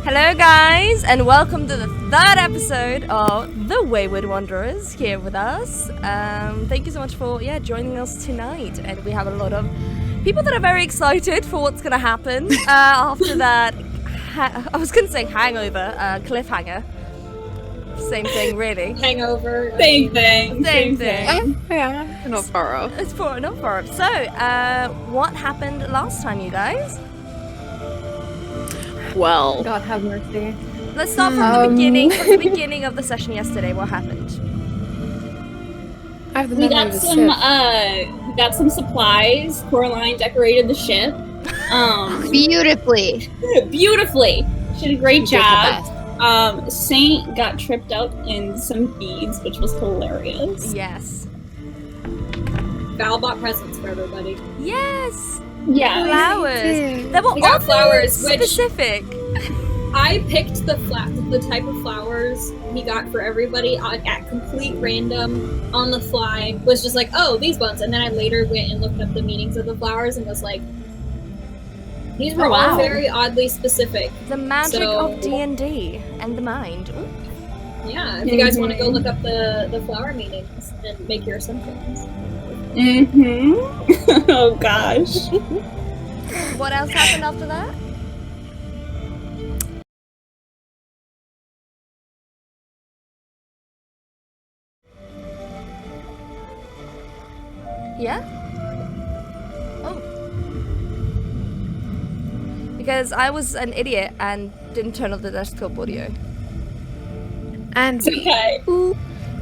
Hello guys, and welcome to the third episode of the Wayward Wanderers here with us. Thank you so much for joining us tonight, and we have a lot of people that are very excited for what's going to happen after that, I was going to say hangover, cliffhanger. Same thing really. Hangover. Same thing. Yeah, not far off. It's not far off. So, what happened last time, you guys? Well, God have mercy. Let's start from the beginning of the session yesterday. What happened? I have the We memory got of a some ship. we got some supplies. Coraline decorated the ship. Beautifully. Beautifully. She did a great You did job. Saint got tripped up in some beads, which was hilarious. Yes. Val bought presents for everybody. Yes. Yeah. Flowers. They were We got all flowers, which- specific. I picked the type of flowers we got for everybody at complete random on the fly. Was just like, oh, these ones, and then I later went and looked up the meanings of the flowers and was like, these were all very oddly specific. The magic So- of D&D and the mind. Ooh. Yeah, if you guys want to go look up the flower meanings and make your assumptions. Mm-hmm. Oh gosh. What else happened after that? Yeah? Oh. Because I was an idiot and didn't turn off the desktop audio. And Okay.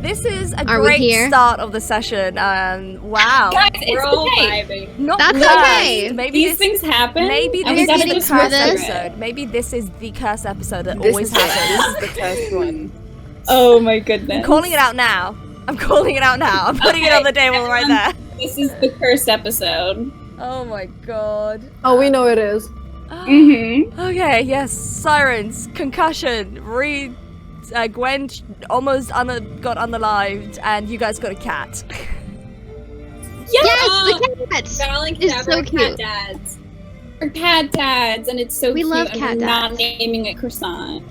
This is a Are we great here? start of the session. Wow. Guys, We're it's all okay. vibing. Not That's cursed. okay. Maybe These this, things happen. maybe and this we gotta is the just curse curse work through it. episode. Maybe this is the curse episode that this always is happens. the first one. Oh my goodness. I'm calling it out now. I'm calling it out now. I'm putting it on the table right there. This is the cursed episode. Oh my god. Oh, we know it is. Mm-hmm. Okay, yes. Sirens, concussion, Gwen almost got unalived, and you guys got a cat. Yes, the cat. Val and It's Cat so are cute. cat dads. Our cat dads, and it's so We cute. love and cat we're not dads. naming it croissant.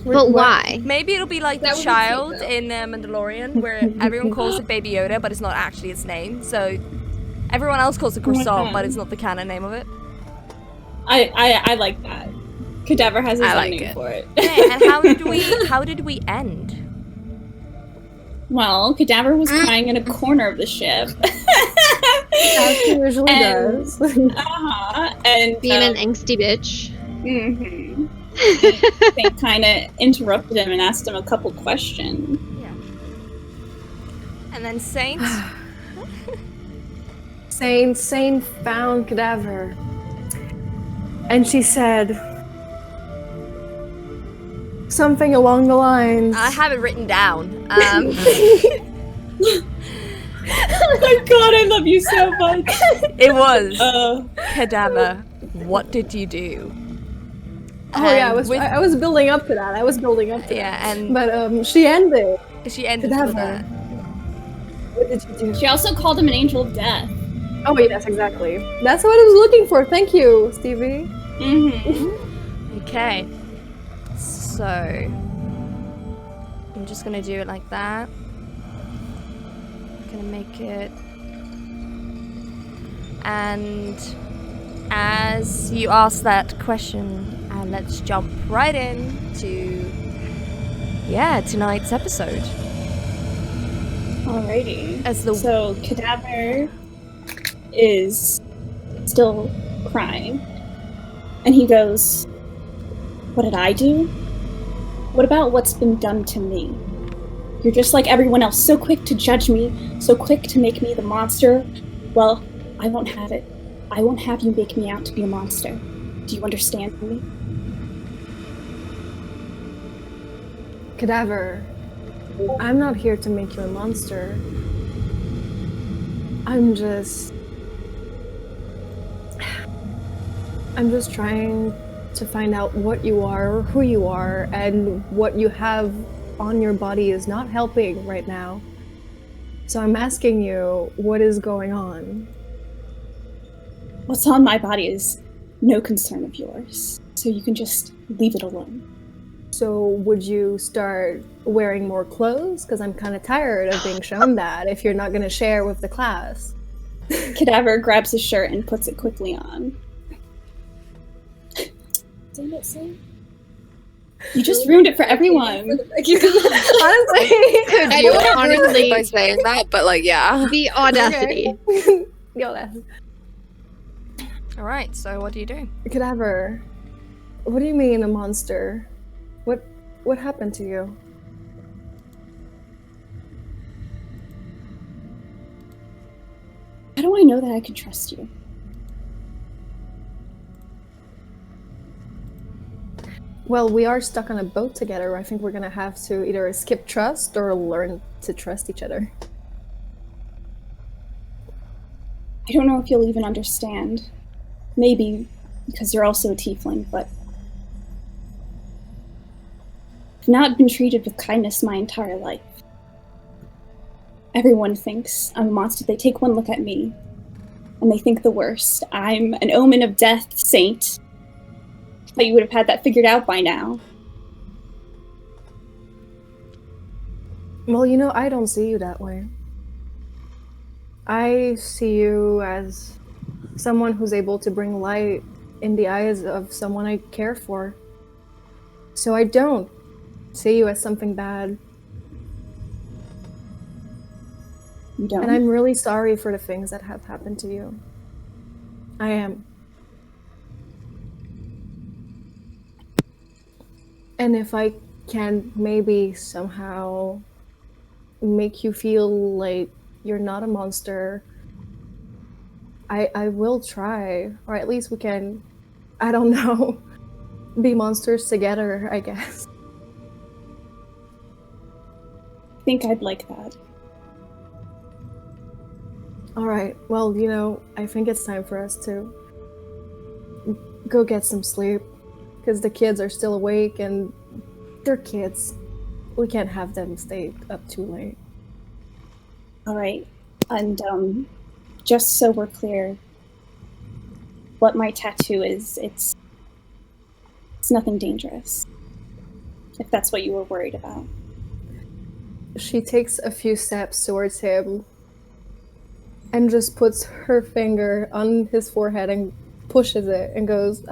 But why? Maybe it'll be like That the would be child cute, though. in Mandalorian, where everyone calls it Baby Yoda, but it's not actually its name. So everyone else calls it croissant, but it's not the canon name of it. I like that. Cadaver has his I own like name it. for it. Okay, and how did we end? Well, Cadaver was crying in a corner of the ship. As he usually And- does. And Being an angsty bitch. mhm. They kind of interrupted him and asked him a couple questions. And then Saint. Saint found Cadaver. And she said something along the lines. I have it written down. Oh my god, I love you so much. It was Uh, Cadaver. What did you do? Oh yeah, And with- I was building up to that. Yeah, and But she ended. she ended with Cadaver. that. What did you do? she also called him an angel of death. Oh yes, exactly. That's what I was looking for. Thank you, Stevie. Mm-hmm. Okay. So I'm just gonna do it like that. Gonna make it. And as you ask that question, let's jump right in to tonight's episode. Alrighty. As the So Cadaver is still crying. And he goes, "What did I do? What about what's been done to me? You're just like everyone else, so quick to judge me, so quick to make me the monster. Well, I won't have it. I won't have you make me out to be a monster. Do you understand me?" Cadaver, I'm not here to make you a monster. I'm just trying to find out what you are, who you are, and what you have on your body is not helping right now. So I'm asking you, what is going on? What's on my body is no concern of yours. so you can just leave it alone. So would you start wearing more clothes? Because I'm kind of tired of being shown that if you're not going to share with the class. Cadaver grabs his shirt and puts it quickly on. Damn it, Sam. You just ruined it for everyone. Honestly, Could I you don't agree honestly by saying that, but like, yeah. the audacity? All right. So what do you do? Cadaver, what do you mean a monster? What happened to you? How do I know that I can trust you? Well, we are stuck on a boat together. I think we're gonna have to either skip trust or learn to trust each other. I don't know if you'll even understand. Maybe because you're also a tiefling, but I've not been treated with kindness my entire life. Everyone thinks I'm a monster. They take one look at me, and they think the worst. I'm an omen of death, saint. I thought you would have had that figured out by now. Well, I don't see you that way. I see you as someone who's able to bring light in the eyes of someone I care for. So I don't see you as something bad. You don't? And I'm really sorry for the things that have happened to you. I am. And if I can maybe somehow make you feel like you're not a monster, I will try. Or at least we can, I don't know, be monsters together, I guess. I think I'd like that. Alright, well, I think it's time for us to go get some sleep. Because the kids are still awake and they're kids. We can't have them stay up too late. All right. And just so we're clear, what my tattoo is, it's nothing dangerous. If that's what you were worried about. She takes a few steps towards him and just puts her finger on his forehead and pushes it and goes,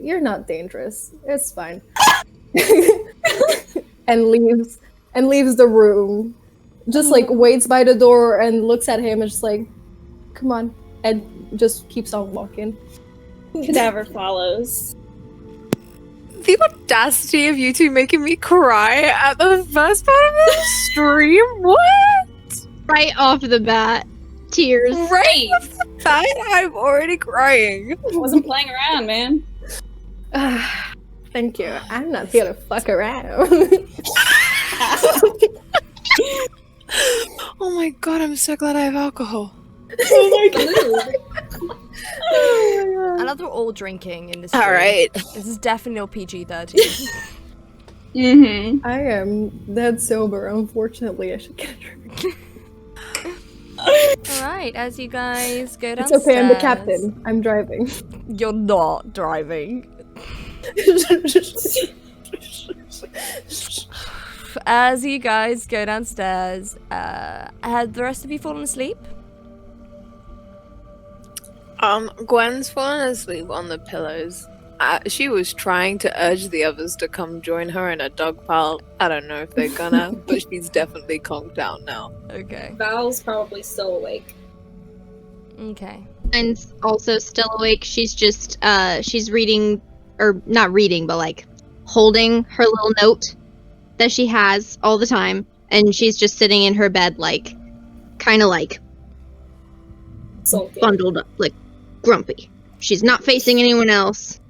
you're not dangerous. It's fine. and leaves the room. Just waits by the door and looks at him and just come on, and just keeps on walking. Cadaver follows. The audacity of you two making me cry at the first part of the stream? What? Right off the bat, tears. Right off the bat, I'm already crying. I wasn't playing around, man. Thank you. I'm not here to fuck around. Oh my god, I'm so glad I have alcohol. Oh my god. I love they're all drinking in this. Alright. This is definitely PG-13. Mm-hmm. I am dead sober, unfortunately. I should get a drink. Alright, as you guys go It's downstairs. okay, I'm the captain. I'm driving. You're not driving. As you guys go downstairs, had the rest of you fallen asleep? Gwen's fallen asleep on the pillows. She was trying to urge the others to come join her in a dog pile. I don't know if they're gonna, but she's definitely conked out now. Okay. Val's probably still awake. Okay. And also still awake. She's just she's reading, or not reading, but holding her little note that she has all the time, and she's just sitting in her bed kind of Sulking. bundled up, grumpy. She's not facing anyone else.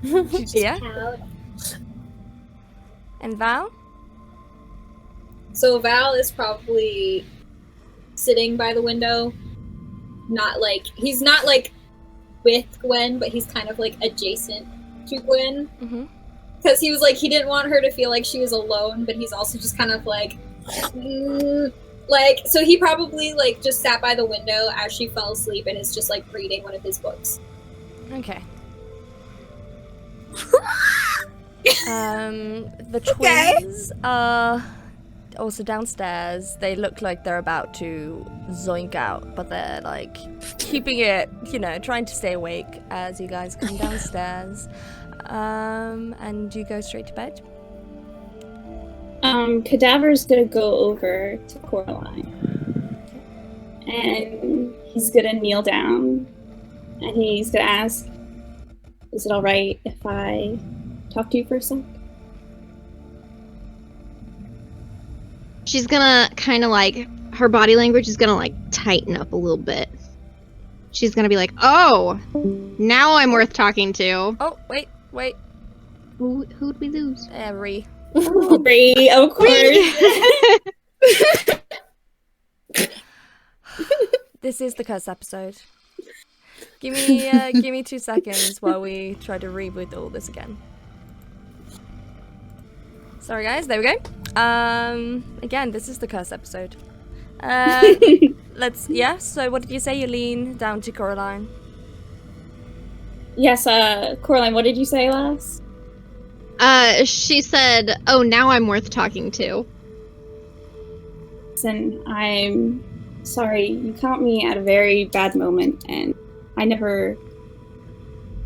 Yeah. And Val? So Val is probably sitting by the window. He's not with Gwen, but he's kind of adjacent to Gwen. Mm-hmm. Because he was he didn't want her to feel like she was alone, but he's also just kind of so he probably just sat by the window as she fell asleep and is just reading one of his books. Okay. The twins are also downstairs. They look like they're about to zoink out, but they're like keeping it, trying to stay awake as you guys come downstairs. And you go straight to bed. Cadaver's gonna go over to Coraline. And he's gonna kneel down. And he's gonna ask, is it alright if I talk to you for a sec? She's gonna kind of like, her body language is gonna like tighten up a little bit. She's gonna be like, oh, now I'm worth talking to. Oh, wait. Who'd we lose? Ree. Ree, of course. This is the curse episode. Give me 2 seconds while we try to reboot all this again. Sorry guys, there we go. Again, this is the curse episode. So what did you say? You lean down to Coraline. Yes, Coraline, what did you say last? She said, oh, now I'm worth talking to. Listen, I'm sorry, you caught me at a very bad moment, and I never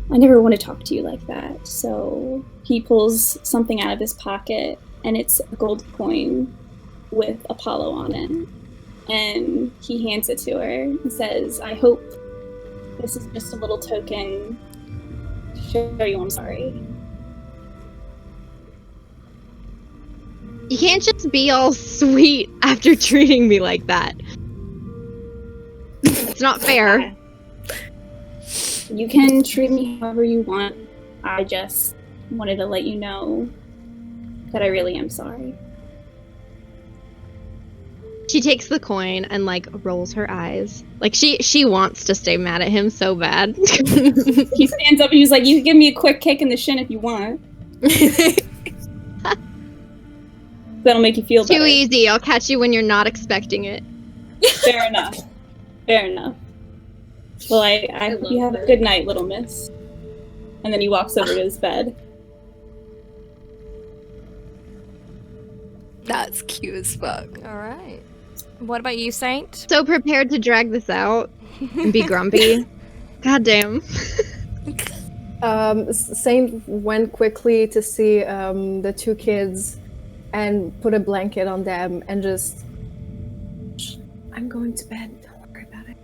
want to talk to you like that. So he pulls something out of his pocket, and it's a gold coin with Apollo on it. And he hands it to her and says, I hope this is just a little token to show you I'm sorry. You can't just be all sweet after treating me like that. It's not fair. You can treat me however you want. I just wanted to let you know that I really am sorry. She takes the coin and like rolls her eyes. Like she wants to stay mad at him so bad. He stands up and he's like, you can give me a quick kick in the shin if you want. That'll make you feel better. Too easy. I'll catch you when you're not expecting it. Fair enough. Fair enough. Well, I hope you have a good night, little miss. And then he walks over to his bed. That's cute as fuck. All right. What about you, Saint? So prepared to drag this out and be grumpy. God damn. Saint went quickly to see the two kids and put a blanket on them and just, I'm going to bed. Don't worry about it.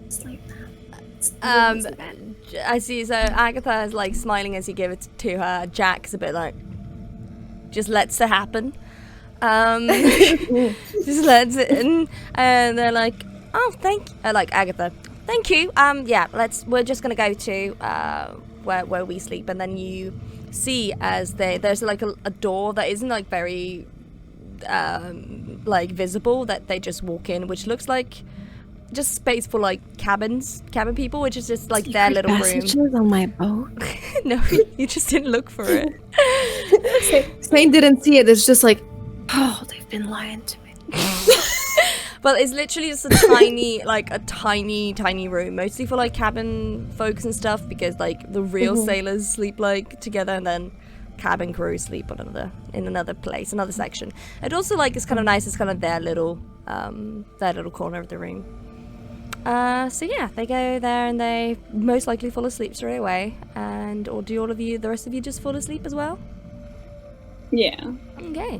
Sleep now. I see. So Agatha is like smiling as you give it to her. Jack's a bit like, just lets it happen. Just lets it in, and they're like, "Oh, thank you." Like Agatha, thank you. Yeah, we're just gonna go to where we sleep, and then you see as there's like a door that isn't like very like visible, that they just walk in, which looks like just space for like cabin people, which is just like their little room. On my boat. No, you just didn't look for it. Saint didn't see it. It's just like, oh, they've been lying to me. Well, it's literally just a tiny room, mostly for like cabin folks and stuff, because like the real sailors sleep like together, and then cabin crew sleep in another place, another section. It also like it's kind of nice. It's kind of their little corner of the room. So yeah, they go there and they most likely fall asleep straight away. Or do the rest of you just fall asleep as well? Yeah. Okay.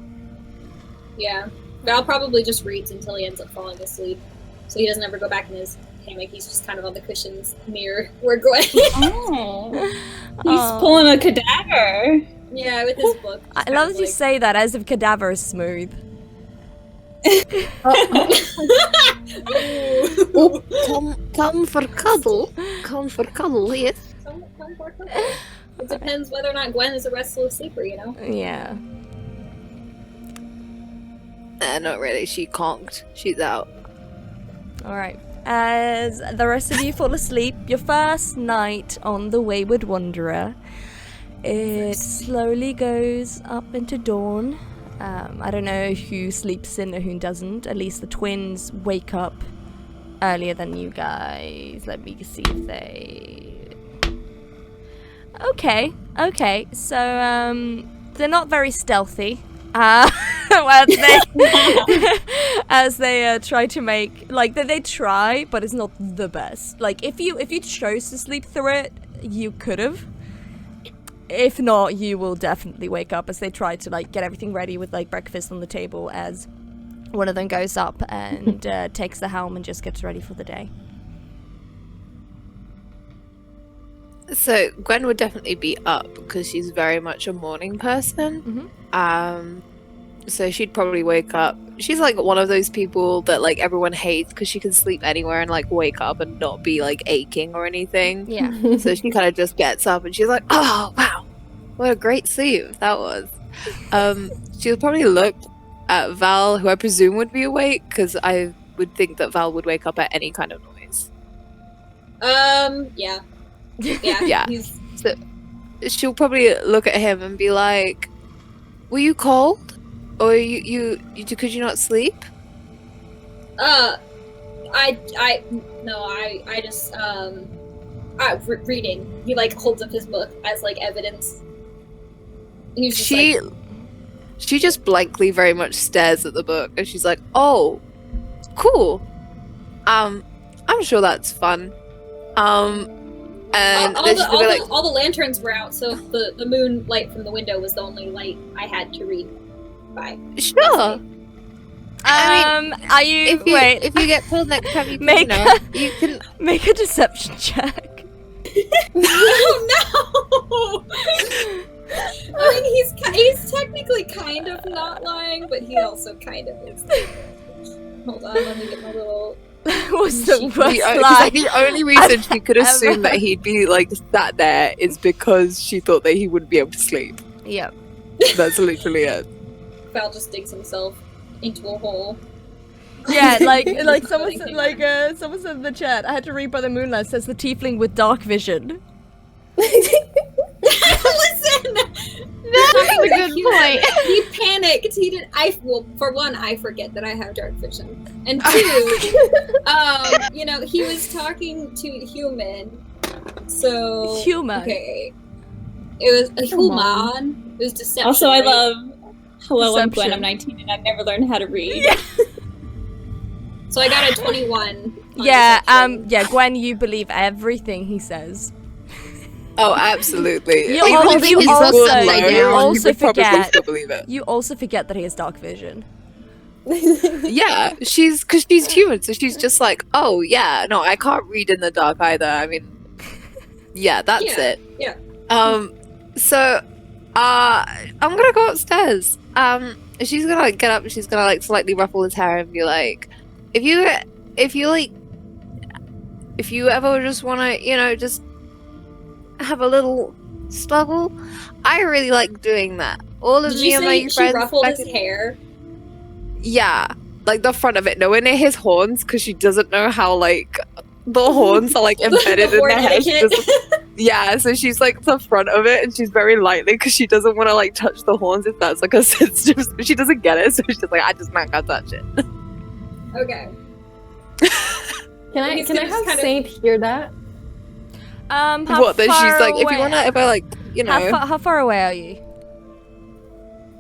Yeah. Val probably just reads until he ends up falling asleep. So he doesn't ever go back in his hammock. He's just kind of on the cushions near where Gwen. Oh. He's pulling a cadaver. Yeah, with his book. I love that you say that as if cadaver is smooth. Come for cuddle. Come for cuddle, yes. Come for cuddle. It depends whether or not Gwen is a restless sleeper, you know? Yeah. Not really. She conked. She's out. Alright. As the rest of you fall asleep, your first night on the Wayward Wanderer, it slowly goes up into dawn. I don't know who sleeps in or who doesn't. At least the twins wake up earlier than you guys. Let me see if they... Okay. Okay, so they're not very stealthy. As they try to make they try, but it's not the best. Like if you chose to sleep through it, you could have. If not, you will definitely wake up as they try to get everything ready with breakfast on the table. As one of them goes up and takes the helm and just gets ready for the day. So Gwen would definitely be up because she's very much a morning person. So she'd probably wake up. She's one of those people that everyone hates because she can sleep anywhere and wake up and not be aching or anything. Yeah. So she kind of just gets up and she's like, "Oh wow, what a great sleep that was." She'll probably look at Val, who I presume would be awake, because I would think that Val would wake up at any kind of noise. Yeah. Yeah. So she'll probably look at him and be like, "Were you cold? Or you could you not sleep?" I just reading. He holds up his book as evidence. He's just she just blankly very much stares at the book and she's like, "Oh, cool. I'm sure that's fun." And all the lanterns were out, so the moonlight from the window was the only light I had to read by. Sure. Are you if you get told next time you can make a deception check. Oh no! I mean, he's technically kind of not lying, but he also kind of is. Hold on, let me get my little. Was the worst lie. The only reason she could assume that he'd be sat there is because she thought that he wouldn't be able to sleep. Yep. That's literally it. Val just digs himself into a hole. Yeah, someone said, someone said in the chat, I had to read by the moonlight, says the tiefling with dark vision. Listen! That's a good point. He panicked. He did. For one, I forget that I have dark vision, and two, he was talking to a human. So Human. Okay. It was a human. It was deception. Also, I right? love. Hello, I'm Gwen. Deception. I'm 19 and I've never learned how to read. Yeah. So I got a 21. Yeah, Gwen, you believe everything he says. Oh, absolutely. You also forget. Still believe it. You also forget that he has dark vision. Yeah, because she's human, so she's just like, "Oh yeah, no, I can't read in the dark either." I mean, yeah, that's it. Yeah. So, I'm gonna go upstairs. She's gonna get up and she's gonna slightly ruffle his hair and be like, if you ever just wanna, just have a little snuggle, I really like doing that. All of Did me you and say my she friends. ruffled his hair? Yeah, the front of it, nowhere near his horns, because she doesn't know how the horns are embedded in horn her head. etiquette. Yeah, so she's the front of it, and she's very lightly because she doesn't want to touch the horns if that's a sensitive. She doesn't get it, so she's just I just not gonna touch it. Okay. Can I He's gonna have just kind of- Saint hear that? How What? That she's far if you away- wanna, if I How far away are you?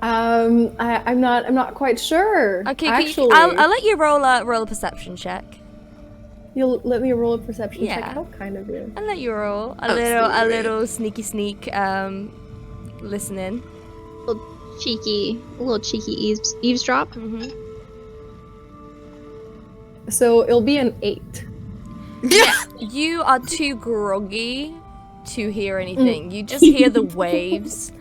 I'm not quite sure. Okay, actually, I'll let you roll a perception check. you'll let me roll a perception Yeah. check. How kind of you. I'll let you roll a Absolutely. little sneak listening. A little cheeky eavesdrop. Mm-hmm. So it'll be an 8. You are too groggy to hear anything. You just hear the waves,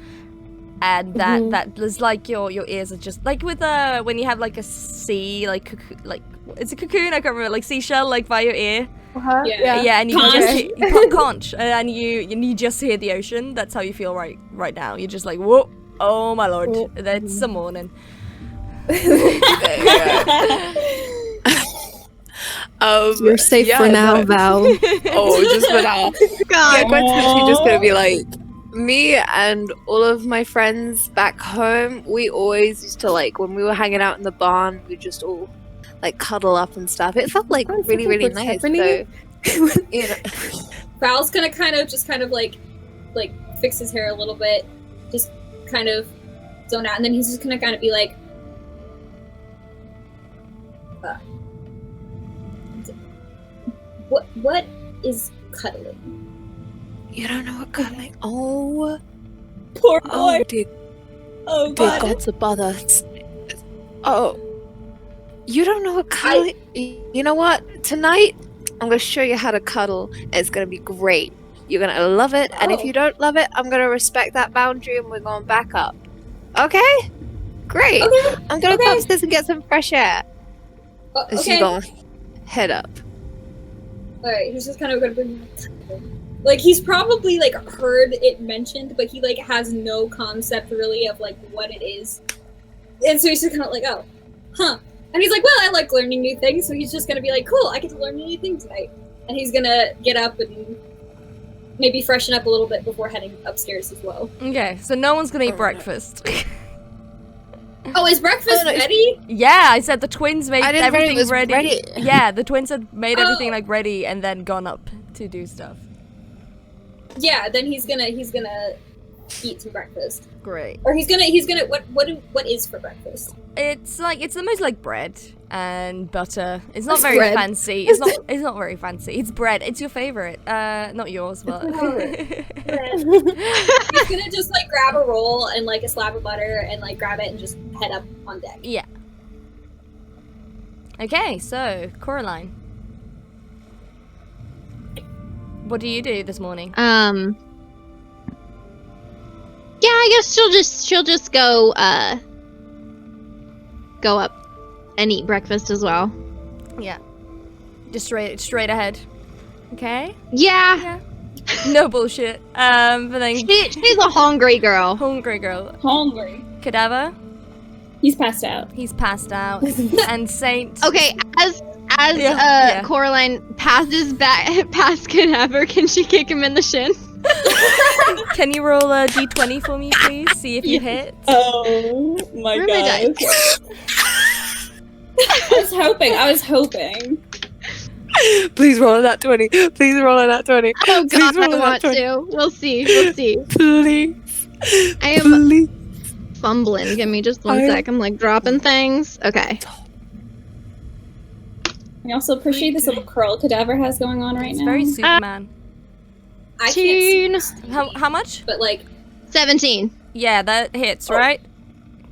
and that is your ears are just with when you have a sea it's a cocoon, I can't remember, seashell by your ear. Yeah. And you Conch. just conch, and you just hear the ocean. That's how you feel right now. You're just whoa, oh my lord, Oh. that's the morning. You're safe for now, Val. Oh, just for now. God. Yeah, Gwen's literally just gonna be me and all of my friends back home, we always used to when we were hanging out in the barn, we just all cuddle up and stuff. It felt Sounds really, really like nice. So, Persephone. you know. Val's gonna kind of fix his hair a little bit, just kind of zone out, and then he's just gonna kind of be like, what is cuddling? You don't know what cuddling? Oh, Poor boy. oh, dear, Oh dear god. gods above us. Oh, you don't know what cuddling? You know what? Tonight, I'm gonna show you how to cuddle. And it's gonna be great. You're gonna love it, and if Oh. you don't love it, I'm gonna respect that boundary, and we're going back up. Okay? Great. Okay. I'm gonna Okay. go upstairs and get some fresh air. And she's Okay. going head up. Alright, he's just kind of gonna bring like he's probably like heard it mentioned, but he like has no concept really of like what it is. And so he's just kinda like, oh, huh. And he's like, well, I like learning new things, so he's just gonna be like, cool, I get to learn a new thing tonight. And he's gonna get up and maybe freshen up a little bit before heading upstairs as well. Okay, so no one's gonna eat Oh, breakfast. Oh, is breakfast Oh, no, ready? Yeah, I said the twins made I didn't know it everything was ready. ready. Yeah, the twins had made everything Oh. like ready and then gone up to do stuff. Yeah, then he's gonna eat some breakfast. Great. Or he's gonna what is for breakfast? It's the most like bread and butter. It's not What's very bread? fancy. It's not very fancy. It's bread. It's your favorite. Not yours, but He's gonna just like grab a roll and like a slab of butter and like grab it and just head up on deck. yeah. Okay, so Coraline, what do you do this morning? Yeah, I guess she'll just go up and eat breakfast as well. Yeah, just straight ahead. Okay. Yeah, No bullshit. But then she's a hungry girl. hungry girl. Hungry. Cadaver, He's passed out. he's passed out, and Saint. Okay, as Yeah. Coraline passes back past Cadaver, can she kick him in the shin? Can you roll a d20 for me, please? See if you hit. Oh my Where are my god. I was hoping. Please roll that 20. Please roll that 20. Oh Please god, I roll want that 20. to. We'll see. Please. I am Please. fumbling. Give me just one sec. I'm like dropping things. Okay. I also appreciate this little curl Cadaver has going on right It's now. very Superman. I can't see, Tune. How much? but like 17. Yeah, that hits, right?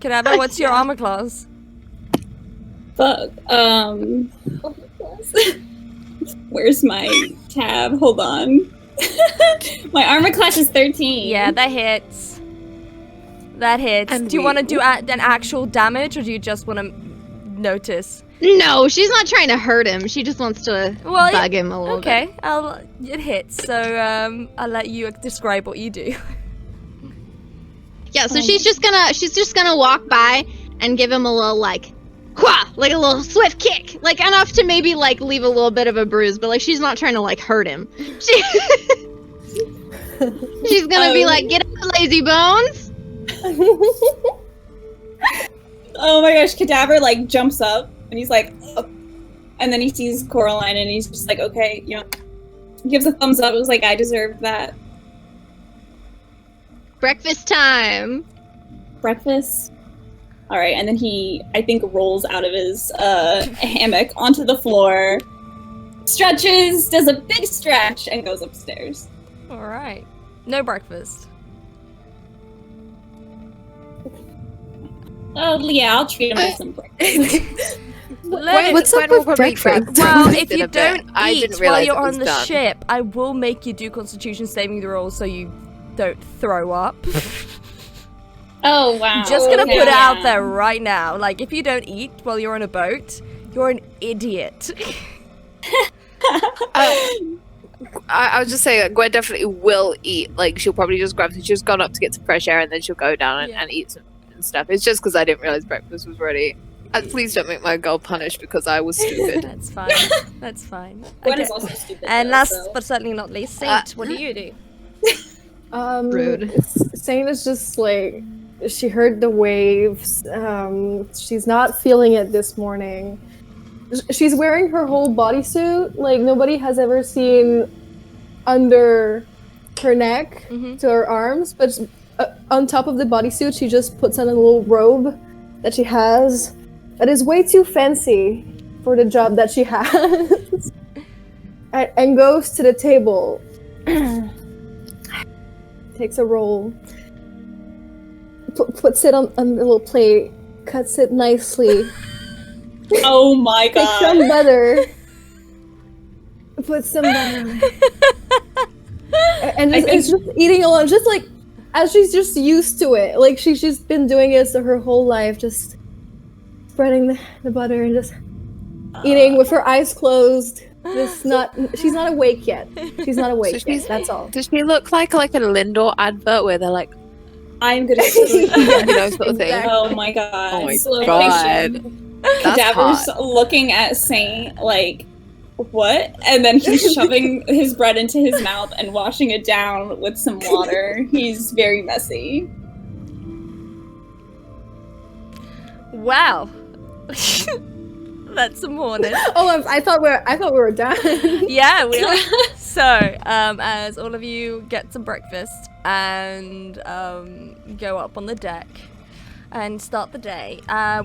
Cadaver, what's your armor class? Fuck. Where's my tab? Hold on. My armor class is 13. Yeah, that hits. That hits. And do you we- want to do an actual damage, or do you just want to notice? No, she's not trying to hurt him. She just wants to Well, bug him a little bit. Okay, it hits. So I'll let you describe what you do. Yeah, so she's just gonna walk by and give him a little like a little swift kick. Like enough to maybe like leave a little bit of a bruise, but like she's not trying to like hurt him. She's gonna be like, "Get up, lazy bones." Oh my gosh, Cadaver like jumps up and he's like, oh. And then he sees Coraline and he's just like, okay, you know, he gives a thumbs up. It was like, I deserved that. Breakfast time. Breakfast. All right, and then he, I think, rolls out of his hammock onto the floor, stretches, does a big stretch, and goes upstairs. All right. No breakfast. Oh yeah, I'll treat him to some breakfast. What's up with breakfast? Well, if In you a bit. don't I eat didn't while realize you're it was on the done. ship, I will make you do Constitution saving rolls so you don't throw up. Oh wow. Just gonna Okay. put it out there right now. Like, if you don't eat while you're on a boat, you're an idiot. I was just saying, Gwen definitely will eat. Like, she'll probably just grab. She's just gone up to get some fresh air, and then she'll go down and eat some and stuff. It's just because I didn't realize breakfast was ready. Please don't make my girl punish because I was stupid. That's fine. That's fine. Gwen Okay. is also stupid. And though, last so. but certainly not least, Saint, what do you do? Rude. Saint is just like, she heard the waves. She's not feeling it this morning. She's wearing her whole bodysuit. Like, nobody has ever seen under her neck Mhm. to her arms, but on top of the bodysuit, she just puts on a little robe that she has that is way too fancy for the job that she has, and goes to the table, takes a roll, puts it on a little plate, cuts it nicely, Oh my takes some god. butter, puts some butter on it, and it's just eating alone, just like as she's just used to it. Like she's just been doing it her whole life, just spreading the butter and just eating with her eyes closed. Just not. She's not awake yet. She's not awake So yet. That's all. Does she look like a Lindor advert where they're like, I'm gonna you know, sort of thing? Exactly. Oh my god. Oh my Slow god. That's Cadaver's hot. looking at Saint like, what? And then he's shoving his bread into his mouth and washing it down with some water. He's very messy. Wow. That's some morning. Oh, I thought we were done. Yeah, we are. So, as all of you get some breakfast and go up on the deck and start the day,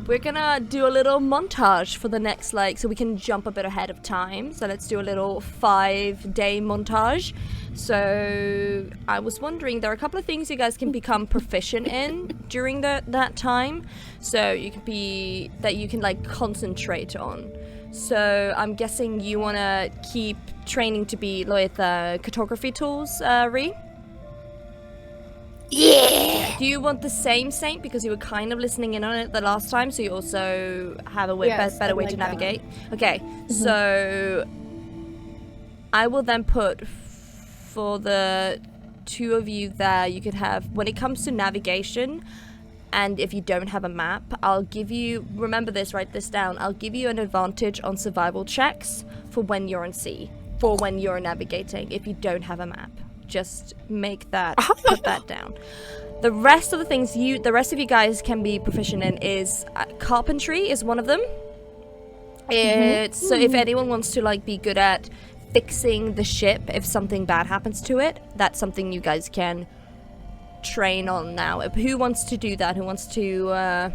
we're gonna do a little montage for the next, so we can jump a bit ahead of time. So let's do a little 5-day montage. So I was wondering, there are a couple of things you guys can become proficient in during that time. So you can concentrate on. So I'm guessing you want to keep training to be with cartography tools, Ree? Yeah. Do you want the same Saint because you were kind of listening in on it the last time, so you also have a better way to navigate? Okay, so I will then put for the two of you there, you could have, when it comes to navigation, and if you don't have a map, I'll give you, remember this, write this down, I'll give you an advantage on survival checks for when you're on sea, for when you're navigating, if you don't have a map. Just make that, put that down. The rest of the things the rest of you guys can be proficient in is carpentry is one of them. It's so if anyone wants to be good at fixing the ship if something bad happens to it, that's something you guys can train on now. Who wants to do that? Who wants to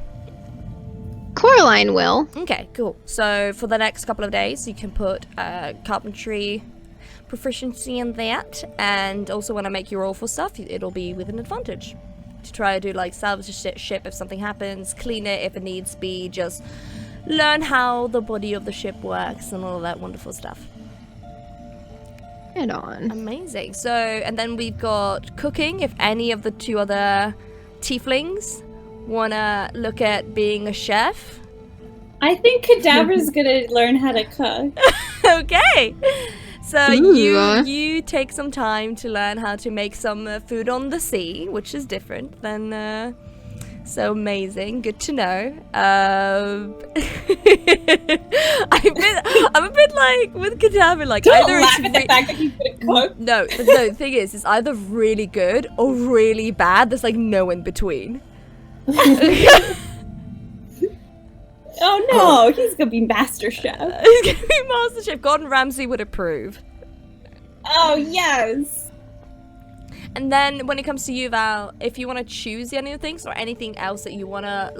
Coraline will. Okay, cool. So for the next couple of days you can put carpentry proficiency in that, and also when I make you roll for stuff, it'll be with an advantage to try to do salvage the ship if something happens, clean it if it needs be, just learn how the body of the ship works and all of that wonderful stuff. Head on. Amazing. So, and then we've got cooking. If any of the two other tieflings wanna look at being a chef. I think Cadaver's gonna learn how to cook. Okay. So Ooh. you take some time to learn how to make some food on the sea, which is different than so amazing. Good to know. I'm a bit with Cadaver, Don't either laugh it's at the fact that he's gonna cook. no, the thing is, it's either really good or really bad. There's no in between. Oh no, he's gonna be Master Chef. He's gonna be Master Chef. Gordon Ramsay would approve. Oh yes. And then when it comes to you, Val, if you want to choose any of the things or anything else that you want to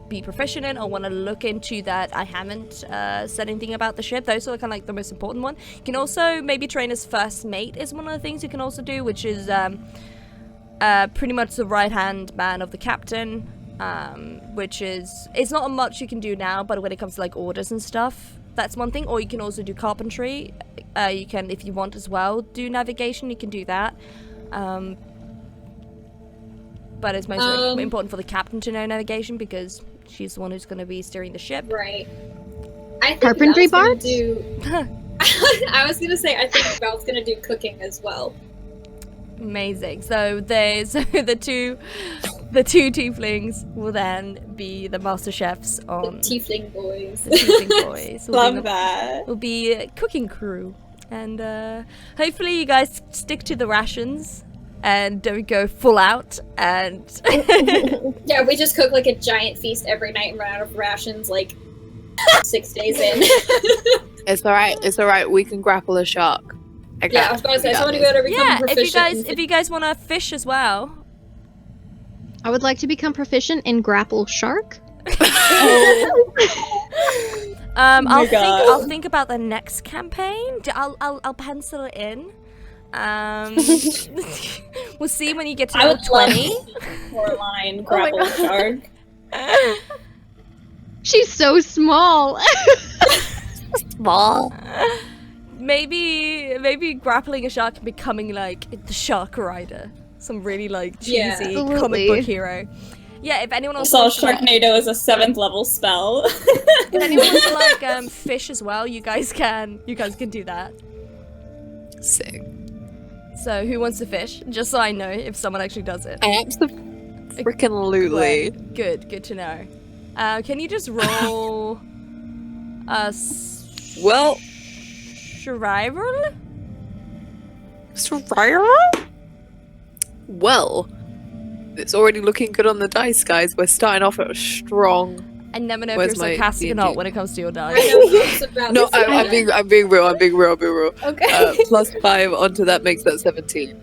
be proficient in or want to look into that I haven't said anything about the ship, those are kind of the most important one. You can also maybe train as first mate is one of the things you can also do, which is pretty much the right hand man of the captain, which is, it's not much you can do now, but when it comes to orders and stuff, that's one thing. Or you can also do carpentry. You can, if you want as well, do navigation, you can do that. But it's most important for the captain to know navigation because she's the one who's going to be steering the ship. Right. I think Carpentry Val's bards? gonna do. I was gonna say I think Val's gonna do cooking as well. Amazing. So there's the two tieflings will then be the master chefs on The tiefling boys. the tiefling boys. Love that. Will be a cooking crew, and hopefully you guys stick to the rations and don't go full out. And Yeah, we just cook a giant feast every night and run out of rations 6 days in. It's alright. We can grapple a shark. I Yeah, I was about to say, someone to go to become Yeah, proficient. if you guys want to fish as well. I would like to become proficient in grapple shark. I'll think about the next campaign. I'll pencil it in. We'll see when you get to I level would 20. Coraline, grapple shark. She's so small. Small. Maybe grappling a shark and becoming like the Shark Rider, some really like Yeah. cheesy Absolutely. comic book hero. Yeah, if anyone else So wants to, like, Sharknado is a 7th level spell. if anyone wants to like fish as well, you guys can do that. Sick. So who wants to fish? Just so I know if someone actually does it. Freaking-lutely. Good to know. Can you just roll a Well, survival? Well, it's already looking good on the dice, guys. We're starting off at a strong. I never know if Where's you're my sarcastic or D&D? not when it comes to your I dice. know it's about No, this. I'm being real. I'm being real. Okay. Plus 5 onto that makes that 17.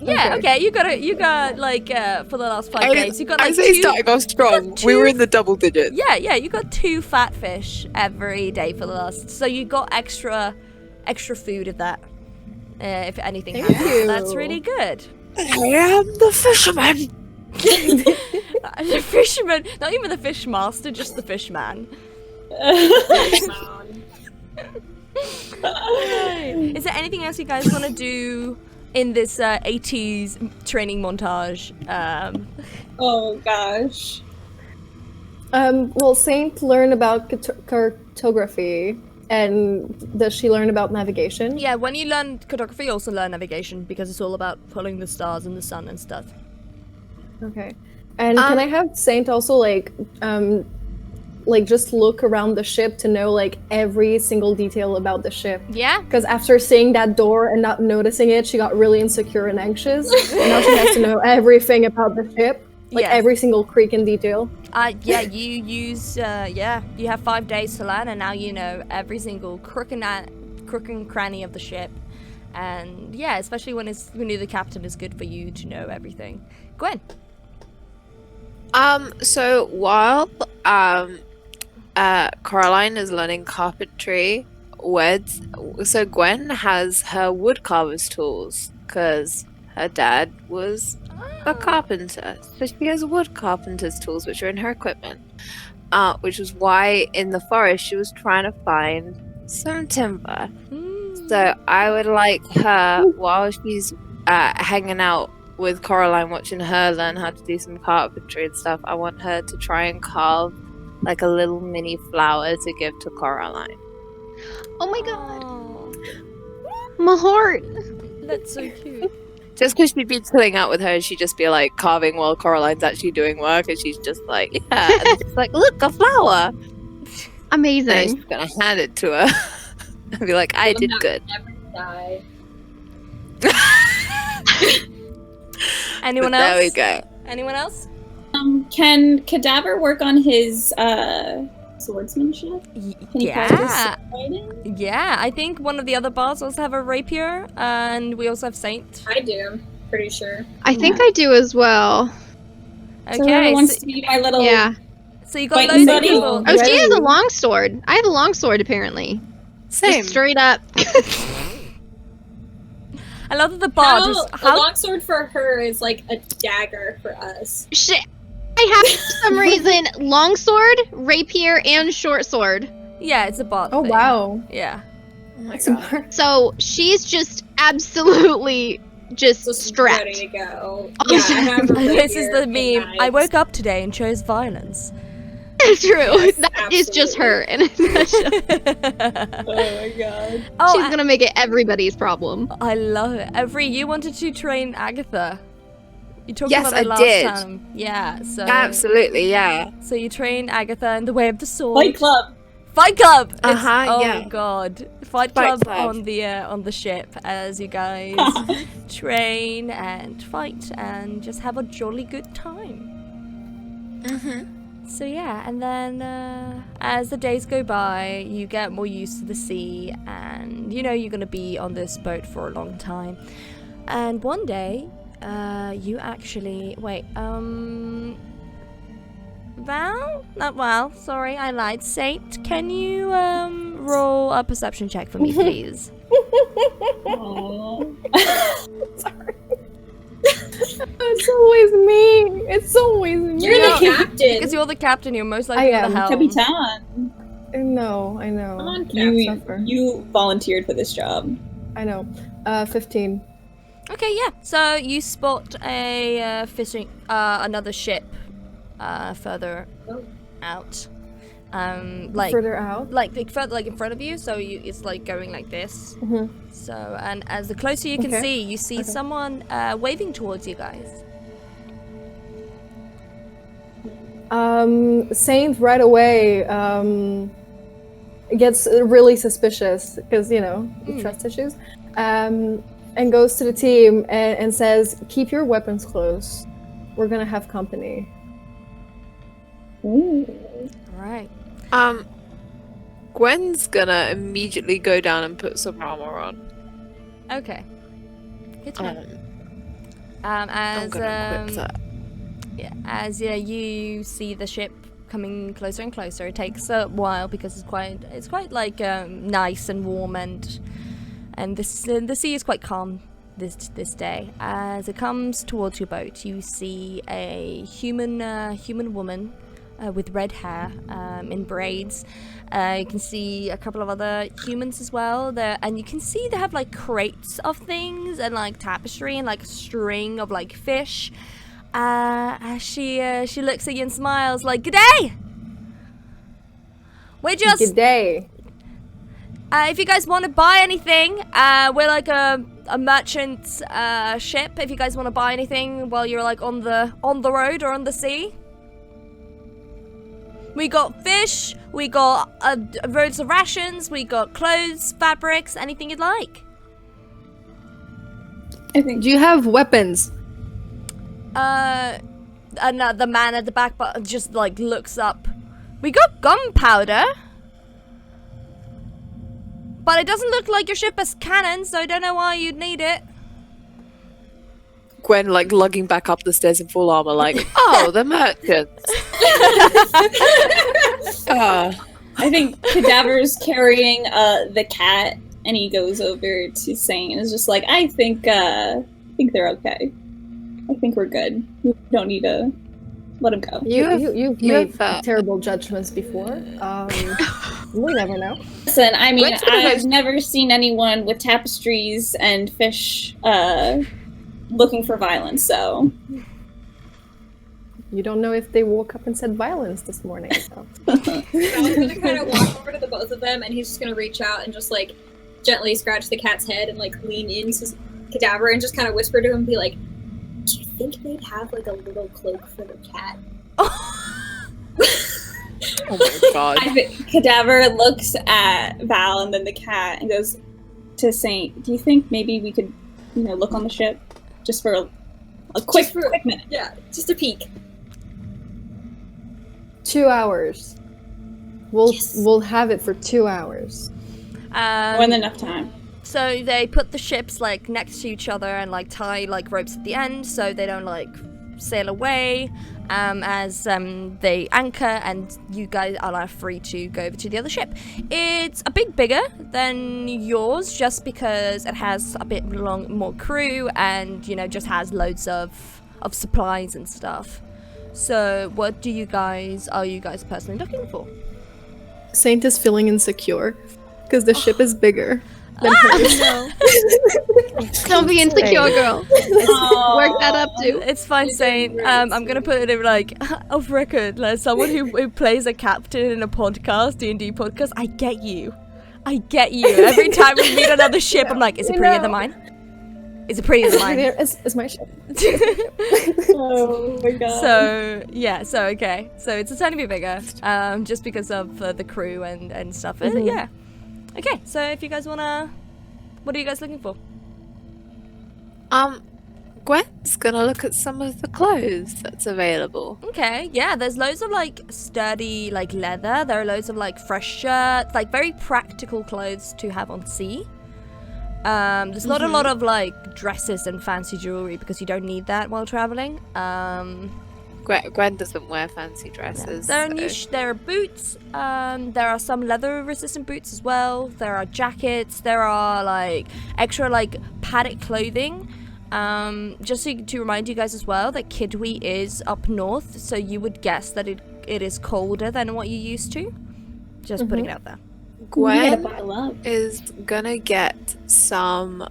Yeah, okay, you got like for the last 5 days, you got like I say two. starting off strong. We were in the double digits. Yeah, you got 2 fat fish every day for the last. So you got extra food of that. If anything Thank happens, you. that's really good. I am the fisherman. The fisherman, not even the fish master, just the fish man. Is there anything else you guys want to do in this 80s training montage? Oh gosh. Will Saint learn about cartography, and does she learn about navigation? Yeah, when you learn cartography, you also learn navigation because it's all about following the stars and the sun and stuff. Okay. And can I have Saint also like just look around the ship to know like every single detail about the ship? Yeah? Because after seeing that door and not noticing it, she got really insecure and anxious. And now she has to know everything about the ship, like Yes. every single creak and detail. Yeah, you use, you have 5 days to learn, and now you know every single crook and cranny of the ship. And yeah, especially when you're the captain, it's good for you to know everything. Gwen. So while Coraline is learning carpentry, so Gwen has her woodcarver's tools because her dad was a carpenter, so she has wood carpenter's tools, which are in her equipment. Which is why in the forest she was trying to find some timber. So I would like her, while she's hanging out with Coraline, watching her learn how to do some carpentry and stuff, I want her to try and carve like a little mini flower to give to Coraline. Oh my god. My heart. That's so cute. Just because she'd be chilling out with her, she'd just be like carving while Coraline's actually doing work, and she's just like, yeah, and just like, look, a flower. And Amazing. she's gonna hand it to her and be like, I did good. Never die. Anyone But else? there we go. Anyone else? Can Cadaver work on his swordsmanship? Can he practice Yeah. fighting? Yeah, I think one of the other bars also have a rapier, and we also have Saint. I do, I'm pretty sure. I think I do as well. So whoever Okay, wants so, to be my little Yeah. so you got Fighting loads of buddy? people. Oh, she has a Ready? longsword. I have a longsword apparently. Same. Just straight up. I love that the bar just A longsword for her is like a dagger for us. Shit. I have for some reason longsword, rapier, and short sword. yeah, it's a bot. Oh thing. wow. Yeah. Oh my That's god. smart. So she's just absolutely just So strapped. ready to go. Oh, Yeah, I have a This is the rapier and meme. I knives. woke up today and chose violence. True. Yes, That is just her. And she's Oh my god. Oh, gonna make it everybody's problem. I love it. Every you wanted to train Agatha. You talked Yes, about that I last did. time. Yeah, so Absolutely, yeah. So you train Agatha in the way of the sword. Fight Club. Fight Club. It's- Uh-huh, yeah. Oh god. Fight Fight Club Club. on the ship as you guys train and fight and just have a jolly good time. So yeah, and then as the days go by, you get more used to the sea, and you know you're gonna be on this boat for a long time. And one day, you actually Val? Not Val. Sorry, I lied. Saint, can you roll a perception check for me, please? Sorry. It's always me. It's always me. You're the captain. Because you're the captain, you're most likely I at the am. helm. Capitan. I know. Come on, You volunteered for this job. I know. 15. Okay, yeah. So you spot a another ship further out. Further out. Like further, like in front of you. So it's like going like this. Mm-hmm. So, and as the closer you can see, you see someone waving towards you guys. Saint right away gets really suspicious because, you know, trust issues. And goes to the team and says, keep your weapons close. We're gonna have company. Ooh. Right. Gwen's gonna immediately go down and put some armor on. Okay. Good to know. I'm As gonna equip that. as you see the ship coming closer and closer. It takes a while because it's quite like nice and warm, and the sea is quite calm this day. As it comes towards your boat, you see a human woman with red hair in braids. You can see a couple of other humans as well there, and you can see they have like crates of things and like tapestry and like a string of like fish. As she looks at you and smiles like, "G'day! We're just Good day. if you guys want to buy anything, we're like a merchant ship. If you guys want to buy anything while you're like on the road or on the sea." We got fish, we got loads of rations, we got clothes, fabrics, anything you'd like. I think. Do you have weapons? And the man at the back just like looks up. We got gunpowder, but it doesn't look like your ship has cannons, so I don't know why you'd need it. Gwen like lugging back up the stairs in full armor, like, oh, the merchants. I think Cadaver's carrying the cat, and he goes over to Saint and is just like, I think they're okay. I think we're good. We don't need to let him go. You've made terrible judgments before. We never know. Listen, I mean, Gwen's gonna I've never seen anyone with tapestries and fish looking for violence, so. You don't know if they woke up and said violence this morning. So. Val's gonna kind of walk over to the both of them, and he's just gonna reach out and just like gently scratch the cat's head and like lean into Cadaver and just kind of whisper to him and be like, "Do you think they'd have like a little cloak for the cat?" Oh my god. I think Cadaver looks at Val and then the cat and goes to Saint, do you think maybe we could, look on the ship just for a quick minute? Yeah, just a peek. 2 hours. We'll have it for 2 hours. More than enough time. So they put the ships like next to each other and like tie like ropes at the end so they don't like sail away. As they anchor, and you guys are now free to go over to the other ship. It's a bit bigger than yours just because it has a bit more crew and just has loads of supplies and stuff. So what are you guys personally looking for? Saint is feeling insecure because the ship is bigger than hers. No. Don't be insecure, girl. Work that up too. It's fine saying, I'm gonna put it in like off record, like someone who plays a captain in a podcast, D&D podcast. I get you. Every time we meet another ship, I'm like, is it prettier than mine? Is it prettier than mine? It's my ship. Oh my god. So okay. So it's a tiny bit bigger, just because of the crew and stuff. Yeah. Okay, so if you guys wanna, what are you guys looking for? Gwen's gonna look at some of the clothes that's available. Okay, yeah, there's loads of like sturdy like leather. There are loads of like fresh shirts, like very practical clothes to have on sea. There's not a lot of like dresses and fancy jewelry because you don't need that while traveling. Gwen doesn't wear fancy dresses. There are boots. There are some leather-resistant boots as well. There are jackets. There are like extra like padded clothing. Just to remind you guys as well that Kidwi is up north, so you would guess that it is colder than what you used to. Just putting it out there. Gwen is gonna get some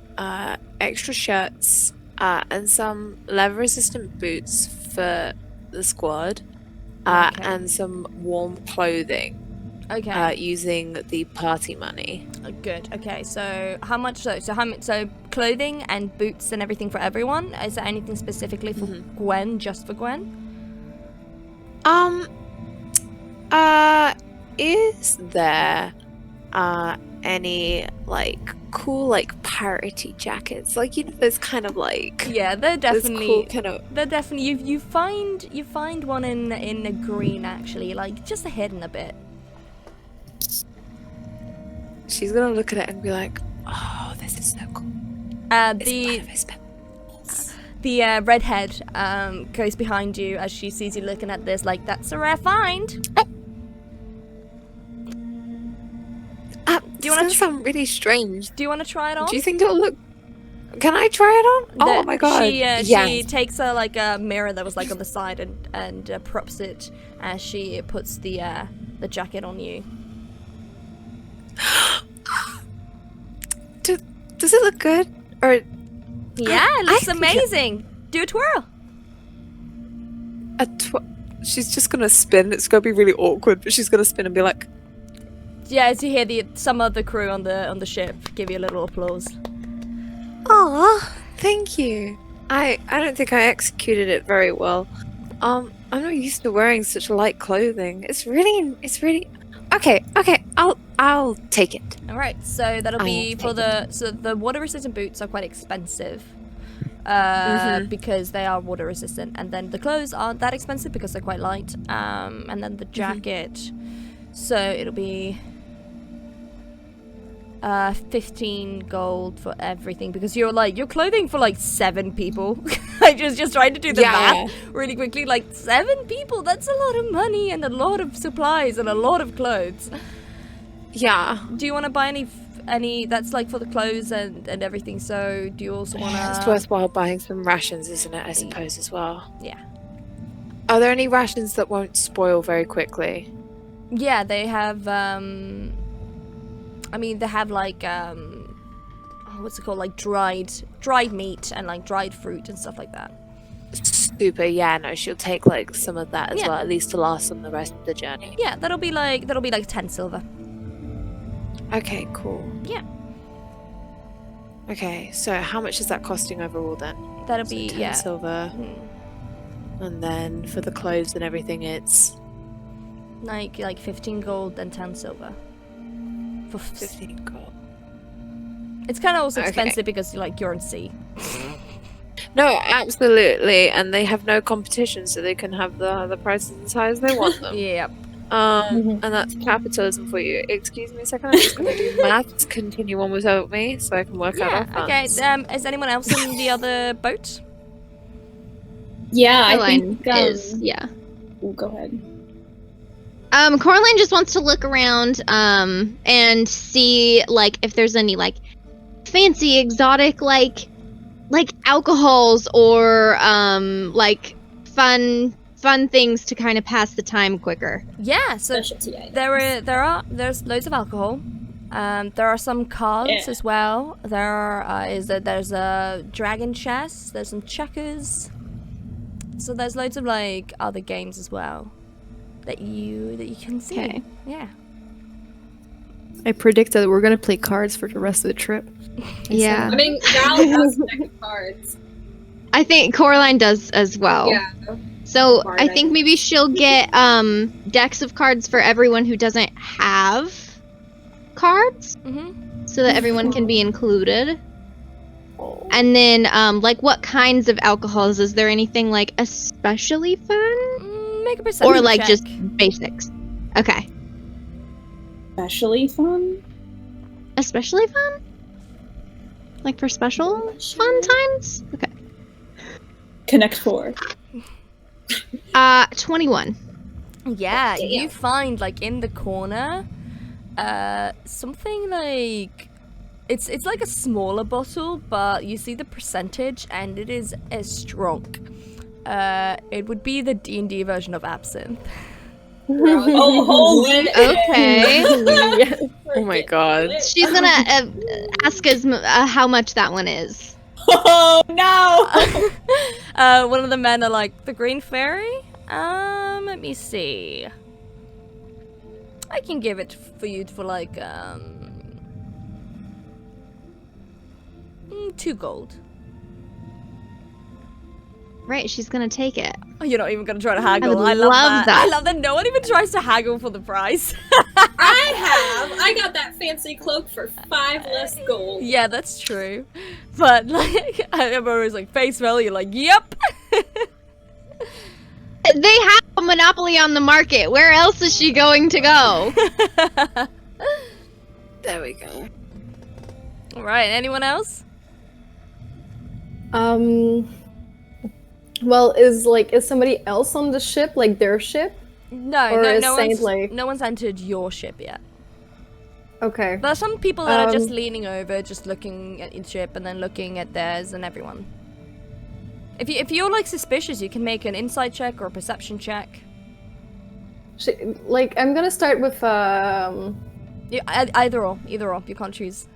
extra shirts and some leather-resistant boots for the squad, and some warm clothing. Okay. Using the party money. Good. Okay. So how much? So clothing and boots and everything for everyone. Is there anything specifically for Gwen? Just for Gwen? Is there any like cool like piratey jackets? Like, you know, there's kind of like, yeah, they're definitely cool kind of. They're definitely you find one in a green actually, like just hidden a bit. She's gonna look at it and be like, "Oh, this is so cool." The redhead goes behind you as she sees you looking at this. Like, that's a rare find. Do you want to sound really strange? Do you want to try it on? Do you think it'll look? Can I try it on? Oh my god! She takes like a mirror that was like on the side and props it as she puts the jacket on you. Does it look good? Or yeah, it looks amazing. Do a twirl. She's just gonna spin. It's gonna be really awkward, but she's gonna spin and be like, yeah. As you hear some of the crew on the ship give you a little applause. "Aw, thank you. I don't think I executed it very well. I'm not used to wearing such light clothing. It's really okay. I'll take it." All right, so that'll be for the water resistant boots are quite expensive, because they are water resistant, and then the clothes aren't that expensive because they're quite light, and then the jacket, so it'll be 15 gold for everything because you're clothing for like 7 people. I just trying to do the math really quickly. Like 7 people, that's a lot of money and a lot of supplies and a lot of clothes. Yeah. Do you want to buy any that's like for the clothes and everything? So do you also want to? It's worthwhile buying some rations, isn't it? I suppose as well. Yeah. Are there any rations that won't spoil very quickly? Yeah, they have. They have like what's it called? Like dried meat and like dried fruit and stuff like that. Super. Yeah. No, she'll take like some of that as well, at least to last on the rest of the journey. Yeah, that'll be like 10 silver. Okay, cool. Yeah. Okay, so how much is that costing overall then? That'll so be 10 silver. And then for the clothes and everything, it's like 15 gold and 10 silver. For 15 gold. It's kind of also expensive because you're in sea. No, absolutely, and they have no competition, so they can have the prices as high as they want them. Yep. And that's capitalism for you. Excuse me a second, I'm just going to do maths. Continue on without me, so I can work out our funds. Okay. Is anyone else in the other boat? Yeah, Coraline I think is. Yeah. Oh, go ahead. Coraline just wants to look around and see like if there's any like fancy exotic like alcohols or like fun things to kind of pass the time quicker. Yeah, so there's loads of alcohol. There are some cards as well. There's a dragon chess. There's some checkers. So there's loads of like other games as well that you can see. Okay. Yeah. I predicted that we're gonna play cards for the rest of the trip. Yeah. I mean, Gal has a deck of cards. I think Coraline does as well. Yeah. So I think maybe she'll get decks of cards for everyone who doesn't have cards, so that everyone can be included. And then, like, what kinds of alcohols? Is there anything, like, especially fun? Make a perception Or, like, check. just basics? Okay. Especially fun? Especially fun? Like, for special fun times? Okay. Connect 4. 21. Yeah, Damn. you find like in the corner, something like it's like a smaller bottle, but you see the percentage, and it is as strong. It would be the D&D version of absinthe. Oh, holy Okay. Oh my god. She's gonna ask us how much that one is. Oh no! One of the men are like, the green fairy? Let me see. I can give it for you for like 2 gold. Right, she's gonna take it. Oh, you're not even gonna try to haggle. would I love love that. I love that no one even tries to haggle for the price. I got that fancy cloak for 5 less gold. Yeah, that's true. But like, I'm always like, face value, like, yep. They have a monopoly on the market. Where else is she going to go? There we go. All right, anyone else? Well, is somebody else on the ship, like their ship? No, Or no, is no Saint, one's, like- no one's entered your ship yet. Okay. There are some people that are just leaning over, just looking at each ship and then looking at theirs and everyone. If you're like suspicious, you can make an insight check or a perception check. I'm gonna start with Yeah, either or, you can't choose.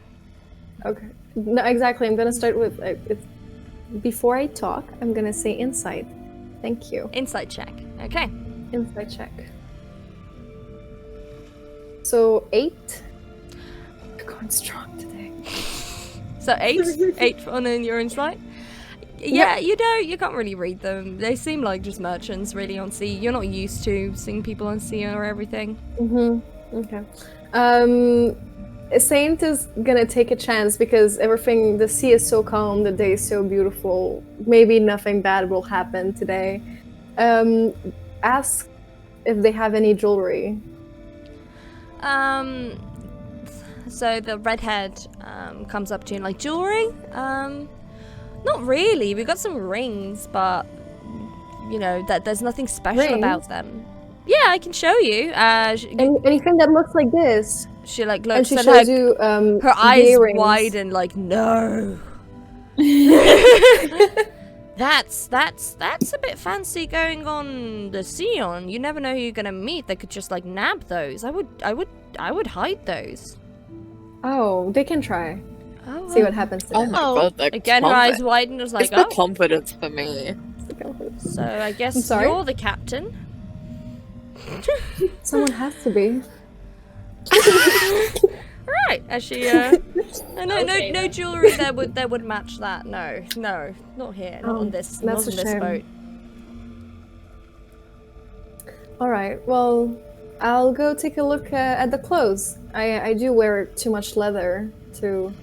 Okay. No, exactly. I'm gonna start with before I talk, I'm gonna say insight. Thank you. Insight check. Okay. Insight check. So 8. You're going strong today. So 8 on in your insight. Yeah, you can't really read them. They seem like just merchants really on sea. You're not used to seeing people on sea or everything. Okay. Saint is gonna take a chance because the sea is so calm, the day is so beautiful. Maybe nothing bad will happen today. Ask if they have any jewelry. So the redhead comes up to you and like, jewelry? Not really. We've got some rings, but you know that there's nothing special about them. Yeah, I can show you. Anything that looks like this. She like And looks she at shows her, you her eyes earrings. widen like, no. That's a bit fancy going on the sea on. You never know who you're gonna meet. They could just like nab those. I would hide those. Oh, they can try. Oh, See what happens to Oh them. my god, that Again, her eyes widened. Was like, It's the oh. confidence for me. So I I'm guess sorry? you're the captain. Someone has to be. Right, as she Okay, no jewelry that would match that. No, not here. Not on this. Not that's on a this shame. boat. All right. Well, I'll go take a look at the clothes. I do wear too much leather to.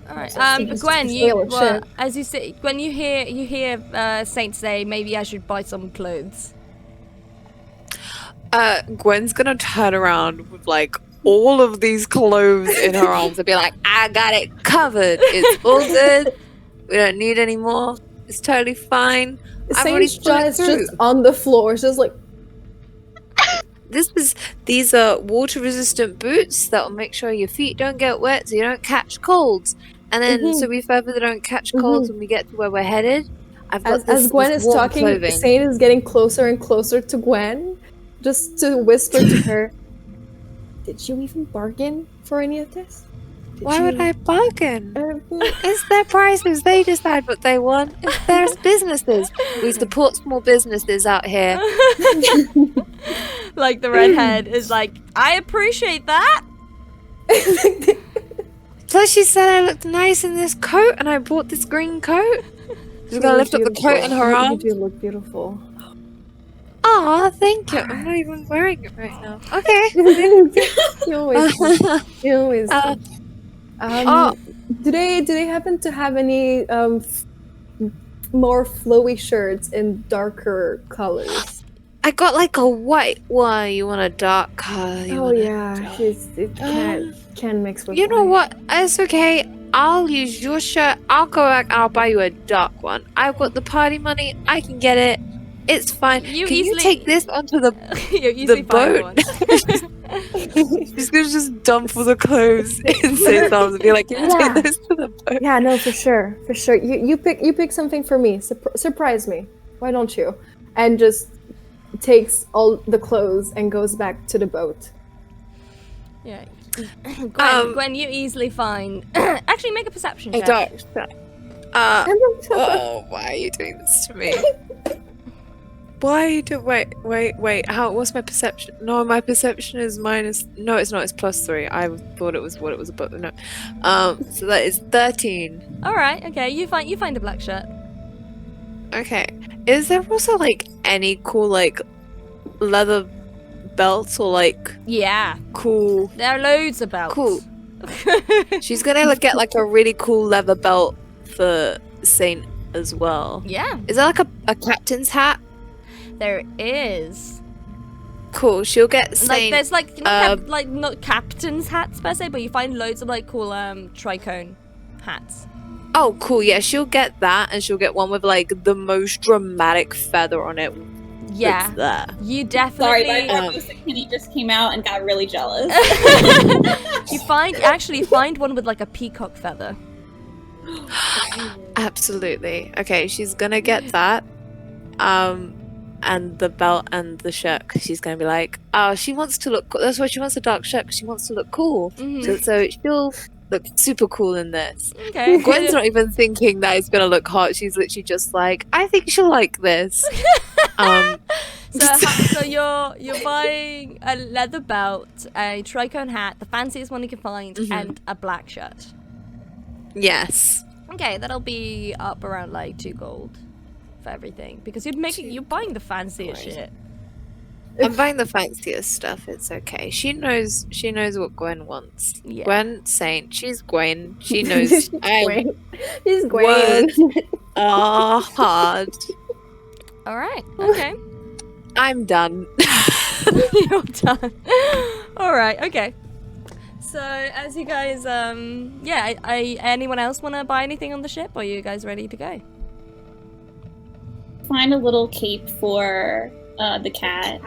All right. Just Gwen, sail a ship. as you say, when you hear Saint say, maybe I should buy some clothes. Gwen's gonna turn around with like all of these clothes in her arms and be like, I got it covered. It's all good. We don't need any more. It's totally fine. I've already Saint's thought jaw it is through. just on the floor. It's just like. These are water resistant boots that will make sure your feet don't get wet so you don't catch colds. And then so we further don't catch colds when we get to where we're headed. I've got As Gwen is warm talking, clothing. Saint is getting closer and closer to Gwen, just to whisper to her. Did you even bargain for any of this? Why would I bargain? Mm. It's their prices. They decide what they want. It's their businesses. We support small businesses out here. Like the redhead is like, I appreciate that. Plus, she said I looked nice in this coat, and I bought this green coat. She's gonna lift up the coat in her arm. You do look beautiful. Aw, thank you. I'm not even wearing it right now. Okay. You always do. You always do. Do they happen to have any more flowy shirts in darker colors? I got like a white one. You want a dark color? Oh yeah, it can't mix with. You know white. what? It's okay. I'll use your shirt. I'll go back and I'll buy you a dark one. I've got the party money. I can get it. It's fine. Can you take this onto the boat? She's gonna just dump all the clothes in Satan's arms and be like, "Can you take this to the boat?" Yeah, no, for sure. You pick something for me. Surprise me. Why don't you? And just takes all the clothes and goes back to the boat. Yeah. Gwen, you easily find. Actually, make a perception check. Oh, why are you doing this to me? Why are you doing? Wait. What's my perception? No, my perception is minus. No, it's not. It's +3. I thought it was what it was above. No. So that is 13. All right. Okay. You find a black shirt. Okay. Is there also like any cool like leather belts or like cool? There are loads of belts. Cool. She's gonna get like a really cool leather belt for Saint as well. Yeah. Is that like a captain's hat? There is. Cool. She'll get Saint. Like there's like not captain's hats per se, but you find loads of like cool tricone hats. Oh, cool. Yeah, she'll get that, and she'll get one with like the most dramatic feather on it. Yeah. There. You definitely. Sorry, my Barbosa Kitty just came out and got really jealous. You find one with like a peacock feather. Absolutely. Okay, she's gonna get that. And the belt and the shirt, because she's gonna be like, oh, she wants to look cool. That's why she wants a dark shirt, because she wants to look cool. Mm-hmm. So she'll look super cool in this. Okay. Gwen's not even thinking that it's gonna look hot. She's literally just like, I think she'll like this. So you're buying a leather belt, a tricone hat, the fanciest one you can find, and a black shirt. Yes. Okay, that'll be up around like 2 gold for everything, because you're buying the fanciest shit. I'm buying the fanciest stuff. It's okay. She knows what Gwen wants. Yeah. Gwen Saint. She's Gwen. She knows. She's Gwen. Words are hard. All right. Okay. I'm done. You're done. All right. Okay. So as you guys, anyone else want to buy anything on the ship? Or are you guys ready to go? Find a little cape for the cat.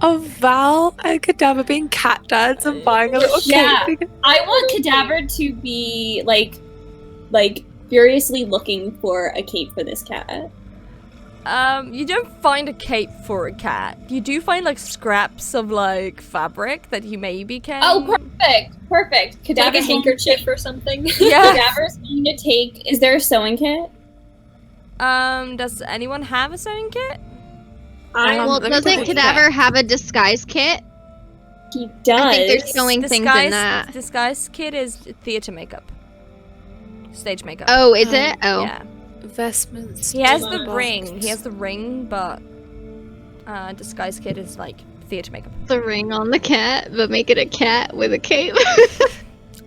Of Val and Cadaver being cat dads and buying a little cape. I want Cadaver to be like furiously looking for a cape for this cat. You don't find a cape for a cat. You do find like scraps of like fabric that you maybe can. Oh, perfect. Like Cadaver's a handkerchief or something. Yeah. Cadaver's going to take. Is there a sewing kit? Does anyone have a sewing kit? Well, doesn't Cadaver have a disguise kit? He does. I think there's sewing things in that. Disguise kit is theater makeup. Stage makeup. Oh, is it? Oh. Yeah. Investments. He has the ring. He has the ring, but disguise kit is like theater makeup. The ring on the cat, but make it a cat with a cape.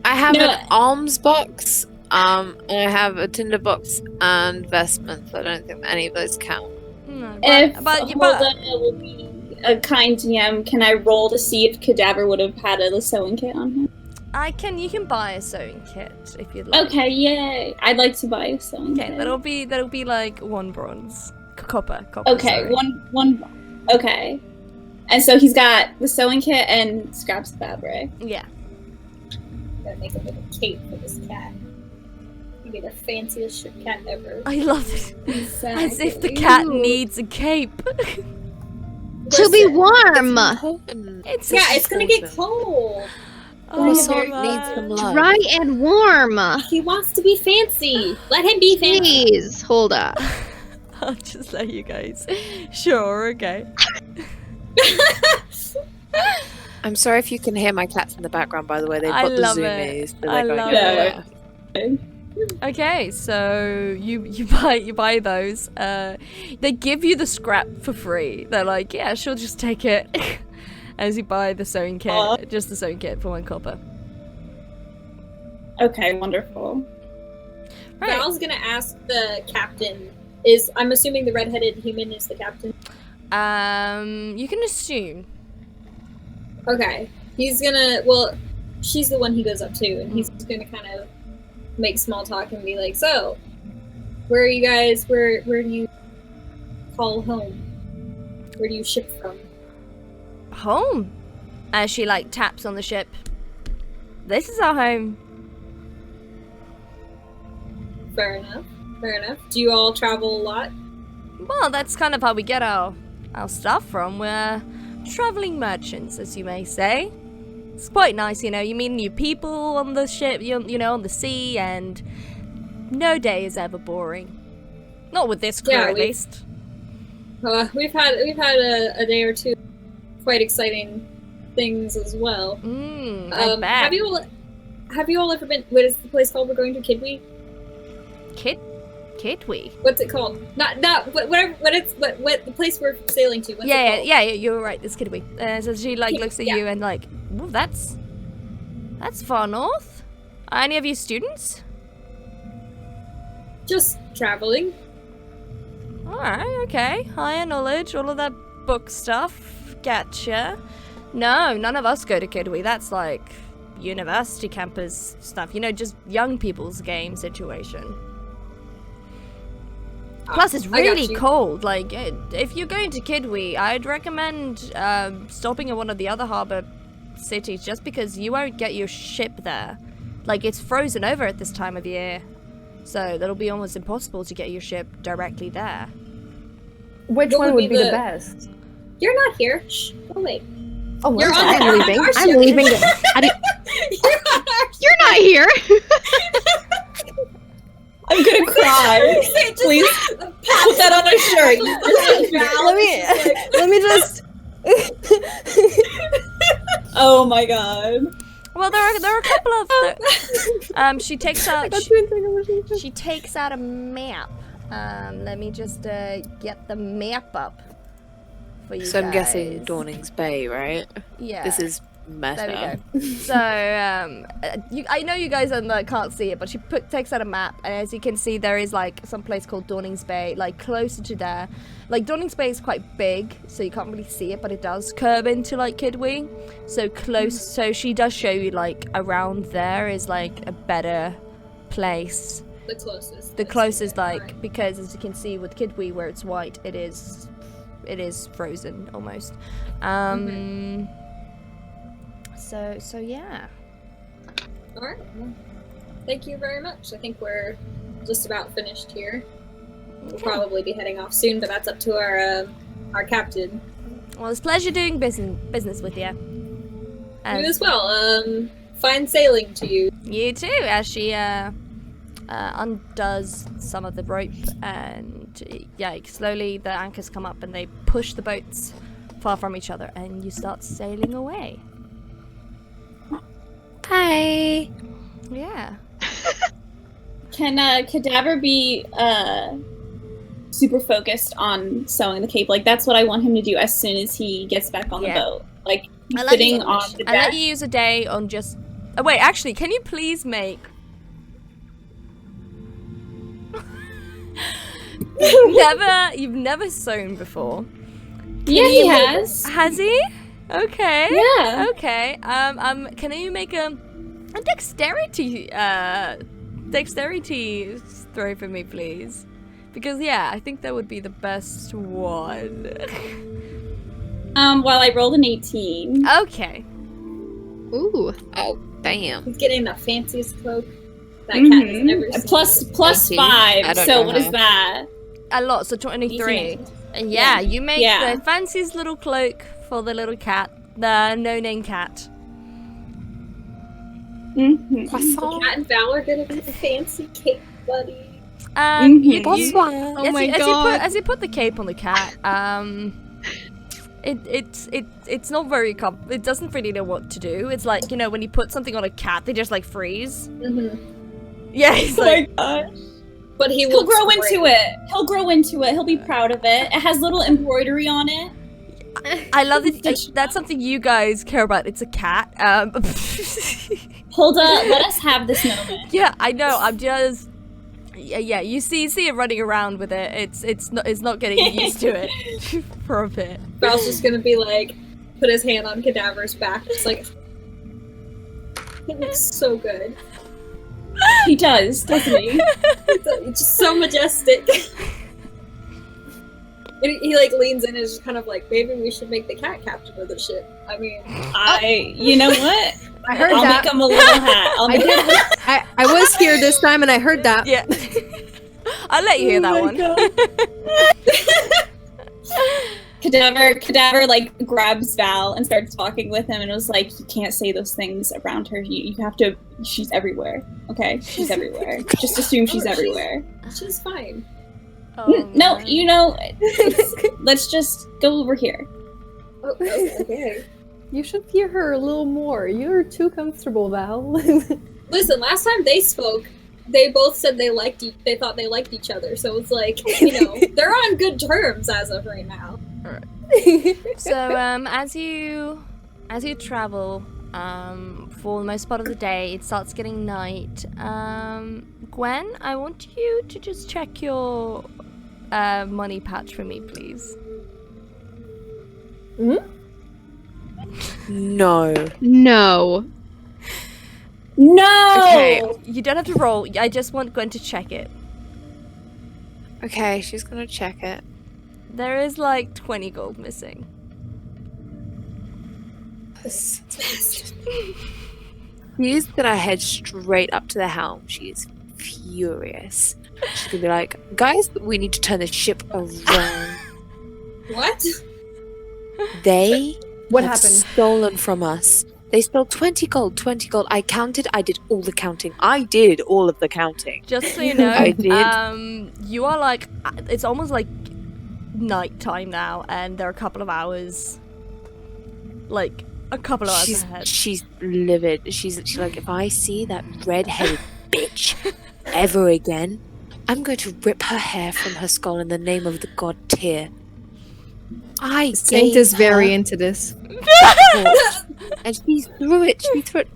I have an alms box, and I have a tinder box and vestments. I don't think any of those count. No, If but Holden will be a kind DM, can I roll to see if Cadaver would have had a sewing kit on him? you can buy a sewing kit if you'd like. Okay, yay! I'd like to buy a sewing kit. Okay, that'll be like 1 bronze. Copper. Okay, sorry. one. Okay, and so he's got the sewing kit and scraps of fabric. Yeah. Gotta make a little cape for this cat. You be the fanciest shit cat ever. I love it. Exactly. As if the cat needs a cape. To be warm. It's gonna get cold. Oh, Croissant my needs some love. Dry and warm. He wants to be fancy. Let him be fancy. Please, hold up. I'll just let you guys. Sure, okay. I'm sorry if you can hear my cats in the background, by the way. They've I got the love zoomies. it. They're I going, love yeah. it. Okay, so you buy those. They give you the scrap for free. They're like, yeah, she'll just take it. As you buy the sewing kit, just the sewing kit for 1 copper. Okay, wonderful. Right. Val's gonna ask the captain. I'm assuming the redheaded human is the captain. You can assume. Okay. He's gonna. Well, she's the one he goes up to, and he's gonna kind of make small talk and be like, "So, where are you guys? Where do you call home? Where do you ship from?" Home. As she like taps on the ship. This is our home. Fair enough. Fair enough. Do you all travel a lot? Well, that's kind of how we get our stuff from. We're traveling merchants, as you may say. It's quite nice, you know. You meet new people on the ship, you know, on the sea, and no day is ever boring. Not with this crew, Yeah, at least. We've had a day or two, quite exciting things as well. I bet. Have you all ever been? What is the place called? We're going to Kidwe. Kidwe? What's it called? Not whatever. What the place we're sailing to? What's it called? Yeah, you're right. It's Kidwe. So she like looks at you and like, ooh, that's far north. Are any of you students? Just traveling. Alright, okay. Higher knowledge, all of that book stuff. Gotcha. No, none of us go to Kidwe. That's like university campus stuff. You know, just young people's game situation. Plus, it's really cold. Like, if you're going to Kidwe, I'd recommend stopping at one of the other harbor cities just because you won't get your ship there. Like, it's frozen over at this time of year. So that'll be almost impossible to get your ship directly there. Which one would be the best? You're not here. Shh. Go away. Oh, You're on I'm our leaving. ship. I'm leaving. You're not here. I'm gonna cry. Please put that on a shirt. Let me just. Oh my god. Well, there are a couple of. She takes out a map. Let me just get the map up for you. So I'm guys. guessing Dawning's Bay, right? Yeah. This is meta. There we go. So, I know you guys can't see it, but she takes out a map, and as you can see, there is like some place called Dawning's Bay, like closer to there. Like Dawning's Bay is quite big, so you can't really see it, but it does curve into like Kidwe. So close. So she does show you like around there is like a better place. The closest. The closest, like, because as you can see with Kidwe, where it's white, it is frozen almost. So yeah. All right. Well, thank you very much. I think we're just about finished here. We'll probably be heading off soon, but that's up to our captain. Well, it's a pleasure doing business with you. You as well. Fine sailing to you. You too, as she undoes some of the rope, and slowly the anchors come up and they push the boats far from each other, and you start sailing away. Hi. Yeah. Can Cadaver be super focused on sewing the cape? Like that's what I want him to do as soon as he gets back on the boat. Like sitting on the deck. I let you use a day on just. Oh, wait, actually, can you please make? You've never sewn before. Yeah, he has. Has he? Okay. Yeah. Okay. Can you make a dexterity throw for me, please? Because I think that would be the best one. Well, I rolled an 18. Okay. Ooh. Oh, damn. He's getting the fanciest cloak that cat has ever seen. Plus 5. So what is that? A lot. So 23. And you make the fanciest little cloak for the little cat, the no-name cat. Mm-hmm. The cat and Val are gonna be fancy cape buddies. As you put the cape on the cat, it's not very it doesn't really know what to do. It's like, when you put something on a cat, they just like freeze. Mm-hmm. Yeah, it's my gosh. But he'll grow into it. He'll grow into it. He'll be proud of it. It has little embroidery on it. I love it. That's something you guys care about. It's a cat. Hilda, let us have this moment. Yeah, I know. I'm just. Yeah. You see it running around with it. It's not getting used to it for a bit. Val's just gonna be like, put his hand on Cadaver's back, just like. It looks so good. He does, doesn't he? It's just so majestic. And he like leans in and is just kind of like, maybe we should make the cat captain of the ship. I mean, you know what? I heard I'll that. make him a little hat. I was here this time and I heard that. Yeah. I'll let you hear that one. Cadaver like grabs Val and starts talking with him and was like, you can't say those things around her. You have to. She's everywhere. Okay, she's everywhere. Just assume she's everywhere. she's fine. Oh, No, man. you know, let's just go over here. Oh, okay. You should fear her a little more. You're too comfortable, Val. Listen, last time they spoke, they both said they thought they liked each other. So it's like, you know, they're on good terms as of right now. So as you travel for the most part of the day, it starts getting night. Gwen, I want you to just check your money patch for me, please. No. No. No. Okay. You don't have to roll. I just want Gwen to check it. Okay, she's gonna check it. There is like 20 gold missing. She's gonna head straight up to the helm. She's furious. She's gonna be like, guys, we need to turn the ship around. What? They What have happened? stolen from us. They stole 20 gold, 20 gold. I counted, I did all the counting. I did all of the counting. Just so you know, I did. You are like, it's almost like night time now, and there are a couple of hours, like a couple of hours ahead. She's livid. She's like, if I see that red-headed bitch ever again, I'm going to rip her hair from her skull in the name of the god Tyr. Saint is very into this. And she threw it.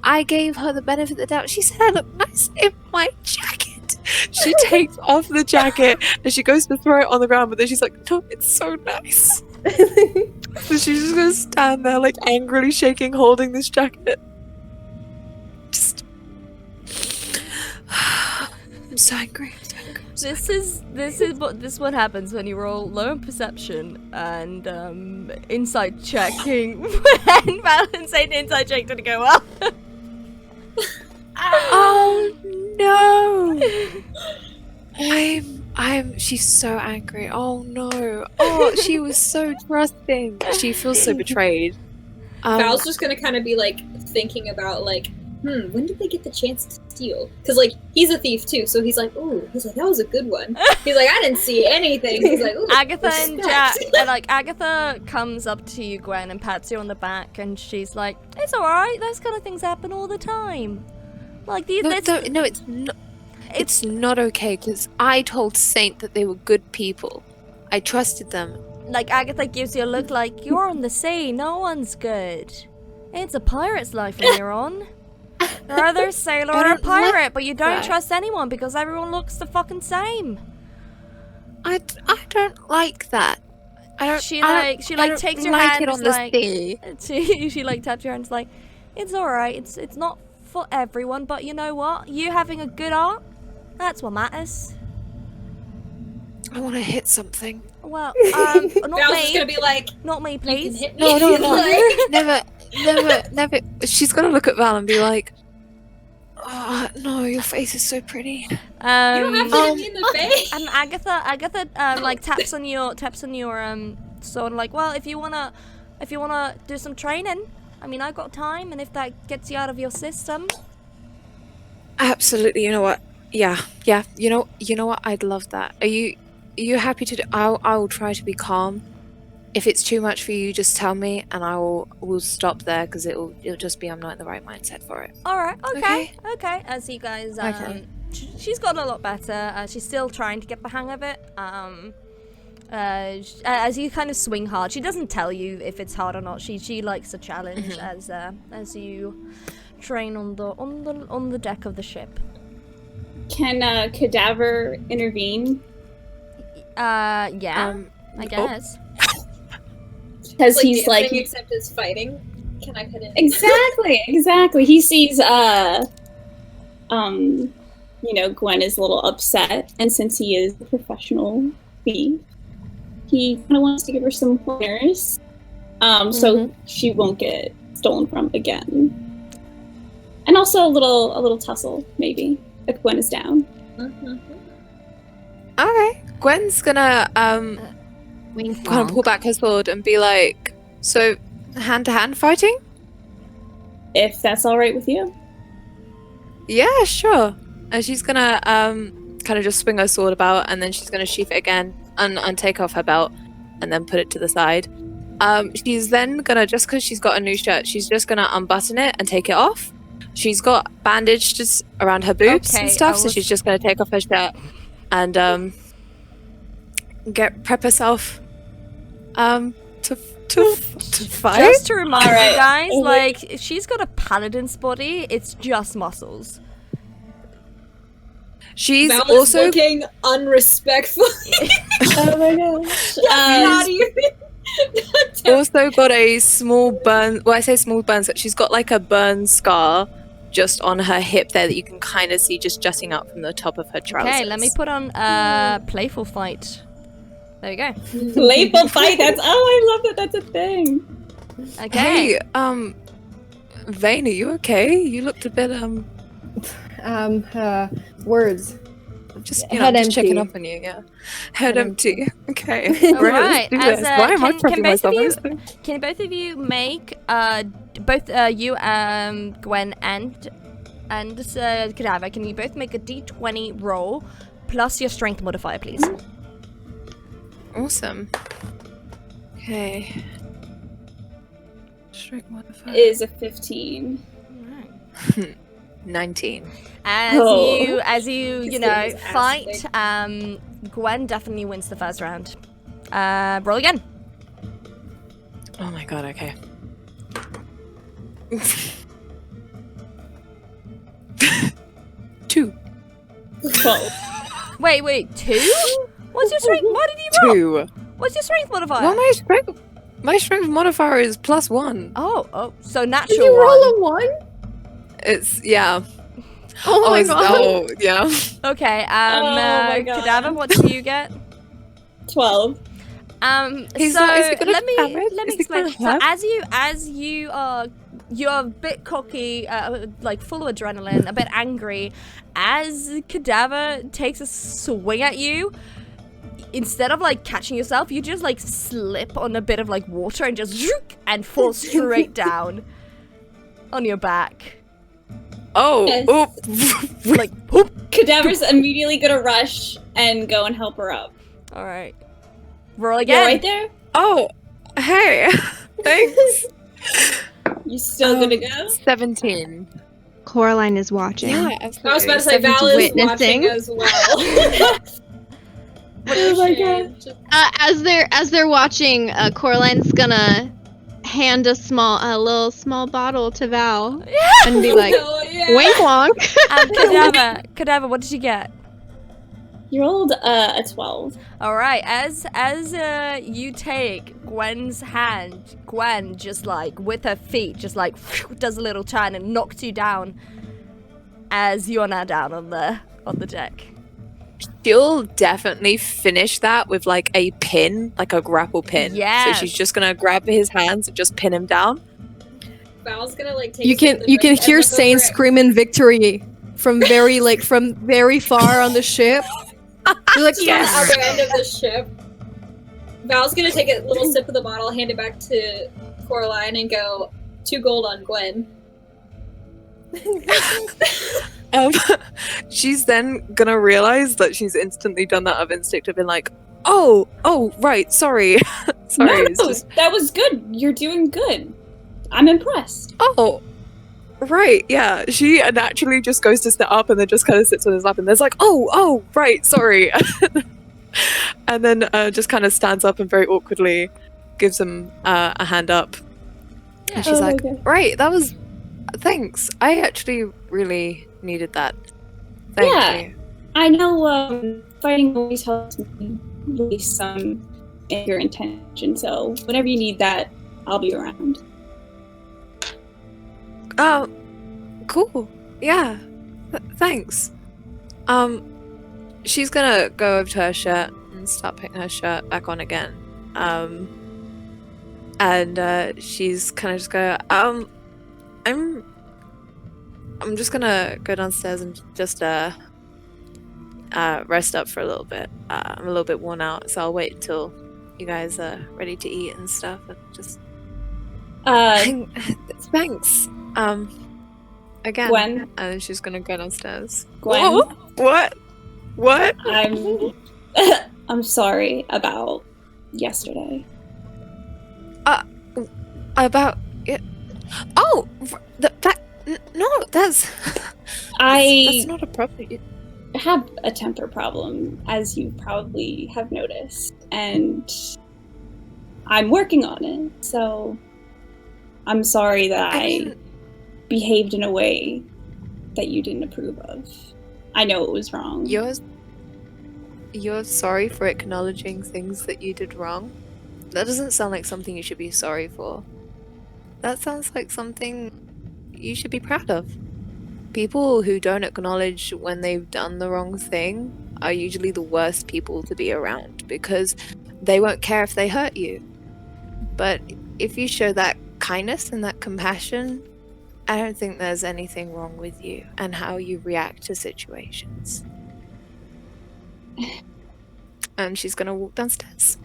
I gave her the benefit of the doubt. She said I look nice in my jacket. She takes off the jacket and she goes to throw it on the ground, but then she's like, no, it's so nice. So she's just gonna stand there like angrily shaking, holding this jacket. Just I'm so angry. This is what happens when you roll low in perception and insight checking. When Val and Saint insight check didn't go well. Oh no! She's so angry. Oh no! Oh, she was so trusting. She feels so betrayed. Val's just gonna kind of be like thinking about like, when did they get the chance to steal? Because like he's a thief too, so he's like, ooh, that was a good one. He's like, I didn't see anything. He's like, ooh, Agatha and Jack, respect. and like Agatha comes up to you, Gwen, and pats you on the back, and she's like, "It's all right. Those kind of things happen all the time. Like these." No, it's not. It's not okay because I told Saint that they were good people. I trusted them. Like Agatha gives you a look like you're on the sea. No one's good. It's a pirate's life when you're on. You're either a sailor I or a don't like pirate, but you don't that. trust anyone because everyone looks the fucking same. I don't like that. She I don't takes your like hand it and on is the like, sea. she like taps your hand and is like, it's alright, it's not for everyone, but you know what? You having a good art, that's what matters. I want to hit something. Well, Val's not just gonna me. be like, Not me, you can please. hit me. No, Like, never. She's gonna look at Val and be like, "Oh no, your face is so pretty." you don't have to hit me in the face. And Agatha like taps on your sword, like, well, if you wanna do some training, I mean, I've got time, and if that gets you out of your system. Absolutely. You know what? Yeah. You know what? I'd love that. Are you happy to do? I will try to be calm. If it's too much for you, just tell me, and we'll stop there because it'll just be I'm not in the right mindset for it. All right. Okay. As you guys, Okay. she's gotten a lot better. She's still trying to get the hang of it. As you kind of swing hard, she doesn't tell you if it's hard or not. She likes a challenge as you strain on the deck of the ship. Can Cadaver intervene? Yeah, I guess. Because he's like dancing, except it's fighting. Can I put in? Exactly. He sees Gwen is a little upset, and since he is a professional thief, he kind of wants to give her some pointers, so she won't get stolen from again. And also a little tussle, maybe, if Gwen is down. Okay. Gwen's gonna Wink kind of pull back her sword and be like, so hand-to-hand fighting? If that's all right with you. Yeah, sure. And she's gonna kind of just swing her sword about, and then she's gonna sheath it again and take off her belt, and then put it to the side. She's then gonna, just because she's got a new shirt, she's just gonna unbutton it and take it off. She's got bandage just around her boobs and stuff, so she's just gonna take off her shirt and prep herself to fight. Just to remind you Alright. guys, like, if she's got a paladin's body, it's just muscles. She's Val is also looking unrespectful. Oh my gosh. Not even. also got a small burn. Well, I say small burn, so she's got like a burn scar just on her hip there that you can kind of see just jutting out from the top of her trousers. Okay, let me put on playful fight. There you go. Playful fight. I love that. That's a thing. Okay. Hey, Vane, are you okay? You looked a bit Words. just Head just checking empty. up on you. Yeah, head empty. Okay, All right. let's do As, this. Why am I can prepping both of myself? you can both of you make both you Gwen and Cadaver, can you both make a d20 roll plus your strength modifier, please? Awesome. Okay. Strike modifier. Is a 15. 19. As you This know, thing is fight, Gwen definitely wins the first round. Roll again. Oh my god, okay. 2. 12. Wait, 2? What's your strength? What did you roll? 2. What's your strength modifier? Well, my strength modifier is +1. Oh, so Did natural you roll one. a 1? It's yeah. Oh my god. Oh yeah. Okay, my God. Cadaver, what do you get? 12. He's So not- is he gonna let me have it? let me Is he explain. gonna So have? as you are you're a bit cocky, like full of adrenaline, a bit angry. As Cadaver takes a swing at you, instead of like catching yourself, you just like slip on a bit of like water and just and fall straight down on your back. Oh. Yes. Oh. Like whoop. Cadaver's immediately gonna rush and go and help her up. All right, roll You're again. right there? Oh. Hey. Thanks. You still gonna go? 17. Coraline is watching. Yeah, I was about to say 17. Val is Witnessing. watching as well. What a Oh my shame. Just- As they're watching, Coraline's gonna hand a little small bottle to Val and be like, Hell yeah. "Wink wonk." Cadaver, what did you get? You rolled a 12. All right, as you take Gwen's hand, Gwen just like with her feet just like does a little turn and knocks you down as you're now down on the deck. She'll definitely finish that with like a pin, like a grapple pin. Yes. So she's just gonna grab his hands and just pin him down. Val's gonna like take You a step can to the you can right and hear look Sane over at- screaming victory from very far on the ship. You're like, on the other end of the ship. Val's gonna take a little sip of the bottle, hand it back to Coraline, and go 2 gold on Gwen. She's then gonna realize that she's instantly done that of instinct of being like, oh, right, sorry. Sorry, it's No, just, that was good. You're doing good. I'm impressed. oh, right, yeah. She naturally just goes to sit up and then just kind of sits on his lap and there's like, oh, right, sorry. And then just kind of stands up and very awkwardly gives him a hand up. And she's Oh my like, God. right, that was Thanks. I actually really needed that. Thank Yeah. you. I know fighting always helps me release some anger and tension, so whenever you need that, I'll be around. Oh, cool. Yeah. Thanks. She's gonna go over to her shirt and start putting her shirt back on again. And she's kind of just go, I'm just gonna go downstairs and just rest up for a little bit. I'm a little bit worn out, so I'll wait until you guys are ready to eat and stuff. And just thanks. Again. Gwen? And she's gonna go downstairs. Gwen? What? I'm sorry about yesterday. About it? Oh, no, that's not a problem. I have a temper problem, as you probably have noticed, and I'm working on it, so I'm sorry that I behaved in a way that you didn't approve of. I know it was wrong. You're sorry for acknowledging things that you did wrong? That doesn't sound like something you should be sorry for. That sounds like something you should be proud of. People who don't acknowledge when they've done the wrong thing are usually the worst people to be around because they won't care if they hurt you. But if you show that kindness and that compassion, I don't think there's anything wrong with you and how you react to situations. And she's gonna walk downstairs.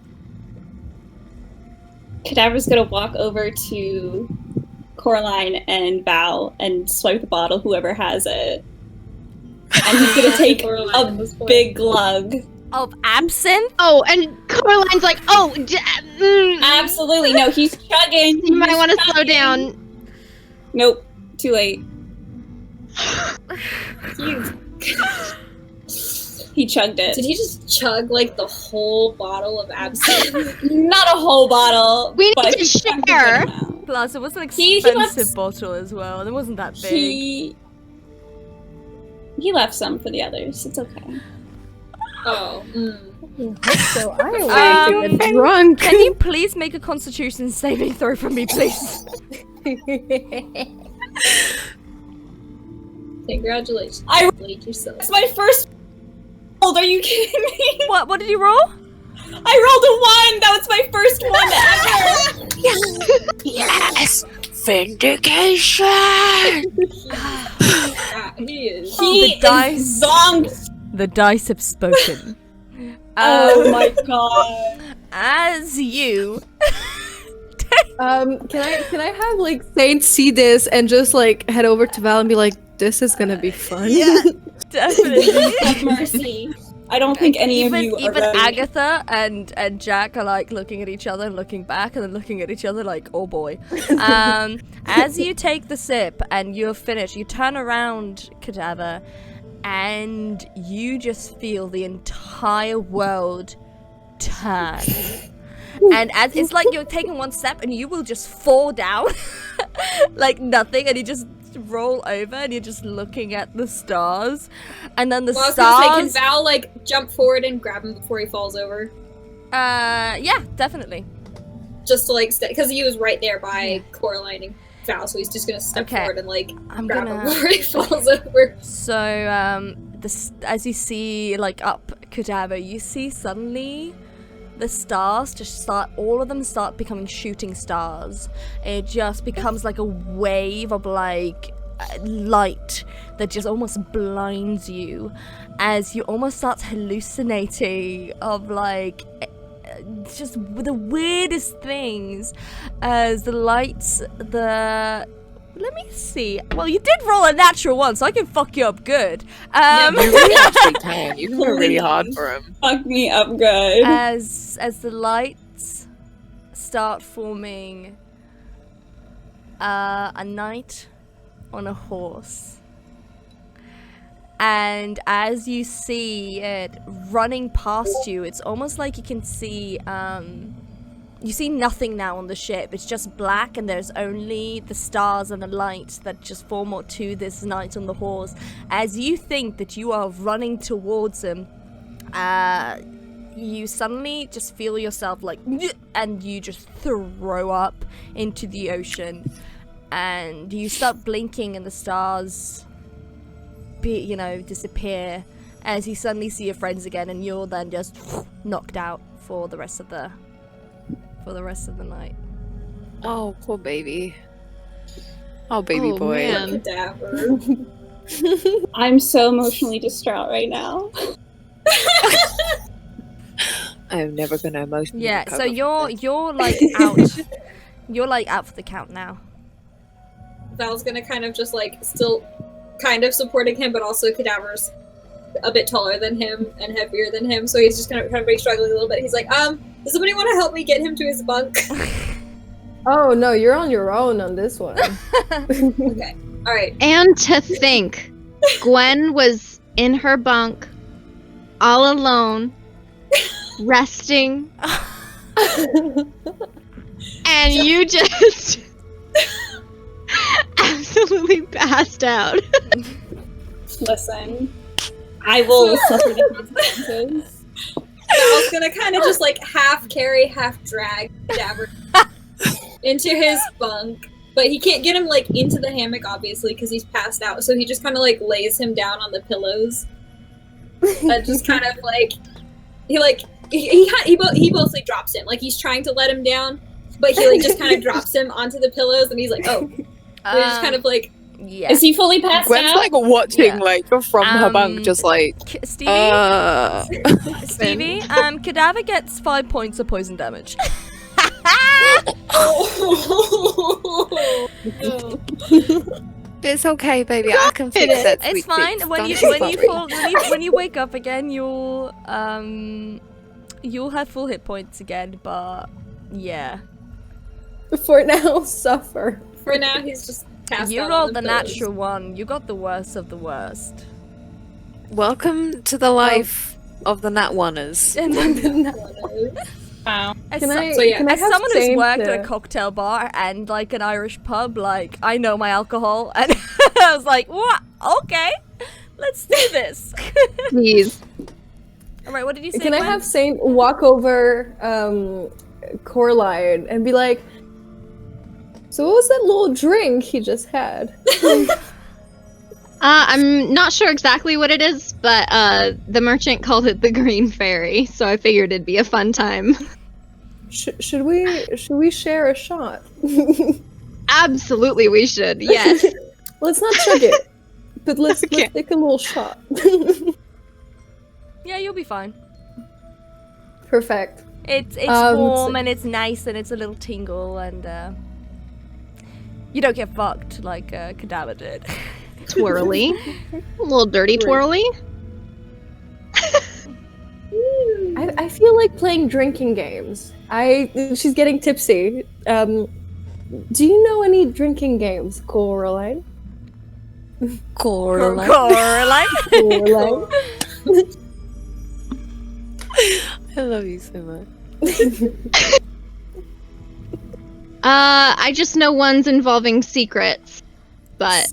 Cadaver's gonna walk over to Coraline and Val and swipe the bottle, whoever has it. And he's gonna take a big glug. Of absinthe? Oh, and Coraline's like, oh, Absolutely, no, he's chugging. You might want to slow down. Nope, too late. He chugged it. Did he just chug like the whole bottle of absinthe? Not a whole bottle. We but need to he chugged a good share. amount. Plus, it was an He expensive left- bottle as well, and it wasn't that big. He left some for the others. It's okay. Oh. So I way to get drunk. Can you please make a Constitution saving throw for me, please? Congratulations. I played yourself. It's my first roll. Are you kidding me? What did you roll? I rolled a 1. That was my first one ever. Yes! Vindication! He is. He The dice. zonked. The dice have spoken. Oh my god. As you Can I have like Saint see this and just like head over to Val and be like, this is gonna be fun. Yeah, definitely. Have mercy. I don't think any of you are even ready. Agatha and Jack are like looking at each other and looking back and then looking at each other like, oh boy. As you take the sip and you're finished, you turn around, Cadaver, and you just feel the entire world turn. And as it's like you're taking one step and you will just fall down like nothing, and you just roll over and you're just looking at the stars, and then the Well, I was gonna say, can stars. Val like jump forward and grab him before he falls over? Yeah, definitely. Just to like, because he was right there by Coraline and Val, so he's just gonna step Okay. forward and like I'm grab him gonna. before he falls over. So, as you see, like up Cadaver, you see suddenly the stars just start, all of them start becoming shooting stars. It just becomes like a wave of like light that just almost blinds you as you almost start hallucinating of like just the weirdest things as the lights, let me see. Well, you did roll a natural one, so I can fuck you up good. You really actually can. You can go really hard for him. Fuck me up good. as the lights start forming a knight on a horse, and as you see it running past you, it's almost like you can see you see nothing now on the ship. It's just black, and there's only the stars and the lights that just form up to this night on the horse. As you think that you are running towards him, you suddenly just feel yourself like, and you just throw up into the ocean, and you start blinking, and the stars, disappear. As you suddenly see your friends again, and you're then just knocked out for the rest of the night. Oh, poor baby. Oh, baby boy. Man. Cadaver. I'm so emotionally distraught right now. I'm never gonna emotionally Yeah, recover so from this. you're like out. You're like out for the count now. Val's gonna kind of just like still kind of supporting him, but also Cadaver's a bit taller than him and heavier than him, so he's just kind of struggling a little bit. He's like, does somebody want to help me get him to his bunk? Oh no, you're on your own on this one. Okay, all right. And to think, Gwen was in her bunk, all alone, resting, and you just absolutely passed out. Listen, I will suffer the consequences. Val's gonna kind of just like half carry, half drag Cadaver into his bunk, but he can't get him like into the hammock obviously because he's passed out. So he just kind of like lays him down on the pillows and just kind of like he mostly drops him. Like he's trying to let him down, but he like just kind of drops him onto the pillows, and he's like, oh. So he's just kind of like. Yeah. Is he fully passed Gwen's out? like watching Yeah. like from her bunk, just like Stevie? Stevie, Cadaver gets 5 points of poison damage. It's okay, baby. I can fix that. It's sweet fine. fix. When Don't you worry. when you wake up again, you'll have full hit points again. But yeah, For now, suffer. For now, he's just passed you out rolled on the pillows. natural one. You got the worst of the worst. Welcome to the life of the Nat Oneers. Wow. As, Can so- I- So yeah, can I as have someone who's Saint, worked at a cocktail bar and like an Irish pub, like I know my alcohol, and I was like, "What? Okay, let's do this." Please. All right, what did you say? Can I Gwen? have Saint walk over Coraline and be like, so what was that little drink he just had? I'm not sure exactly what it is, but the merchant called it the Green Fairy, so I figured it'd be a fun time. Should we share a shot? Absolutely, we should. Yes. Let's not chug it, but let's take a little shot. Yeah, you'll be fine. Perfect. It's So- warm and it's nice and it's a little tingle and you don't get fucked like Cadaver did. Twirly. A little dirty twirly. I feel like playing drinking games. She's getting tipsy. Do you know any drinking games, Coraline? Coraline. Coraline. Coraline. I love you so much. I just know ones involving secrets, but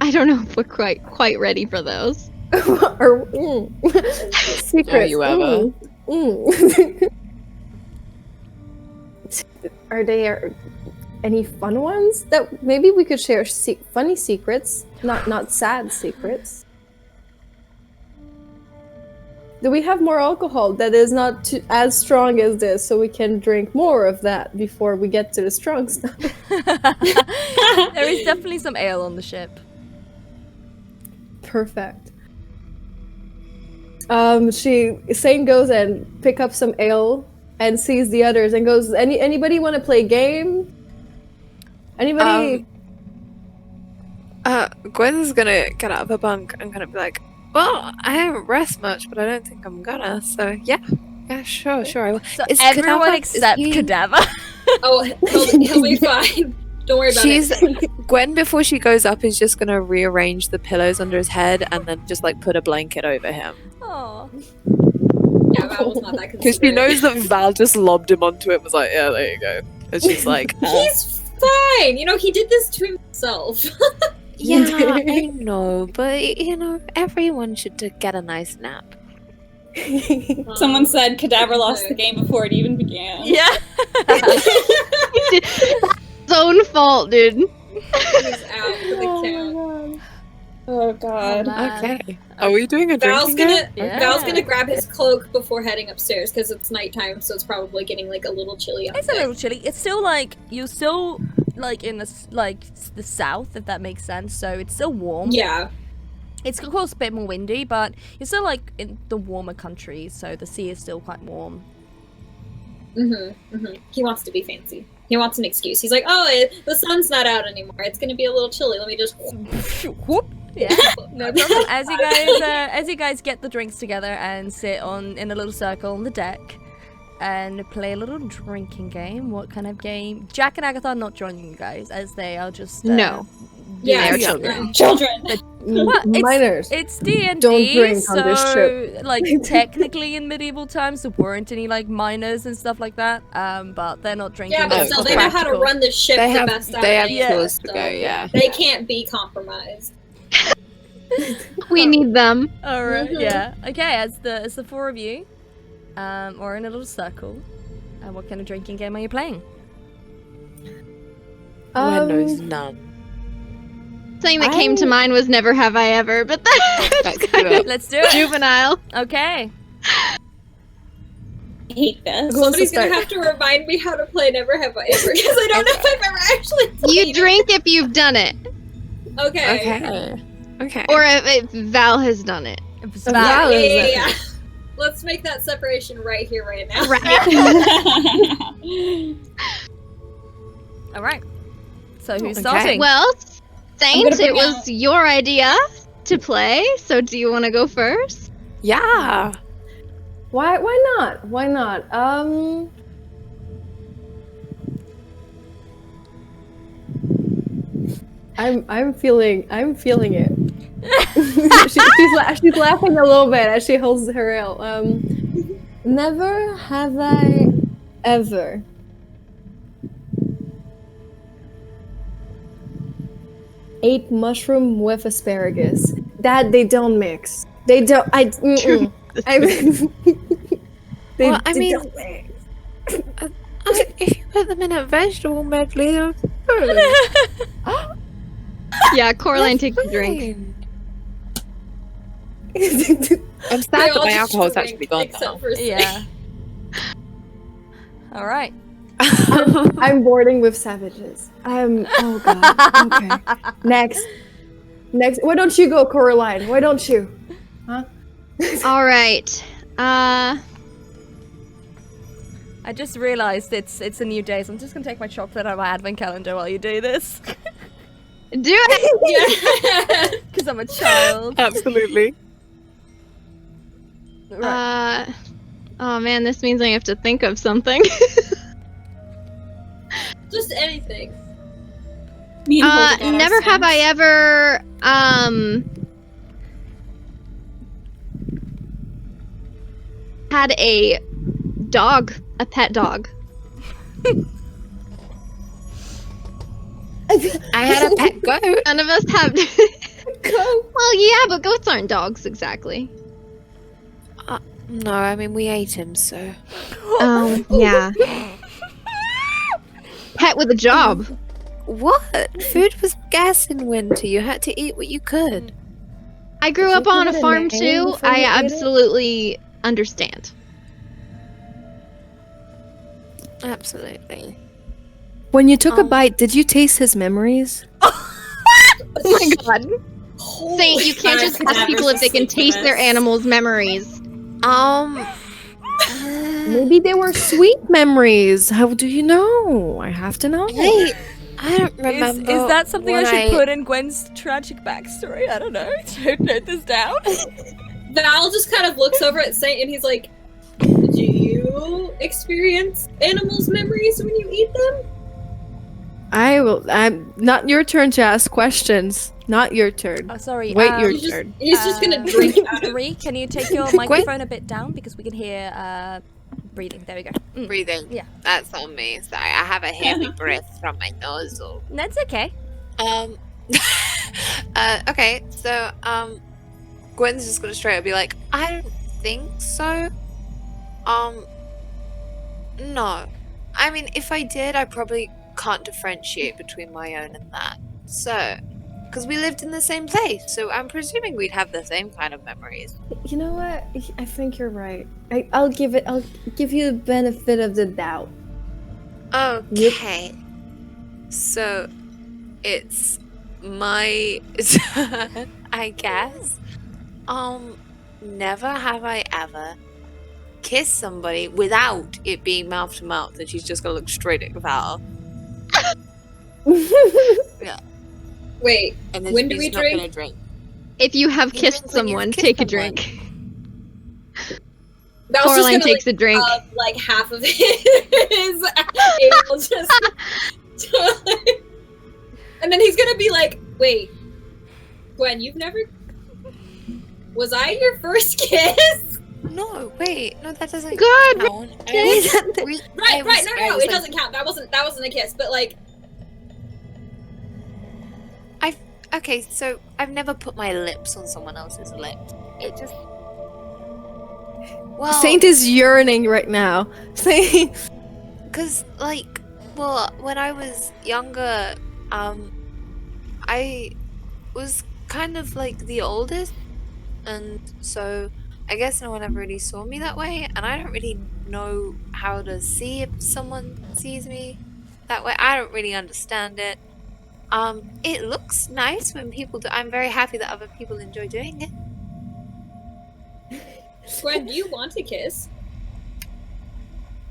I don't know if we're quite ready for those. Or, secrets. Are you ever? Are there any fun ones that maybe we could share? Funny secrets, not sad secrets. Do we have more alcohol that is not as strong as this, so we can drink more of that before we get to the strong stuff? There is definitely some ale on the ship. Perfect. Saint goes and pick up some ale and sees the others and goes, anybody want to play a game? Anybody? Gwen's gonna get out of her bunk and gonna be like, well, I haven't rest much, but I don't think I'm gonna. So yeah, sure, I will. So Is everyone Cadaver- except is he- Cadaver. Oh, he'll be fine. Don't worry about it. Gwen, before she goes up, is just gonna rearrange the pillows under his head and then just like put a blanket over him. Aw. Yeah, Val was not that Because she considerate. knows that Val just lobbed him onto it and was like, yeah, there you go. And she's like, He's fine. You know, he did this to himself. yeah, I know, but everyone should get a nice nap. Someone said Cadaver lost the game before it even began. Yeah. His own fault, dude. He's out for the count. Oh god. Okay. Are we doing a drinking game? Val's gonna grab his cloak before heading upstairs because it's nighttime, so it's probably getting like a little chilly up It's a there. little chilly. It's still like you're still like in the south, if that makes sense. So it's still warm. Yeah. It's of course a bit more windy, but you're still like in the warmer countries, so the sea is still quite warm. He wants to be fancy. He wants an excuse. He's like, the sun's not out anymore. It's gonna be a little chilly. Let me just. Whoop. Yeah, no problem. As you guys get the drinks together and sit in a little circle on the deck and play a little drinking game. What kind of game? Jack and Agatha are not joining you guys, as they are just No. Yeah, They're children. Children. Well, Minors. It's D&D, Don't drink so on this trip. like technically in medieval times there weren't any like minors and stuff like that. But they're not drinking. Yeah, but it's still, not they know how to practical. run the ship They the have best out they of have anyone, tours to so go, yeah. They can't be compromised. We need them. All right, yeah. Okay, as the four of you, are in a little circle. What kind of drinking game are you playing? Gwen knows none. Something that came to mind was Never Have I Ever, but that's kind of Let's do it. juvenile. Okay. I hate this. Who wants to Somebody's gonna start? have to remind me how to play Never Have I Ever because I don't know if I've ever actually played You drink if you've done it, it. Okay. Okay. or if Val has done it. Val. Yeah. Let's make that separation right here, right now. All right. So who's Okay. starting? Well, Saint, gonna bring it was your idea to play, so do you want to go first? Yeah. Why not? Why not? I'm feeling it. she's laughing a little bit as she holds her ale. Never have I ever ate mushroom with asparagus. That they don't mix. They don't. Mm-mm. They Well, I mean- don't mix. If you put them in a vegetable medley, they're good. Yeah, Coraline takes a drink. Fine. I'm They sad that all my just alcohol's drink, actually gone except now. for Saint. Yeah. All right. I'm boarding with savages. Oh god. Okay. Next. Why don't you go, Coraline? Why don't you? Huh? All right. I just realized it's a new day, so I'm just gonna take my chocolate out of my advent calendar while you do this, Do it. Yeah. because I'm a child. Absolutely. Right. Oh man, this means I have to think of something. Just anything. Me and Holden got our Never have I snacks. ever had a dog, a pet dog. I had a pet goat. None of us have. Well, yeah, but goats aren't dogs exactly. No, I mean we ate him, so. Yeah. Pet with a job. What? Food was scarce in winter. You had to eat what you could. I grew Did up you on give a it a farm name too. before I you ate it? absolutely understand. Absolutely. When you took a bite, did you taste his memories? Oh my god. Saint, you can't just ask people if they can taste their animals' memories. Maybe they were sweet memories. How do you know? I have to know. Wait, I don't remember. Is that something I what should put in Gwen's tragic backstory? I don't know. Should note this down. Val just kind of looks over at Saint and he's like, do you experience animals' memories when you eat them? I will. I'm not your turn to ask questions. Not your turn. Oh, sorry. Wait your He's just, turn. he's just gonna drink out of Bree, can you take your microphone a bit down because we can hear breathing. There we go. Breathing. Yeah. That's on me. Sorry, I have a heavy breath from my nostril. That's okay. Okay, so Gwen's just gonna straight up be like, I don't think so. No. I mean, if I did, I probably can't differentiate between my own and that. So, because we lived in the same place, so I'm presuming we'd have the same kind of memories. You know what? I think you're right. I'll give you the benefit of the doubt. Okay. So, it's my turn, I guess. Never have I ever kissed somebody without it being mouth to mouth, and she's just gonna look straight at Val. Yeah. Wait, And then when do she's we not drink? gonna drink. If you have You kissed drink when you've someone, kissed take a someone. drink. That was just Coraline gonna, takes a drink. like half of his able just and then he's gonna be like, wait, Gwen, you've never, was I your first kiss? No, wait, no, that doesn't Good. count. Right, no, it doesn't count. That wasn't a kiss, but like, Okay, so I've never put my lips on someone else's lips. It just. Well, Saint is yearning right now. Saint. because like, well, when I was younger, I was kind of like the oldest, and so I guess no one ever really saw me that way, and I don't really know how to see if someone sees me that way. I don't really understand it. It looks nice when people do. I'm very happy that other people enjoy doing it. Gwen, do you want to kiss?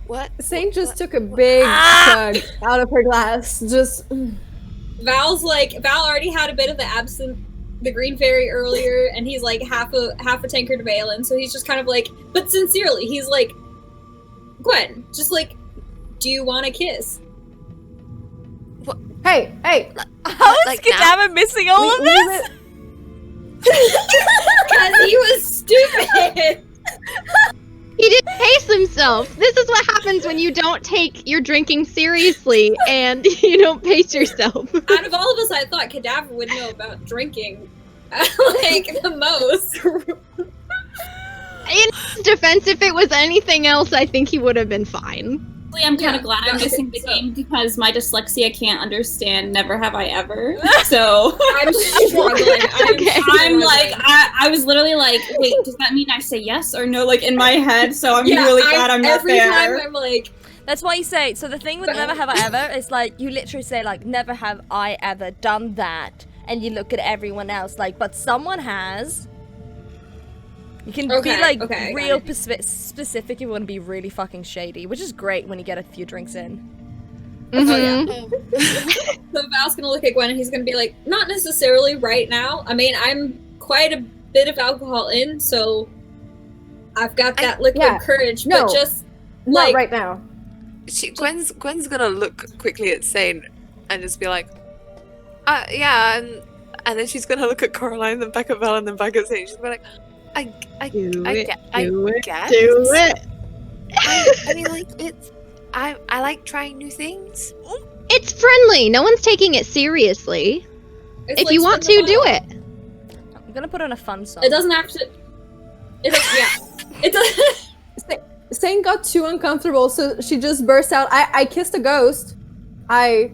What? Saint just took a big chug out of her glass. Just Val already had a bit of the absinthe, the green fairy earlier, and he's like half a tankard of ale, and so he's just kind of like, but sincerely, he's like, Gwen, just like, do you want to kiss? hey. How is Like Cadaver missing all of this? Because he was stupid. He didn't pace himself. This is what happens when you don't take your drinking seriously and you don't pace yourself. Out of all of us, I thought Cadaver would know about drinking, like the most. In his defense, if it was anything else, I think he would have been fine. I'm kind Yeah, of glad I'm okay, missing the so- game because my dyslexia can't understand never have I ever. So I'm struggling. I'm like, I was literally like, wait, does that mean I say yes or no? Like in my head. So I'm Yeah, really glad I'm not every there. time I'm like, That's why you say. So the thing with never have I ever is like you literally say like never have I ever done that, and you look at everyone else like, but someone has. You can Okay, be like okay, got real it. specific if you want to be really fucking shady, which is great when you get a few drinks in. oh yeah. Mhm. So Val's gonna look at Gwen and he's gonna be like, not necessarily right now. I mean, I'm quite a bit of alcohol in, so I've got that liquid yeah, courage, no. but just Not like, right now. Gwen's gonna look quickly at Sane and just be like, yeah, and then she's gonna look at Coraline, then back at Val, and then back at Sane. She's gonna be like, I guess. Do it. I mean, like, it's. I like trying new things. It's friendly. No one's taking it seriously. it's If like you want spin to, the do bottle. it. I'm gonna put on a fun song. It doesn't have to. It does, yeah. It does. Saint got too uncomfortable, so she just burst out. I kissed a ghost. I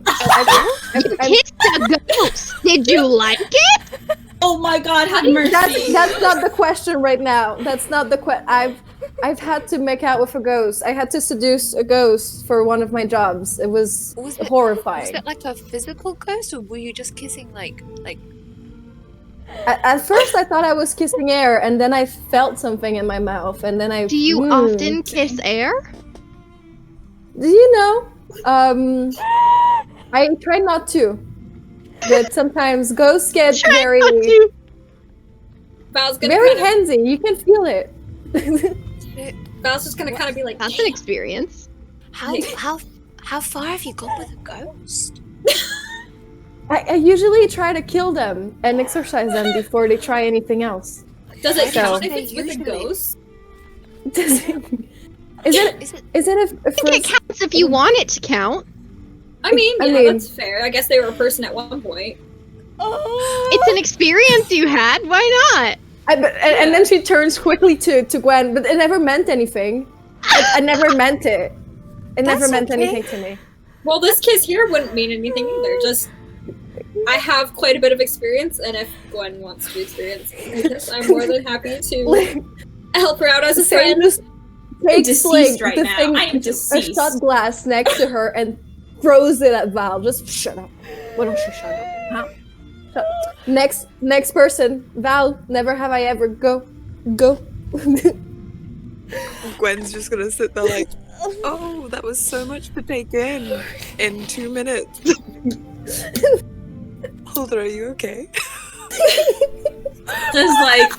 Kissed a ghost. Did you like it? Oh my God, have mercy. that's not the question right now. That's not the question. I've had to make out with a ghost. I had to seduce a ghost for one of my jobs. It was Was it horrifying. like a physical ghost, or were you just kissing like? At first, I thought I was kissing air, and then I felt something in my mouth, and then I. Do you often kiss air? Do you know? I try not to, but sometimes ghosts get very, Val's gonna very kind of, handsy. You can feel it. Val's just gonna kind of be like, That's an experience. How far have you gone with a ghost? I usually try to kill them and exorcise them before they try anything else. Does it So- count if it's with a Usually- ghost? Is it if I think it counts if you want it to count. I mean, I yeah, mean- that's fair. I guess they were a person at one point. Oh. It's an experience you had. Why not? and then she turns quickly to Gwen, but it never meant anything. I never meant it. It never That's meant okay. anything to me. Well, this kiss here wouldn't mean anything either. Just, I have quite a bit of experience, and if Gwen wants to experience this, I'm more than happy to Like, help her out as a Sam friend. just takes deceased like right the now. thing, I am a deceased. shot glass next to her and throws it at Val. Just shut up. Why don't you shut up? Huh? Shut up. Next person. Val. Never have I ever. Go. Gwen's just gonna sit there like, oh, that was so much to take in 2 minutes. Holder, are you okay? Just like,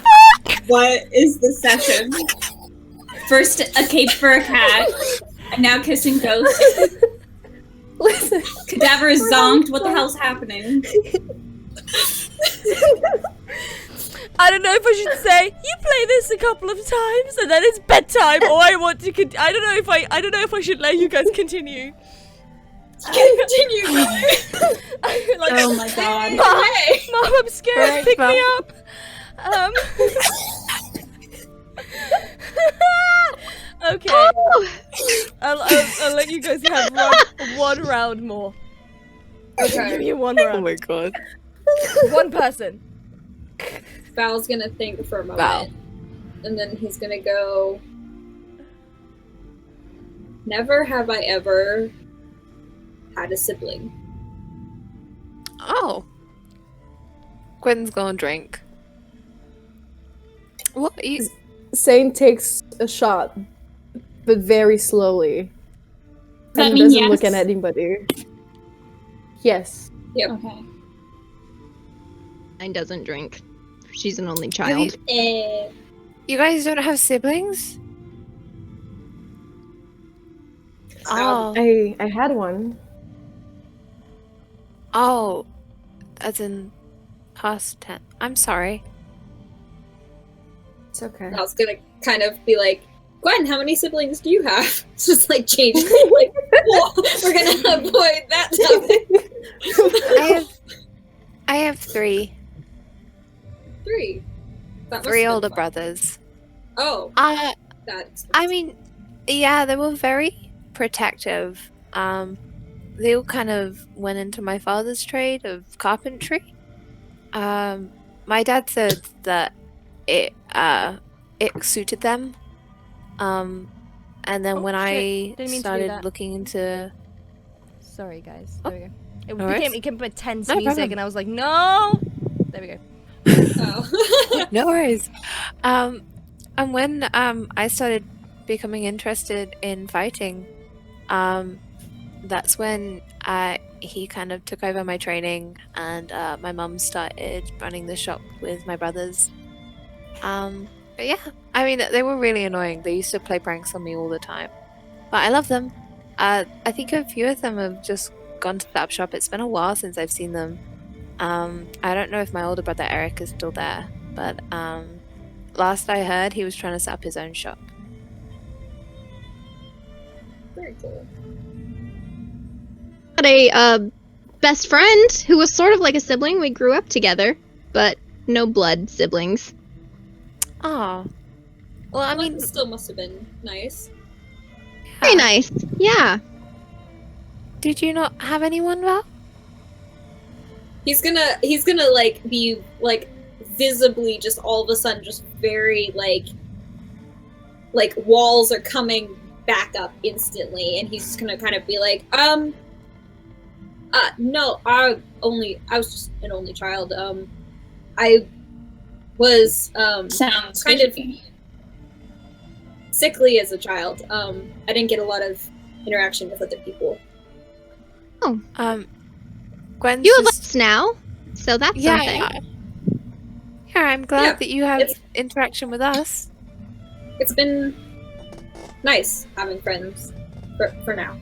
what is the session? First a cape for a cat, and now kissing ghosts. Listen. Cadaver is zonked. What the hell's happening? I don't know if I should say you play this a couple of times and then it's bedtime, or I want to. I don't know if I should let you guys continue. Continue. Like, Oh my god. Mom, I'm scared. Alright, Pick me Val. up. Okay. Oh! I'll let you guys have one round more. Okay, give me one Oh round. my god. One person. Val's gonna think for a moment, Val. and then he's gonna go. Never have I ever had a sibling. Oh. Gwen's gonna drink. What? You... Sane takes a shot, but very slowly. That And mean doesn't look yes? at anybody. Yes. Okay. Mine doesn't drink. She's an only Have you- child. You guys don't have siblings? Oh. I had one. Oh. As in past tense. I'm sorry. It's okay. I was gonna kind of be like, Gwen, how many siblings do you have? Just like change. Like, whoa, we're gonna avoid that topic. I have 3. 3. That must 3 have been older fun. brothers. Oh, I that's. mean, yeah, they were very protective. They all kind of went into my father's trade of carpentry. My dad said that it suited them. And then Oh, when shit. I Didn't mean to do started that. looking into Sorry, guys. Oh. There we go. It No worries. became a tense No music, problem. and I was like, no. There we go. Oh. no worries. And when I started becoming interested in fighting, that's when he kind of took over my training, and my mum started running the shop with my brothers. But yeah, I mean, they were really annoying. They used to play pranks on me all the time, but I love them. I think a few of them have just gone to that shop. It's been a while since I've seen them. I don't know if my older brother Eric is still there, but last I heard, he was trying to set up his own shop. Very cool. Had a best friend who was sort of like a sibling. We grew up together, but no blood siblings. Oh, well, I mean, It still must have been nice. Very nice. Yeah. did you not have anyone, Val? He's gonna like be like visibly just all of a sudden just very like walls are coming back up instantly, and he's just gonna kind of be like, no, I was just an only child. I was Sounds kind of fishy. sickly as a child. I didn't get a lot of interaction with other people. Gwen's You have just... us now, so that's something. Yeah, I'm glad Yeah, that you have it's- interaction with us. It's been nice having friends for now.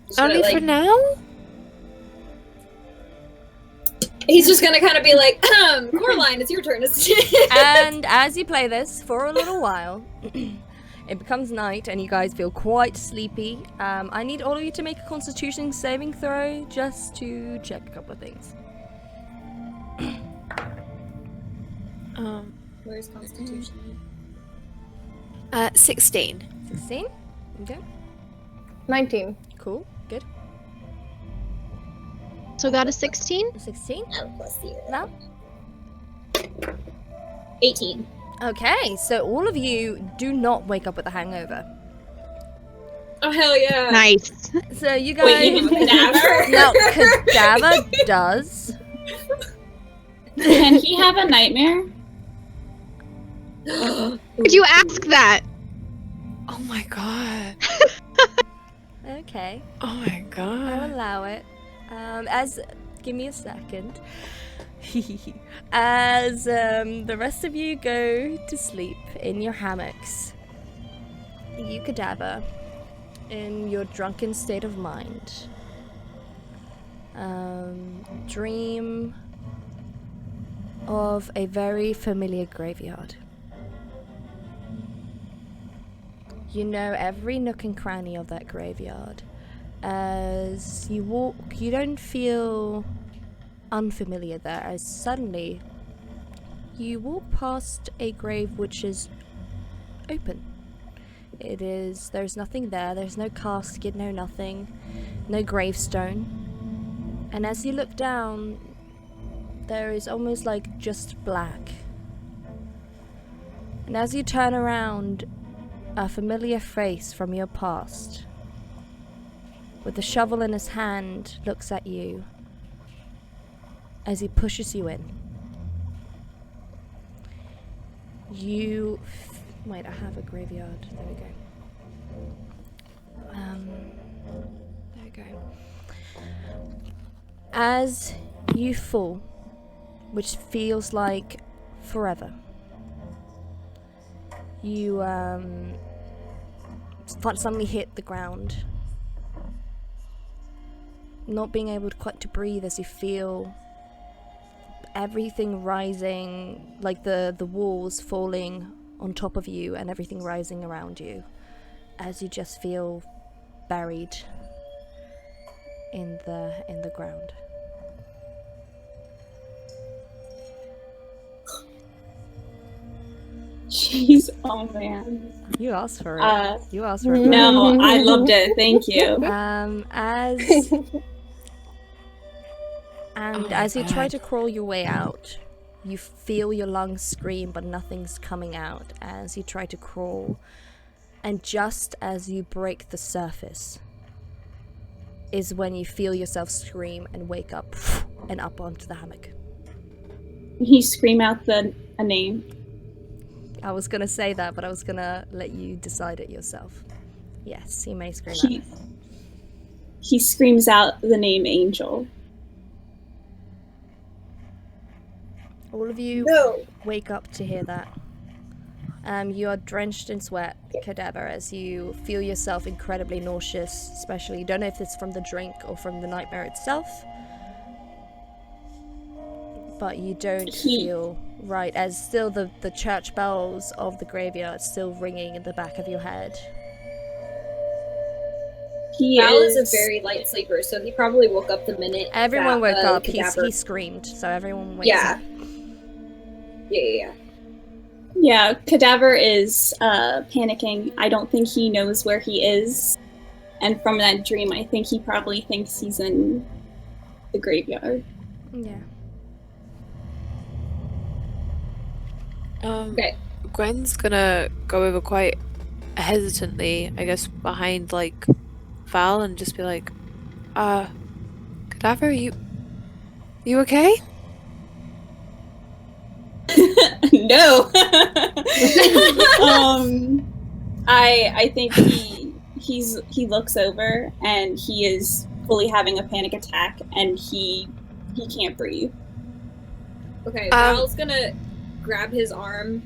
Just Only gonna, for now? He's just gonna kind of be like, Coraline, it's your turn. And as you play this for a little while, it becomes night and you guys feel quite sleepy. I need all of you to make a Constitution saving throw just to check a couple of things. Where's Constitution? 16. 16? Okay. 19. Cool. Good. So got a 16? 16? Oh, plus 0. Now? 18. Okay, so all of you do not wake up with a hangover. Oh, hell yeah. Nice. So you guys... Wait, even Cadaver? No, Cadaver does. Can he have a nightmare? Did you ask that? Oh my god. Okay, Oh my I'll god. allow it. Give me a second. As the rest of you go to sleep in your hammocks, you, Cadaver, in your drunken state of mind, dream of a very familiar graveyard. You know every nook and cranny of that graveyard. As you walk, you don't feel unfamiliar there, as suddenly you walk past a grave which is open. There's nothing there, there's no casket, no nothing, no gravestone. And as you look down, there is almost like just black. And as you turn around, a familiar face from your past, with a shovel in his hand, looks at you as he pushes you in. Wait, I have a graveyard. There we go. There we go. As you fall, which feels like forever, you suddenly hit the ground, not being able to breathe as you feel everything rising, like the walls falling on top of you and everything rising around you, as you just feel buried in the ground. Jeez, oh man. You asked for it. You asked for it. No, I loved it. Thank you. As you try to crawl your way out, you feel your lungs scream, but nothing's coming out as you try to crawl. And just as you break the surface is when you feel yourself scream and wake up and up onto the hammock. He scream out a name. I was gonna say that, but I was gonna let you decide it yourself. Yes, he may scream out. He screams out the name Angel. All of you wake up to hear that. You are drenched in sweat, Cadaver, as you feel yourself incredibly nauseous, especially, you don't know if it's from the drink or from the nightmare itself, but you don't feel right, as still the church bells of the graveyard still ringing in the back of your head. Val is a very light sleeper, so he probably woke up the minute Everyone woke up, he Cadaver... screamed, so everyone wakes up. Yeah, Cadaver is panicking. I don't think he knows where he is. And from that dream, I think he probably thinks he's in the graveyard. Yeah. Okay. Gwen's gonna go over quite hesitantly, I guess, behind, like, Val and just be like, Cadaver, you okay? No. I think he looks over and he is fully having a panic attack and he can't breathe. Okay, Val's gonna grab his arm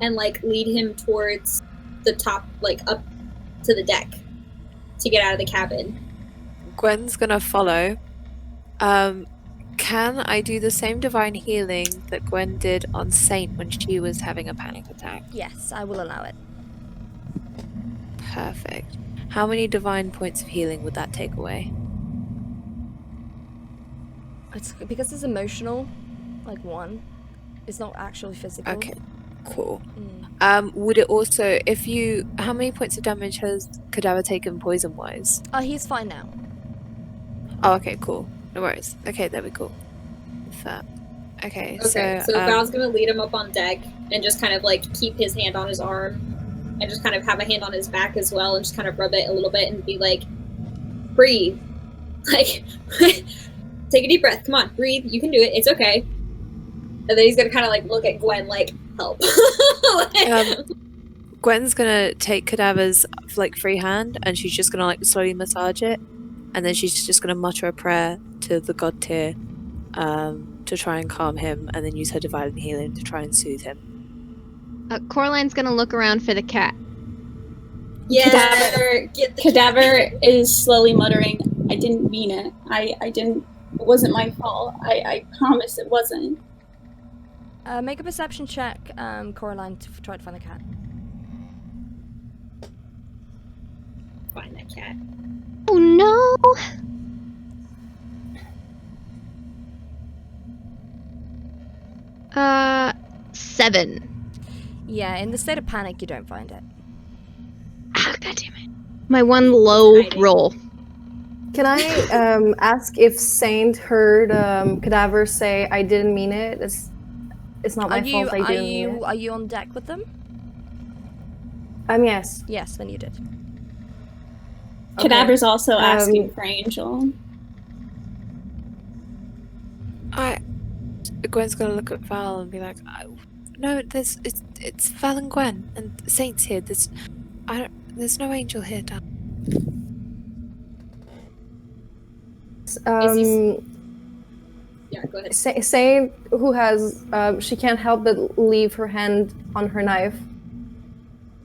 and like lead him towards the top, like up to the deck to get out of the cabin. Gwen's gonna follow. Can I do the same divine healing that Gwen did on Saint when she was having a panic attack? Yes, I will allow it. Perfect. How many divine points of healing would that take away? It's because it's emotional, like 1. It's not actually physical. Okay, cool. Mm. Would it also, how many points of damage has Cadaver taken poison-wise? He's fine now. Oh, okay, cool. No worries. Okay, there we go. Fair. Okay, Okay, so Val's gonna lead him up on deck and just kind of like keep his hand on his arm and just kind of have a hand on his back as well and just kind of rub it a little bit and be like, breathe. Like, take a deep breath. Come on, breathe. You can do it. It's okay. And then he's gonna kind of like look at Gwen like, help. Gwen's gonna take Cadaver's like free hand and she's just gonna like slowly massage it, and then she's just gonna mutter a prayer to the god tier to try and calm him, and then use her divine healing to try and soothe him. Coraline's gonna look around for the cat. Yeah, Cadaver, Cadaver is slowly muttering, I didn't mean it. I didn't, it wasn't my fault. I promise it wasn't. Make a perception check, Coraline, to try to find the cat. Find that cat. Oh no! Uh, 7. Yeah, in the state of panic, you don't find it. Ah, God damn it. My one low roll. Can I ask if Saint heard Cadaver say, I didn't mean it? It's not my fault, I didn't mean it. Are you on deck with them? Yes. Yes, then you did. Okay. Cadaver's also asking for Angel. Gwen's gonna look at Val and be like, no, it's Val and Gwen, and Saint's here. There's no Angel here, Dan. Yeah, go ahead. Saint, who has, she can't help but leave her hand on her knife.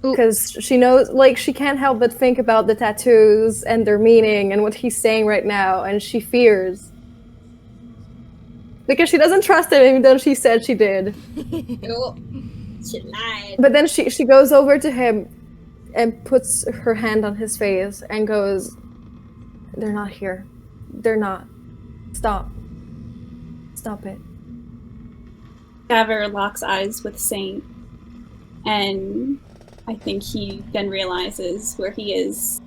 Because she knows, like, she can't help but think about the tattoos and their meaning and what he's saying right now, and she fears. Because she doesn't trust him, even though she said she did. Oh, she lied. But then she goes over to him and puts her hand on his face and goes, they're not here. They're not. Stop. Stop it. Cadaver locks eyes with Saint, and I think he then realizes where he is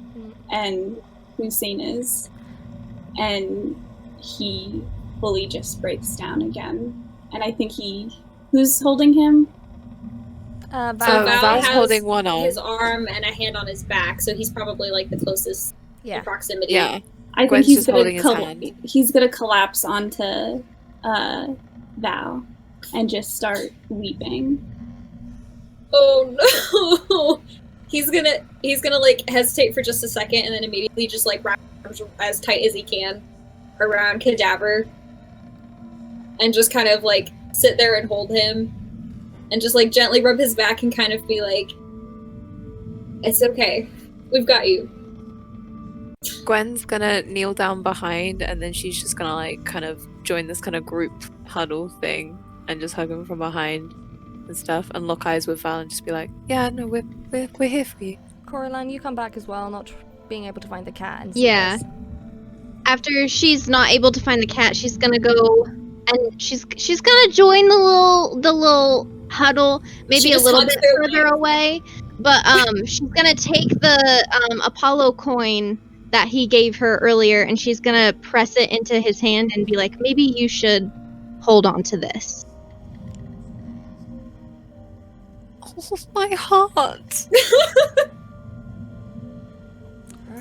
and who Saint is, and he fully just breaks down again. And I think who's holding him? So Val Val has has holding one arm. his arm and a hand on his back, so he's probably like the closest in proximity. Yeah. I Gwen's think just he's gonna collapse onto Val and just start weeping. Oh no! He's gonna like hesitate for just a second and then immediately just like wrap arms as tight as he can around Cadaver and just kind of like sit there and hold him and just like gently rub his back and kind of be like, it's okay, we've got you. Gwen's gonna kneel down behind, and then she's just gonna like kind of join this kind of group huddle thing and just hug him from behind and stuff, and lock eyes with Val and just be like, yeah, no, we're here for you. Coraline, you come back as well, not being able to find the cat. And Yeah. After she's not able to find the cat, she's gonna go and she's gonna join the little huddle, maybe a little bit further away. But she's gonna take the Apollo coin that he gave her earlier, and she's gonna press it into his hand and be like, maybe you should hold on to this. Oh, my heart.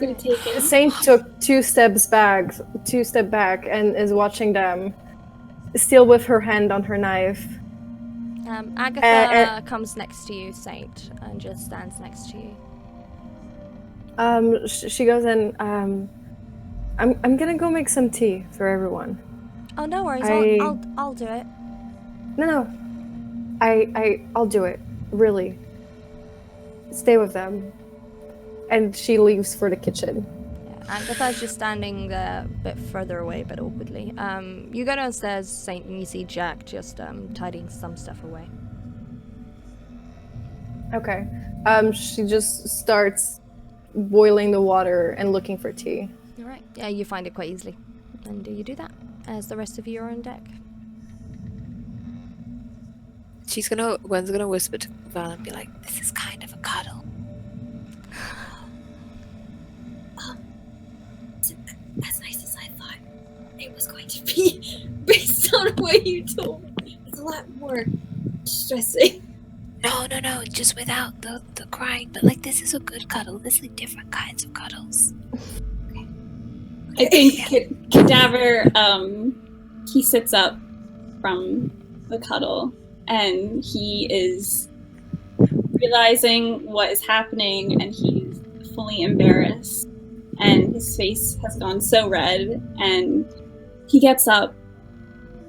Gonna take it. Saint took two step back and is watching them, still with her hand on her knife. Agatha comes next to you, Saint, and just stands next to you. She goes in, I'm gonna go make some tea for everyone. Oh, no worries, I'll do it. No. I'll do it. Really. Stay with them. And she leaves for the kitchen. Yeah. Agatha's just standing there a bit further away, but awkwardly. You go downstairs, Saint, and you see Jack just tidying some stuff away. Okay. She just starts boiling the water and looking for tea. All right. Yeah, you find it quite easily, and you do that as the rest of you are on deck. Gwen's gonna whisper to Val and be like, "This is kind of a cuddle." As nice as I thought it was going to be, based on what you told me. It's a lot more stressing. No, just without the crying. But like, this is a good cuddle. This is different kinds of cuddles. I think Cadaver, he sits up from the cuddle and he is realizing what is happening and he's fully embarrassed and his face has gone so red and he gets up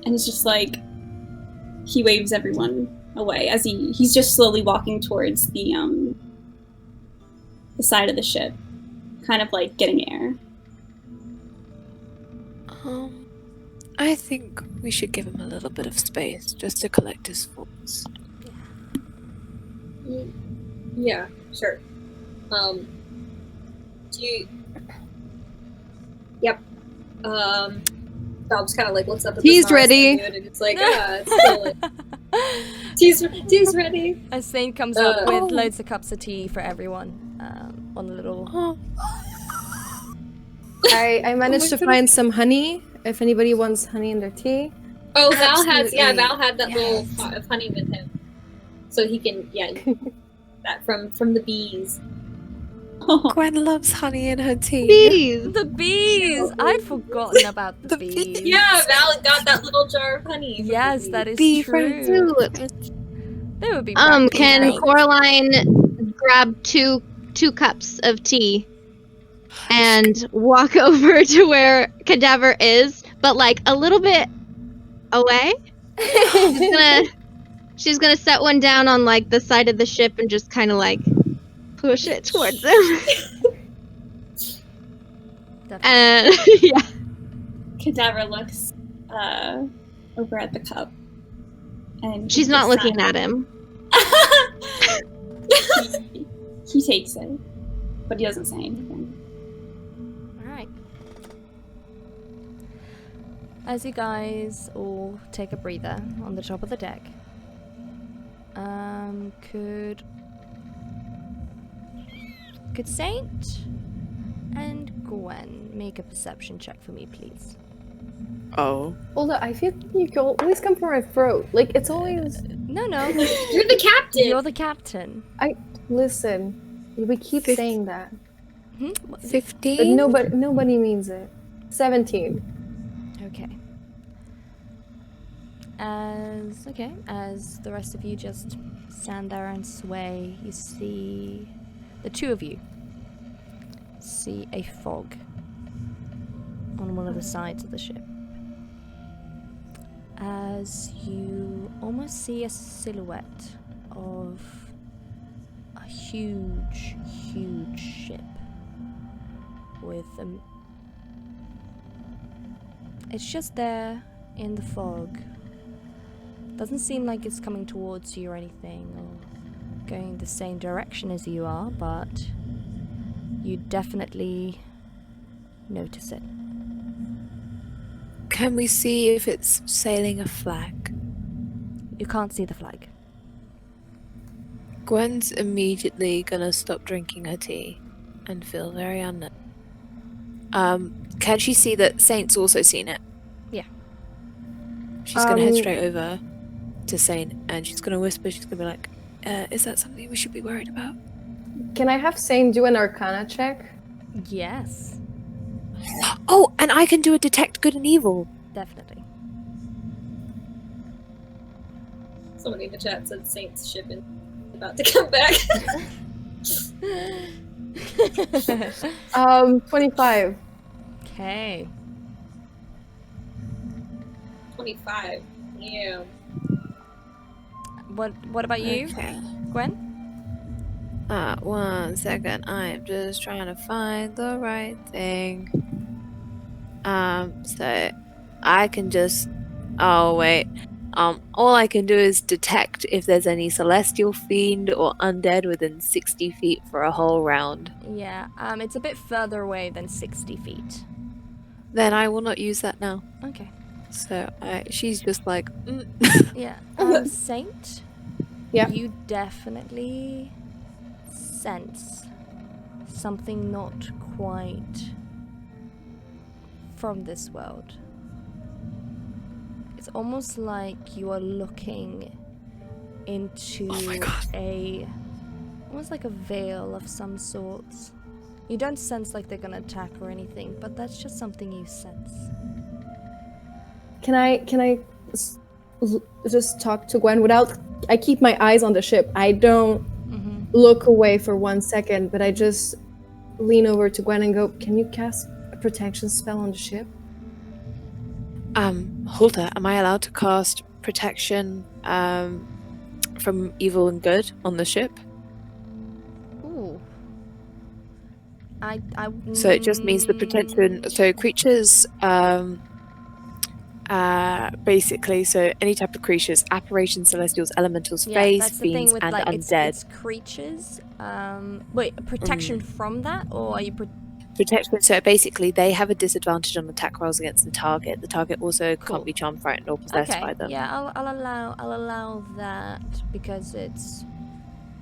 and it's just like he waves everyone away as he's just slowly walking towards the side of the ship, kind of like getting air. I think we should give him a little bit of space just to collect his thoughts. Yeah, sure. Do you... Yep. Bob's kind of like looks up at He's the stars ready. and it's like, it's still like, tea's ready. A Saint comes up with loads of cups of tea for everyone on the little... I managed to find some honey, if anybody wants honey in their tea. Oh, Val had that Yes. little pot of honey with him. So he can, that from the bees. Gwen loves honey in her tea. Bees! The bees! I'd forgotten about the bees. Yeah, Val got that little jar of honey. from the Yes, bees. that is Bee true. fruit. They would be Can practically Coraline grab two cups of tea and walk over to where Cadaver is, but like a little bit away? She's gonna set one down on like the side of the ship and just kind of like push it towards him. And yeah. Cadaver looks over at the cup and She's not looking at him. he takes it, but he doesn't say anything. Alright. As you guys all take a breather on the top of the deck, could Saint and Gwen make a perception check for me, please? Oh. Hold up, I feel like you can always come for my throat. Like, it's always... No. You're the captain. You're the captain. Listen, we keep saying that. Hmm? 15? But nobody means it. 17. Okay. As the rest of you just stand there and sway, you see the two of you see a fog on one of the sides of the ship. As you almost see a silhouette of a huge ship with it's just there in the fog. Doesn't seem like it's coming towards you or anything, or going the same direction as you are, but you definitely notice it. Can we see if it's sailing a flag? You can't see the flag. Gwen's immediately gonna stop drinking her tea and feel very unknown. Can she see that Saint's also seen it? Yeah. She's gonna head straight over to Saint and she's gonna whisper, she's gonna be like, is that something we should be worried about? Can I have Saint do an Arcana check? Yes, Oh, and I can do a detect good and evil. definitely. Somebody in the chat said Saint's ship is about to come back. 25. Okay. 25. Yeah. What about you, Okay. Gwen? 1 second. I am just trying to find the right thing. So I can just. Oh wait. All I can do is detect if there's any celestial fiend or undead within 60 feet for a whole round. Yeah, it's a bit further away than 60 feet. Then I will not use that now. Okay. So she's just like, Yeah. Saint? Yeah. You definitely sense something not quite from this world. It's almost like you are looking into almost like a veil of some sorts. You don't sense like they're gonna attack or anything, but that's just something you sense. Can I just talk to Gwen without? I keep my eyes on the ship. I don't look away for 1 second, but I just lean over to Gwen and go, "Can you cast a protection spell on the ship?" Hulda, am I allowed to cast protection from evil and good on the ship? Ooh. So it just means the protection. So creatures, basically, so any type of creatures, apparitions, celestials, elementals, fays, that's the thing fiends, with, and like, undead. It's creatures. Wait, protection from that, or are you? Protection. So basically, they have a disadvantage on attack rolls against the target. The target also can't be charmed, frightened, or possessed by them. Yeah, I'll allow that because it's.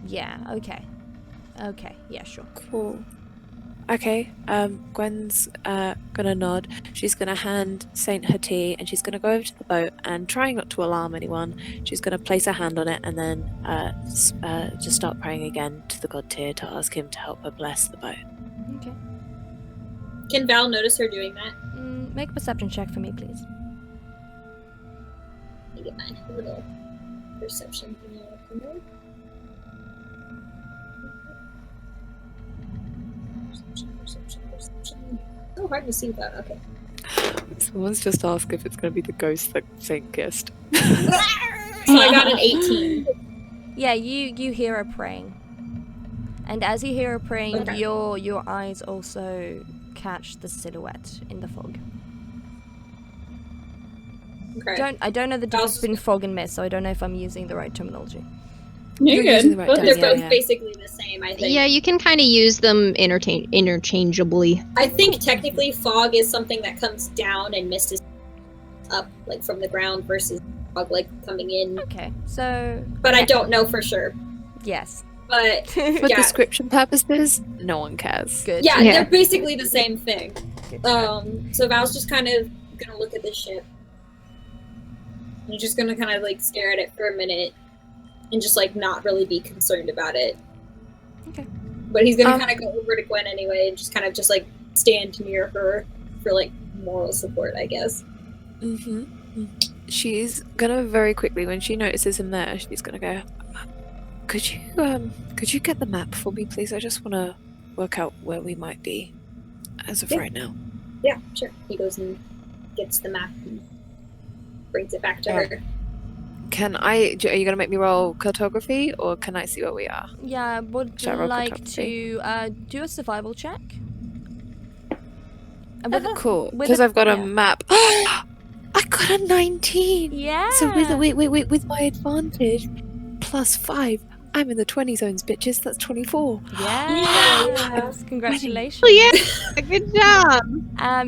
Yeah. Okay. Yeah. Sure. Cool. Okay, Gwen's gonna nod. She's gonna hand Saint her tea, and she's gonna go over to the boat, and trying not to alarm anyone, she's gonna place her hand on it, and then just start praying again to the god Tyr to ask him to help her bless the boat. Okay. Can Val notice her doing that? Make a perception check for me, please. Let me get my little perception thing open there. Perception. So hard to see that. Okay. Someone's just asked if it's gonna be the ghost that Saint kissed. So I got an 18. Yeah, you hear her praying, and as you hear her praying, Okay. your eyes also catch the silhouette in the fog. Okay. I don't know the difference between fog and mist, so I don't know if I'm using the right terminology. You're using good. the right But they're term, both yeah. basically the same, I think. Yeah, you can kind of use them interchangeably. I think technically fog is something that comes down and mist is up, like from the ground, versus fog like coming in. Okay, so But I don't know for sure. yes, But For yeah, description purposes, no one cares. good. yeah, Yeah. they're basically the same thing. Good. So Val's just kind of gonna look at the ship. He's just gonna kind of like stare at it for a minute and just like not really be concerned about it. Okay. But he's gonna kind of go over to Gwen anyway and just kind of just like stand near her for like moral support, I guess. She's gonna very quickly, when she notices him there, she's gonna go, could you get the map for me, please? I just want to work out where we might be as of right now. Yeah, sure. He goes and gets the map and brings it back to her. Are you gonna make me roll cartography, or can I see where we are? Yeah, I would Shall I roll like cartography? to do a survival check. Cool, with because a- I've got a yeah. map. I got a 19. Yeah. So with my advantage plus 5, I'm in the 20 zones, bitches. That's 24. Yes. Congratulations. Oh yeah, good job.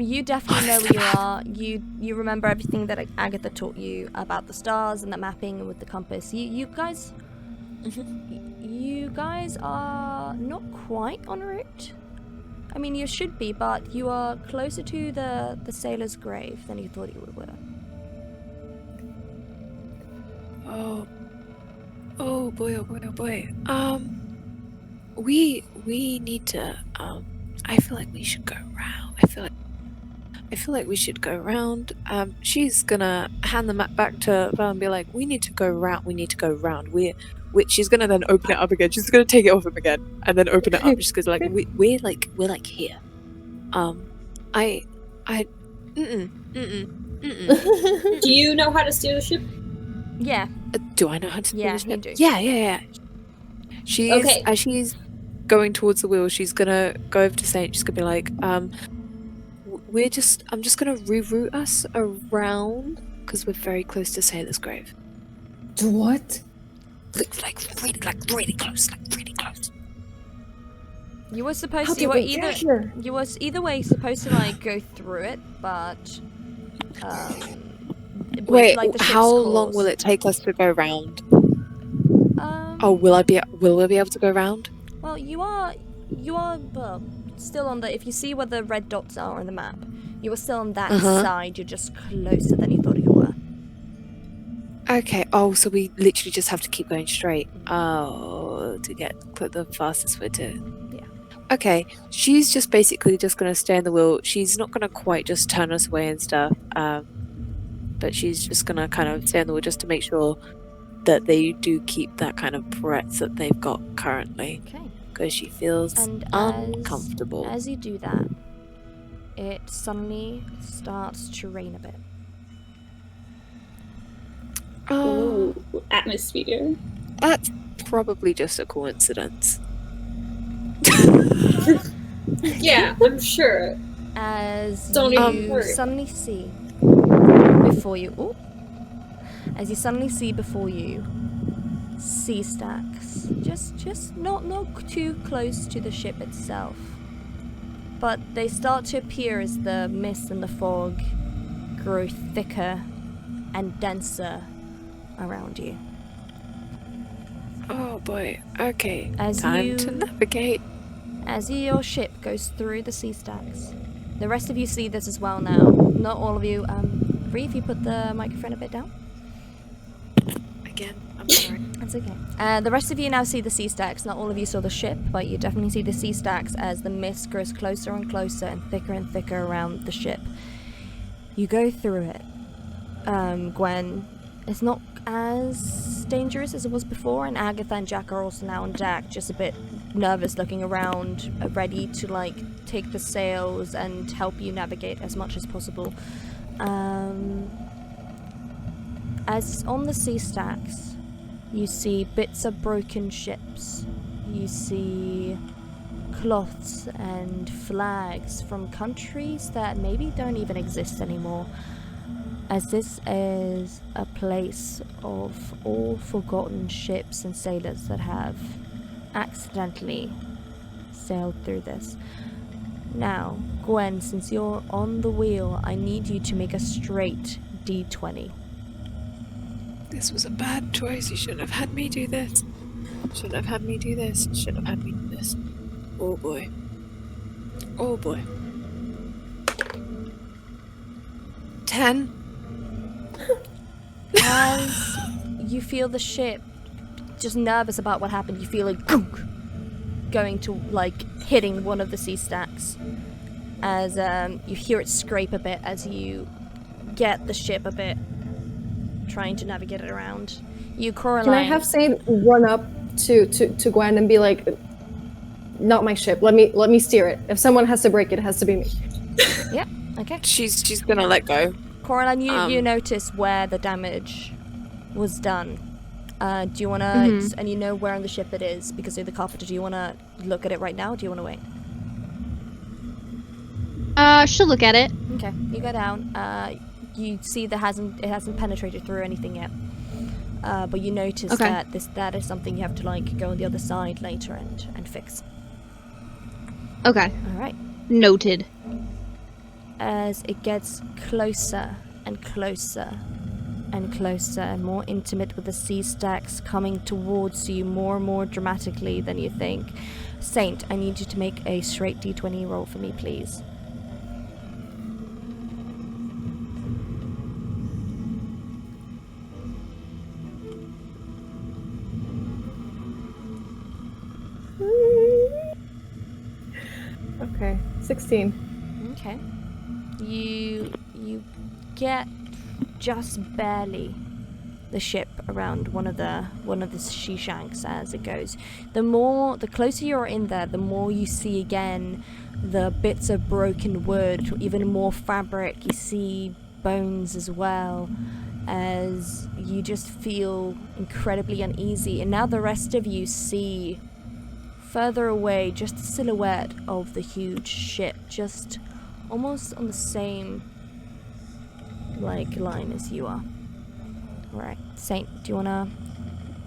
You definitely know where you are. You remember everything that Agatha taught you about the stars and the mapping and with the compass. You guys, you guys are not quite en route. I mean, you should be, but you are closer to the sailor's grave than you thought you were. Oh boy, oh boy, oh boy. We need to. I feel like we should go around. I feel like we should go around. She's gonna hand the map back to Val and be like, "We need to go round. We need to go round. She's gonna then open it up again. She's gonna take it off him again and then open it up. Just because like we're like here. Do you know how to steer the ship? Yeah. Do I know how to do Yeah, this? you do. Yeah. She's Okay. as she's going towards the wheel, she's gonna go over to Saint. She's gonna be like, I'm just gonna reroute us around because we're very close to Sailor's grave. To what? Like really close. You were supposed How to. You did were we get either. here? You was either way supposed to like go through it, but with, Wait, like, the ship's how long course. will it take us to go round? Oh, Will I be able to go round? Well, you are well, still on the. If you see where the red dots are on the map, you are still on that side. You're just closer than you thought you were. Okay. Oh, so we literally just have to keep going straight. Oh, to get the fastest way to. Yeah. Okay. She's just basically just gonna stay in the wheel. She's not gonna quite just turn us away and stuff. But she's just gonna kind of stay in the wheel just to make sure that they do keep that kind of breadth that they've got currently. Okay. Because she feels uncomfortable. As you do that, it suddenly starts to rain a bit. Ooh, atmosphere. That's probably just a coincidence. Yeah, I'm sure. As Don't even you worry. suddenly see before you, as you suddenly see before you, sea stacks, just not too close to the ship itself, but they start to appear as the mist and the fog grow thicker and denser around you. Oh boy. Okay. As Time to navigate. As your ship goes through the sea stacks, the rest of you see this as well now. Not all of you. Ree, if you put the microphone a bit down. Again, I'm sorry. That's okay. The rest of you now see the sea stacks. Not all of you saw the ship, but you definitely see the sea stacks as the mist grows closer and closer and thicker around the ship. You go through it. Gwen, it's not as dangerous as it was before, and Agatha and Jack are also now on deck, just a bit nervous, looking around, ready to like take the sails and help you navigate as much as possible. As on the sea stacks, you see bits of broken ships. You see cloths and flags from countries that maybe don't even exist anymore, as this is a place of all forgotten ships and sailors that have accidentally sailed through this. Now, Gwen, since you're on the wheel, I need you to make a straight D20. This was a bad choice. You shouldn't have had me do this. Shouldn't have had me do this. Shouldn't have had me do this. Oh boy. Oh boy. 10. As you feel the ship just nervous about what happened, you feel a gunk going to like hitting one of the sea stacks, as you hear it scrape a bit as you get the ship a bit, trying to navigate it around. You, Coraline. Can I have Saint run up to Gwen and be like, "Not my ship. Let me steer it. If someone has to break it, it has to be me." Yeah. Okay. She's gonna let go. Coraline, you notice where the damage was done. Do you want to, and you know where on the ship it is because you're the carpenter, do you want to look at it right now, or do you want to wait? She'll look at it. Okay, you go down. You see it hasn't penetrated through anything yet. But you notice that that is something you have to like go on the other side later and fix. Okay. Alright. Noted. As it gets closer and closer and closer and more intimate, with the sea stacks coming towards you more and more dramatically than you think. Saint, I need you to make a straight D20 roll for me, please. Okay, 16. Okay. You get just barely the ship around one of the she shanks as it goes. The closer you're in there, the more you see again the bits of broken wood, even more fabric. You see bones as well, as you just feel incredibly uneasy. And now the rest of you see further away, just a silhouette of the huge ship, just almost on the same line as you are. Alright, Saint, do you wanna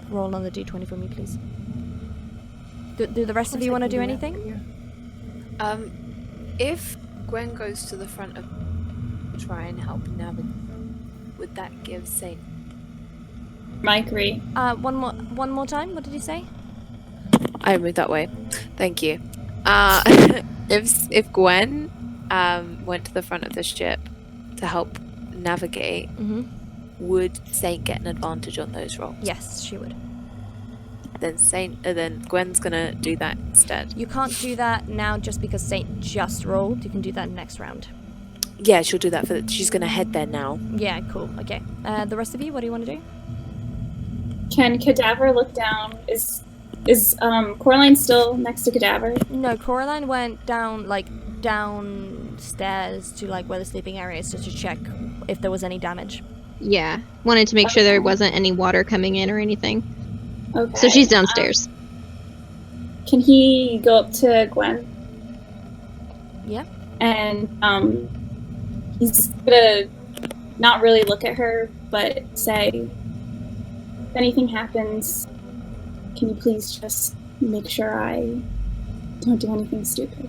roll on the d20 for me, please? Do the rest of you want to do anything? If Gwen goes to the front of try and help navigate, would that give Saint? I agree. One more time. What did you say? I moved that way. Thank you. If Gwen went to the front of the ship to help navigate, would Saint get an advantage on those rolls? Yes, she would. Then Gwen's gonna do that instead. You can't do that now just because Saint just rolled. You can do that next round. Yeah, she'll do that she's gonna head there now. Yeah, cool. Okay. The rest of you, what do you want to do? Can Cadaver look down? Is Coraline still next to Cadaver? No, Coraline went downstairs to where the sleeping area is just to check if there was any damage. Yeah, wanted to make sure there wasn't any water coming in or anything. Okay. So she's downstairs. Can he go up to Gwen? Yeah. And he's gonna not really look at her, but say, if anything happens, can you please just make sure I don't do anything stupid?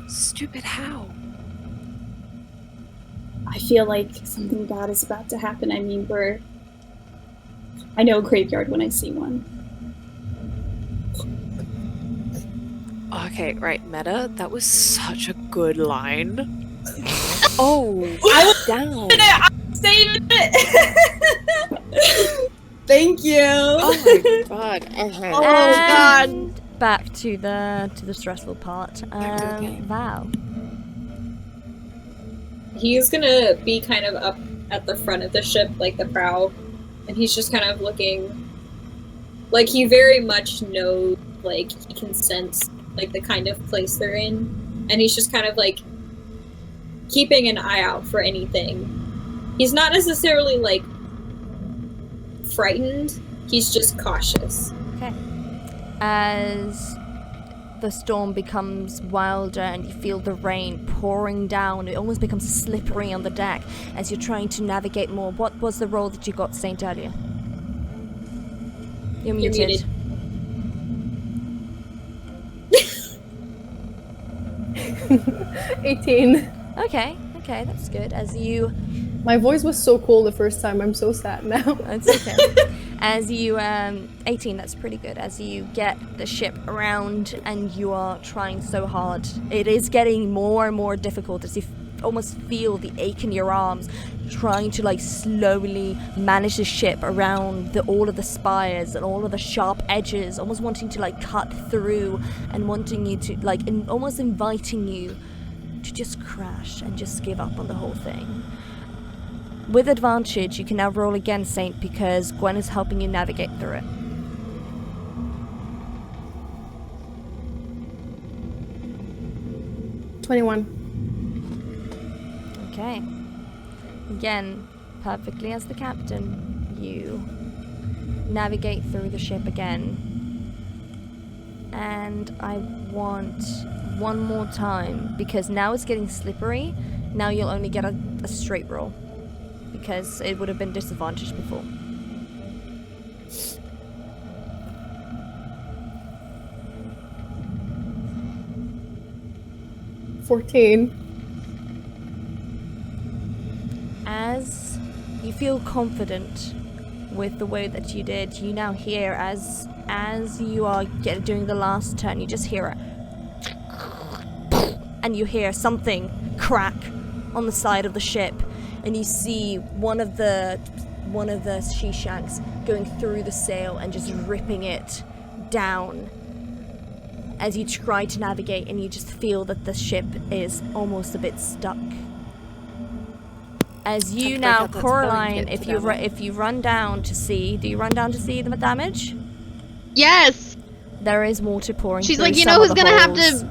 Stupid how? I feel like something bad is about to happen. I mean, I know a graveyard when I see one. Okay, right, Meta. That was such a good line. Oh, I was down. saving it. Thank you. Oh my god. Okay. Oh And back to the stressful part. Okay. Val. He's gonna be kind of up at the front of the ship, like the prow, and he's just kind of looking like he very much knows, like he can sense the kind of place they're in, and he's just kind of keeping an eye out for anything. He's not necessarily frightened, he's just cautious. Okay. As the storm becomes wilder and you feel the rain pouring down, it almost becomes slippery on the deck as you're trying to navigate more. What was the roll that you got, Saint, earlier? You're muted. 18. Okay, that's good. As you... My voice was so cool the first time, I'm so sad now. It's okay. As you, 18, that's pretty good. As you get the ship around and you are trying so hard, it is getting more and more difficult as you almost feel the ache in your arms, trying to slowly manage the ship around all of the spires and all of the sharp edges, almost wanting to cut through and wanting you to, almost inviting you to just crash and just give up on the whole thing. With advantage, you can now roll again, Saint, because Gwen is helping you navigate through it. $21. Okay. Again, perfectly as the captain, you navigate through the ship again. And I want one more time, because now it's getting slippery. Now you'll only get a straight roll, because it would have been disadvantaged before. $14. As you feel confident with the way that you did, you now hear as you are doing the last turn, you just hear it, and you hear something crack on the side of the ship, and you see one of the she shanks going through the sail and just ripping it down as you try to navigate, and you just feel that the ship is almost a bit stuck. As you now, Coraline, if you run down to see, do you run down to see the damage? Yes. There is water pouring. She's through like, you some know of who's the gonna have holes to.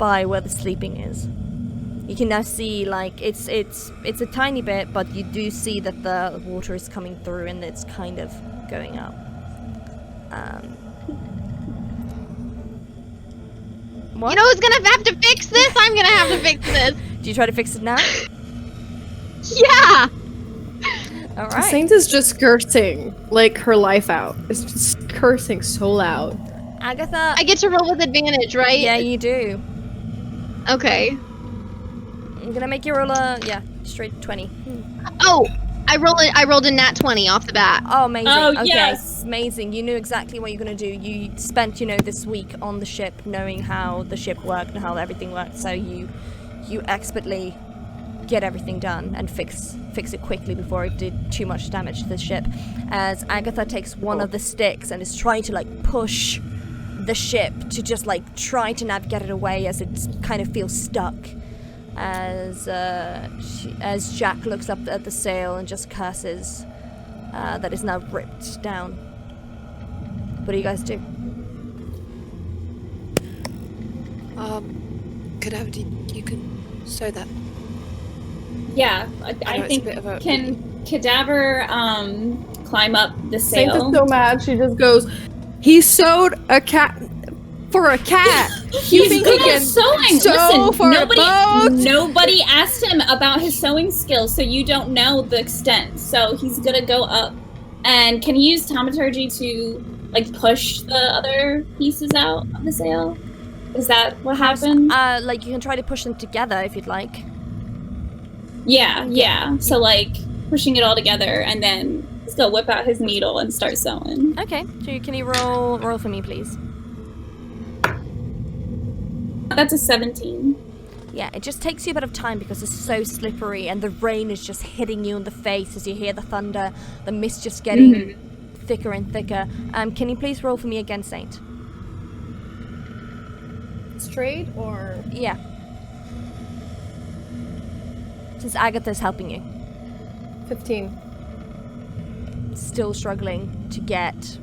by where the sleeping is. You can now see, it's a tiny bit, but you do see that the water is coming through and it's kind of going up. What? You know who's gonna have to fix this? I'm gonna have to fix this. Do you try to fix it now? Yeah. All right. Saint is just cursing like her life out. It's just cursing so loud. Agatha. I get to roll with advantage, right? Yeah, you do. Okay. I'm gonna make you roll a straight 20. Oh, I rolled a nat 20 off the bat. Oh, amazing. Oh, okay. yes. Amazing. You knew exactly what you're gonna do. You spent, this week on the ship knowing how the ship worked and how everything worked, so you expertly get everything done and fix it quickly before it did too much damage to the ship. As Agatha takes one of the sticks and is trying to push the ship to just try to navigate it away as it kind of feels stuck. As Jack looks up at the sail and just curses that is now ripped down. What do you guys do? Cadaver, you can sew that. Yeah, I I know think it's a bit of a- can Cadaver climb up the Saint sail? is so mad. She just goes, "He sewed a cat for a cat." He's good at sewing. sew Listen, for a boat? nobody asked him about his sewing skills, so you don't know the extent. So he's gonna go up, and can he use thaumaturgy to push the other pieces out of the sail? Is that what happened? You can try to push them together if you'd like. Yeah. So pushing it all together, and then he's gonna whip out his needle and start sewing. Okay. So can you roll for me, please? That's a 17. Yeah, it just takes you a bit of time because it's so slippery and the rain is just hitting you in the face as you hear the thunder, the mist just getting thicker and thicker. Can you please roll for me again, Saint? Straight or Yeah. Since Agatha's helping you. 15? Still struggling to get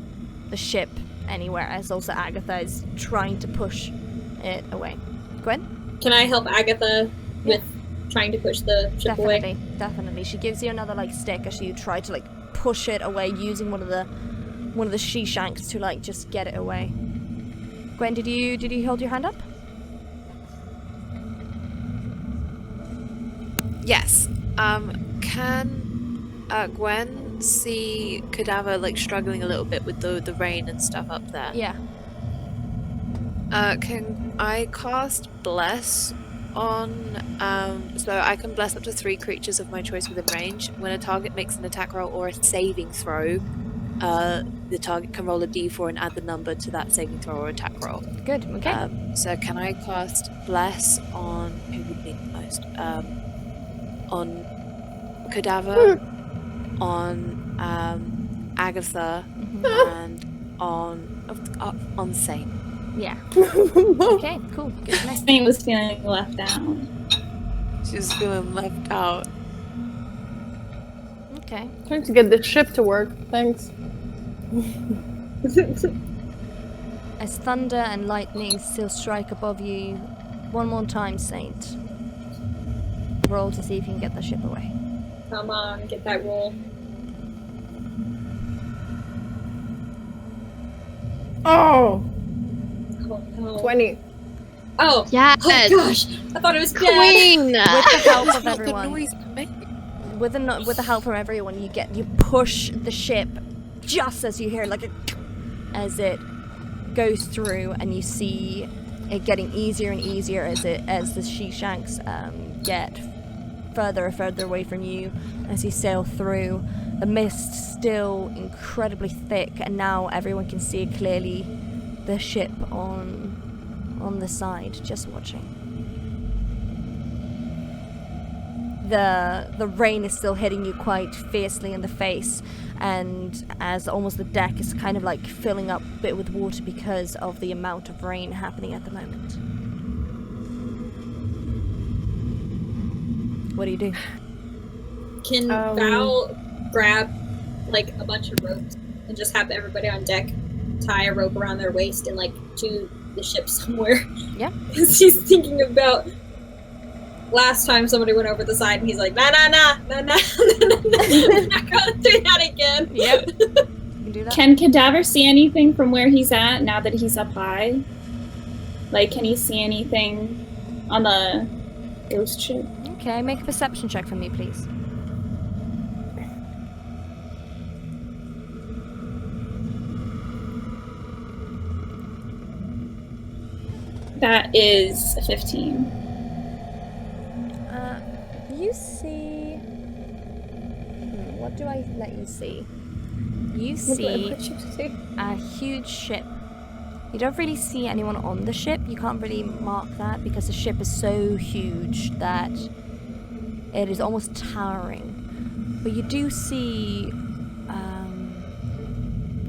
the ship anywhere, as also Agatha is trying to push it away. Gwen? Can I help Agatha with trying to push the ship away? Definitely. She gives you another stick as you try to push it away using one of the she shanks to just get it away. Gwen, did you hold your hand up? Yes. Can Gwen see Cadaver struggling a little bit with the rain and stuff up there? Yeah. Can I cast Bless on so I can bless up to 3 creatures of my choice within range. When a target makes an attack roll or a saving throw, the target can roll a d4 and add the number to that saving throw or attack roll. Good. Okay. So can I cast Bless on who would be the most? On Cadaver, on Agatha, and on Saint. Yeah. Okay, cool. Good to know. Saint was feeling left out. She's feeling left out. Okay. Trying to get the ship to work. Thanks. As thunder and lightning still strike above you, one more time, Saint. Roll to see if you can get the ship away. Come on, get that roll. Oh! Oh, no. 20. Oh, Yes. oh gosh! I thought it was dead. Queen. With the help of Not the everyone. noise to make. With the help from everyone, you push the ship just as you hear as it goes through, and you see it getting easier and easier as the she shanks get further and further away from you as you sail through. The mist still incredibly thick, and now everyone can see clearly the ship on the side, just watching. The rain is still hitting you quite fiercely in the face, and as almost the deck is kind of filling up a bit with water because of the amount of rain happening at the moment. What do you do? Can Val grab a bunch of ropes and just have everybody on deck tie a rope around their waist and to the ship somewhere? Yeah. Because he's thinking about last time somebody went over the side and he's like, nah, we're not going to do that again. Yep. can do that. Can Cadaver see anything from where he's at now that he's up high? Like, can he see anything on the ghost ship? Okay, make a perception check for me, please. That is a 15. You see... what do I let you see? You see a huge ship. You don't really see anyone on the ship. You can't really mark that because the ship is so huge that it is almost towering. But you do see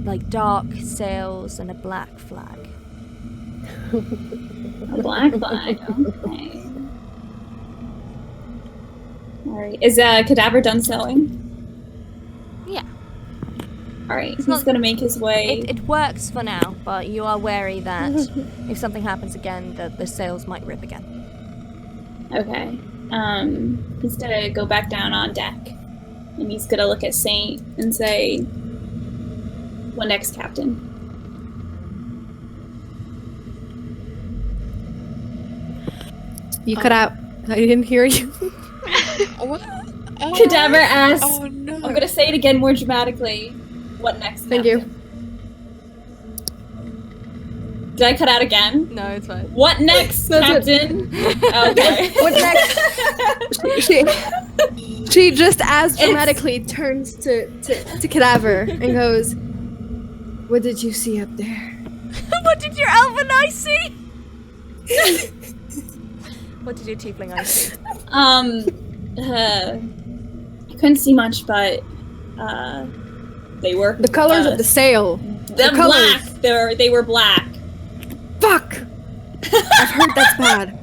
like dark sails and a black flag. A black flag. Okay. Alright. Is Cadaver done sewing? Yeah. Alright. He's not- gonna make his way. It works for now, but you are wary that if something happens again, the sails might rip again. Okay. He's gonna go back down on deck. And he's gonna look at Saint and say, "What next, Captain?" You cut out. I didn't hear you. What? Oh, Cadaver asks, oh no. I'm gonna say it again more dramatically. What next, Thank Captain? you. Did I cut out again? No, it's fine. What next, That's it. Captain? Okay. What next? She just as dramatically turns to Cadaver and goes, "What did you see up there?" What did your elven eye see? What did your tiefling eye see? I couldn't see much, but they were The colors of the sail. the black. colors. They were black. Fuck! I've heard that's bad.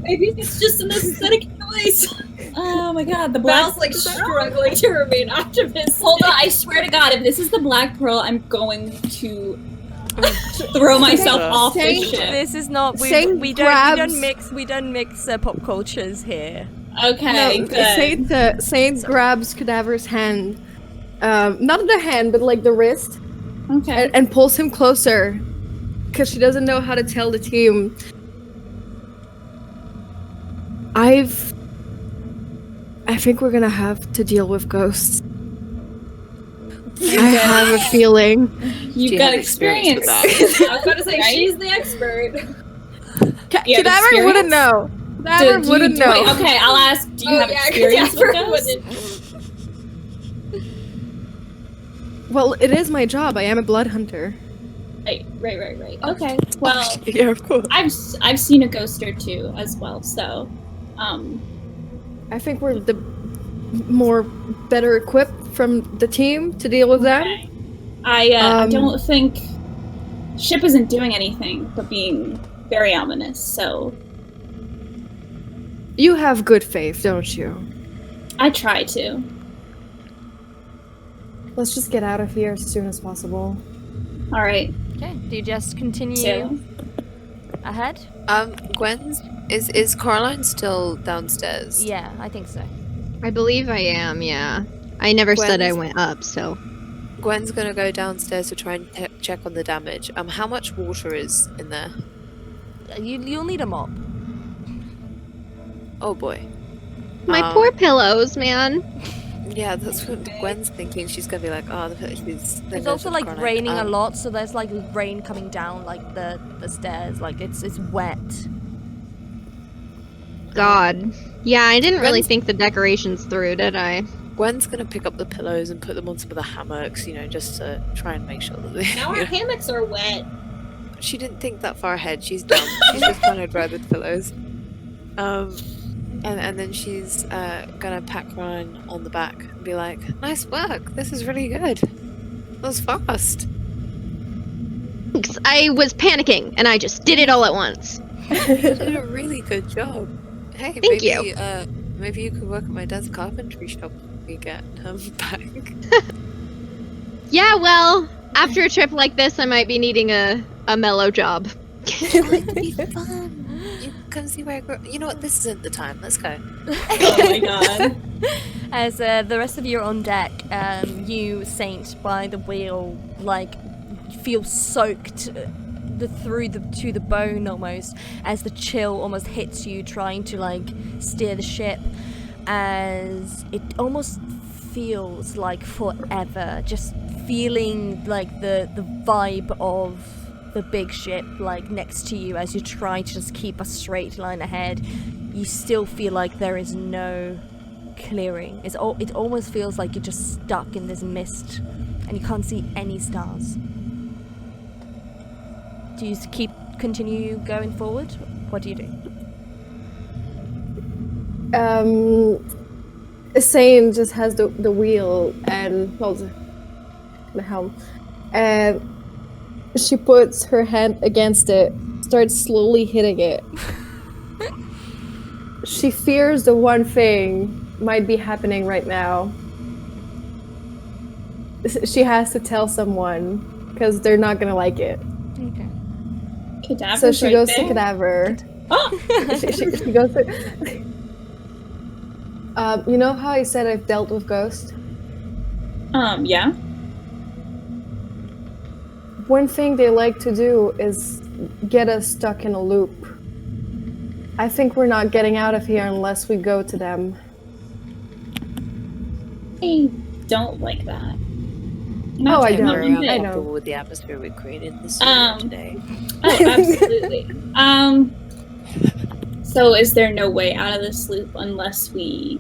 Maybe it's just an aesthetic choice. Oh my god, the black. Val's like struggling to remain optimistic. Hold on, I swear to God, if this is the Black Pearl, I'm going to throw myself off this Saint- ship. This is not. Saint We grabs- don't mix pop cultures here. Okay, No, good. Saint grabs Cadaver's hand. Not the hand, but like the wrist. Okay. And pulls him closer. Because she doesn't know how to tell the team. I think we're gonna have to deal with ghosts. I have a feeling. You've She got has experience experience. with I was about to say, Right? she's the expert. You have Cadaver experience? wouldn't know. Cadaver wouldn't know. Wait, okay, I'll ask. Do you have experience with Cadaver ghosts? wouldn't. Well, it is my job. I am a blood hunter. Right. Okay. Well, Yeah, of course. I've seen a ghost or two as well, so I think we're the more better equipped from the team to deal with them. okay. I don't think ship isn't doing anything but being very ominous, so You have good faith, don't you? I try to. Let's just get out of here as soon as possible. All right. Okay. Do you just continue So ahead? Gwen's is Caroline still downstairs? Yeah, I think so. I believe I am, yeah. I never said I Gwen's- went up, so. Gwen's gonna go downstairs to try and check on the damage. How much water is in there? You'll need a mop. Oh boy. My poor pillows, man. Yeah, that's what Gwen's thinking. She's gonna be like, oh, It's also like raining a lot, so there's like rain coming down like the stairs. Like it's wet. God. Yeah, I didn't really Gwen's- think the decorations through, did I? Gwen's gonna pick up the pillows and put them on some of the hammocks, just to try and make sure that they. Now our hammocks are wet. She didn't think that far ahead. She's dumb. She's just trying to dry the pillows. And then she's gonna pat Caroline on the back and be like, "Nice work. This is really good. That was fast." Thanks. I was panicking, and I just did it all at once. You did a really good job. Hey, Thank maybe, maybe you could work at my dad's carpentry shop when we get back. Yeah, well, after a trip like this, I might be needing a mellow job. It'd be fun. come see where I grew. You know what? This isn't the time. Let's go. Oh my god. As the rest of you are on deck, you, Saint, by the wheel, like, feel soaked to the bone almost, as the chill almost hits you, trying to, like, steer the ship, as it almost feels like forever, just feeling like the vibe of the big ship, like, next to you as you try to just keep a straight line ahead. You still feel like there is no clearing. It almost feels like you're just stuck in this mist and you can't see any stars. Do you continue going forward? What do you do? Sane just has the wheel and the helm, and she puts her hand against it, starts slowly hitting it. She fears the one thing might be happening right now. She has to tell someone because they're not gonna like it. Okay. Cadaver's So she right goes there. to Cadaver. Oh! she goes to. You know how I said I've dealt with ghosts? Yeah. One thing they like to do is get us stuck in a loop. I think we're not getting out of here unless we go to them. I don't like that. No, I don't. Very I uncomfortable know. with the atmosphere we created in the studio today. Oh, absolutely. So is there no way out of this loop unless we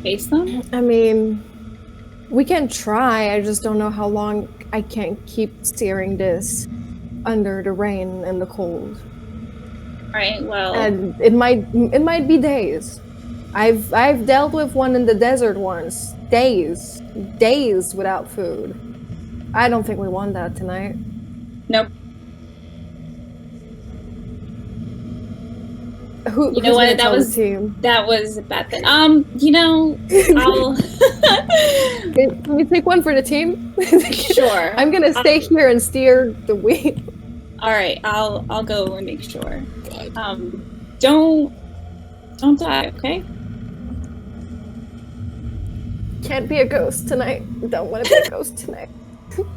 face them? I mean, we can try. I just don't know how long I can keep steering this under the rain and the cold. Alright, well... And it might be days. I've dealt with one in the desert once. Days without food. I don't think we want that tonight. Nope. Who's You know what? gonna That tell the was team? that was a bad thing. You know, I'll Can we take one for the team? Sure. I'm gonna stay here and steer the wheel. Alright, I'll go and make sure. Don't die, okay? Can't be a ghost tonight. Don't want to be a ghost tonight.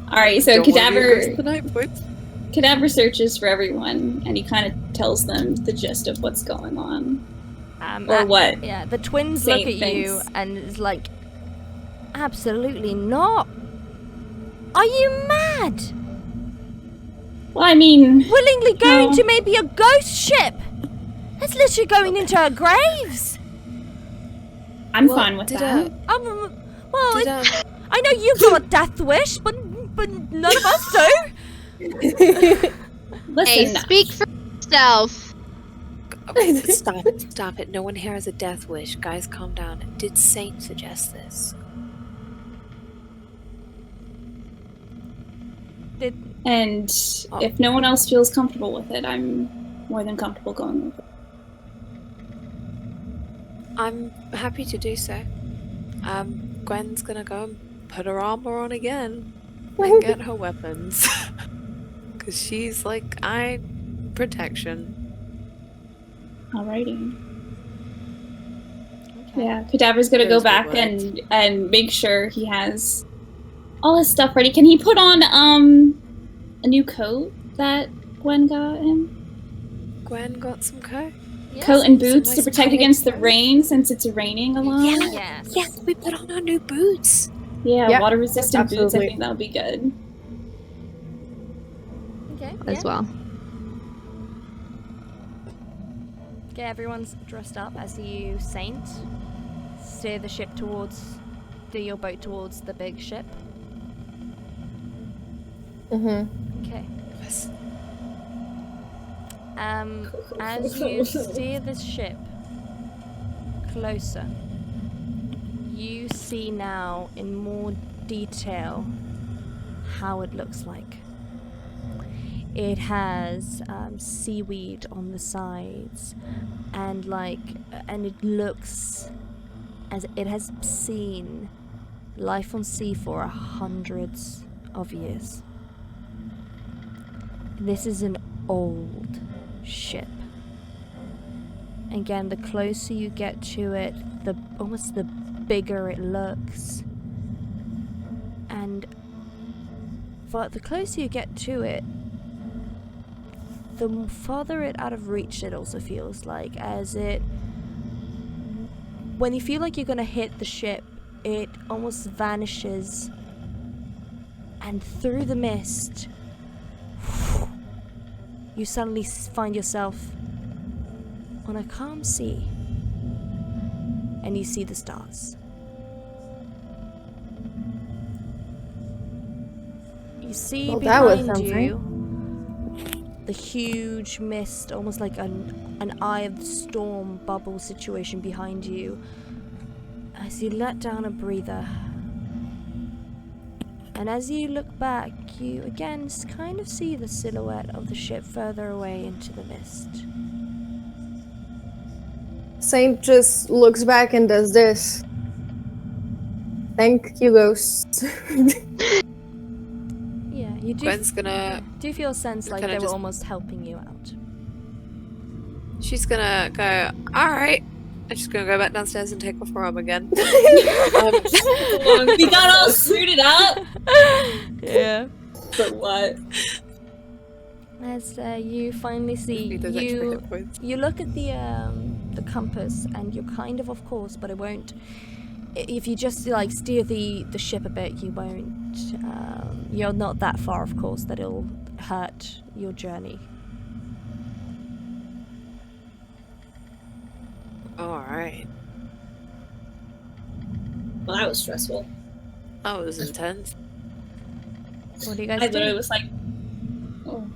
Alright, so Don't wanna be a Cadaver ghost tonight, boys. Cadaver searches for everyone and he kind of tells them the gist of what's going on. Or what? Yeah, the twins Saint look at you thinks. and it's like, absolutely not. Are you mad? Well, I mean, Willingly going No. to maybe a ghost ship? That's literally going into our graves. I'm Well, fine with did, that. Well, Did, I know you've got a death wish, but none of us do. Listen, Hey, speak for yourself. Stop it. No one here has a death wish. Guys, calm down. Did Saint suggest this? and if no one else feels comfortable with it, I'm more than comfortable going with it. I'm happy to do so. Gwen's gonna go and put her armor on again and get her weapons. Because she's like, protection. Alrighty. Yeah, Cadaver's gonna go Those were back words. and make sure he has all his stuff ready. Can he put on a new coat that Gwen got him? Gwen got some coat. Coat and boots nice to protect colored against the coat. rain since it's raining a lot. Yes. Yes, we put on our new boots. Yeah, Yeah, water resistant boots. I absolutely. think that'll be good. Okay. As well. Okay, everyone's dressed up as you, Saint. Steer the ship your boat towards the big ship. Mm-hmm. Okay. As you steer this ship closer, you see now in more detail how it looks like. It has seaweed on the sides, and it looks as it has seen life on sea for hundreds of years. This is an old ship. Again, the closer you get to it, almost the bigger it looks. And the closer you get to it, the farther it out of reach it also feels like, when you feel like you're gonna hit the ship, it almost vanishes, and through the mist, you suddenly find yourself on a calm sea, and you see the stars. You see behind you the huge mist, almost like an eye of the storm bubble situation behind you, as you let down a breather. And as you look back, you again kind of see the silhouette of the ship further away into the mist. Saint just looks back and does this. Thank you, ghosts. Yeah, you do. Gwen's gonna. Do you feel a sense like they were just- almost helping you out? She's gonna go. All right. I'm just gonna go back downstairs and take off her arm again. We got all suited up. Yeah. For what? As you finally see, Need those extra hit points. you look at the compass, and you're kind of course, but it won't. If you just like steer the ship a bit, you won't. You're not that far, of course, that it'll hurt your journey. All right. Well, that was stressful. That was intense. What do you guys I do? literally was like, oh.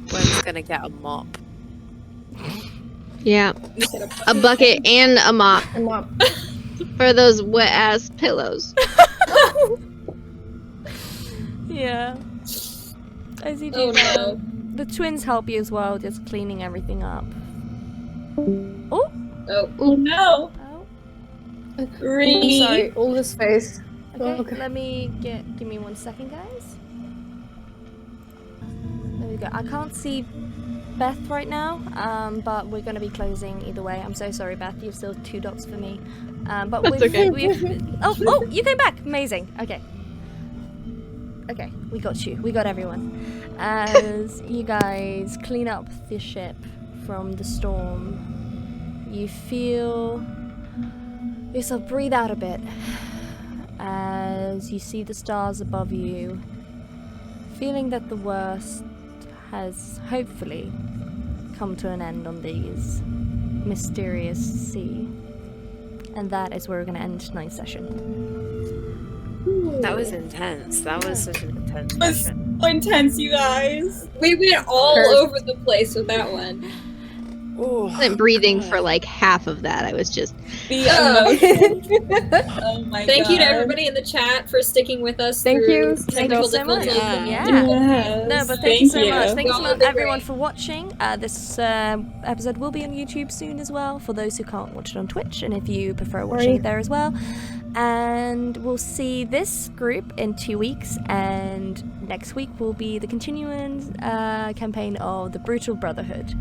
Gwen's gonna get a mop. Yeah. A bucket and a mop I'm up. for those wet ass pillows. Yeah. As you do Oh that, no. the twins help you as well, just cleaning everything up. Oh. Oh. No! Oh. I'm Reed! sorry, oldest face. Okay, Okay. let me give me 1 second, guys. There we go. I can't see Beth right now, but we're going to be closing either way. I'm so sorry, Beth. You've still 2 dots for me. But That's okay. Oh, you came back. Amazing. Okay. Okay, we got you. We got everyone. As you guys clean up the ship from the storm, you feel yourself breathe out a bit as you see the stars above you, feeling that the worst has hopefully come to an end on these mysterious sea. And that is where we're going to end tonight's session. That was intense. That was such an intense That was session. so intense, you guys. We went all Perfect. over the place with that one. Oh, I wasn't breathing for like half of that. I was just The Oh. emotion. Oh my god. Thank you to everybody in the chat for sticking with us. Thank through you. Thank you technical so much. difficulties. Yeah. Yes, No, but thank you so much. Thank you Y'all so have much, been everyone, great. for watching. This episode will be on YouTube soon as well, for those who can't watch it on Twitch, and if you prefer watching it there as well. And we'll see this group in 2 weeks, and next week will be the continuing campaign of the Brutal Brotherhood.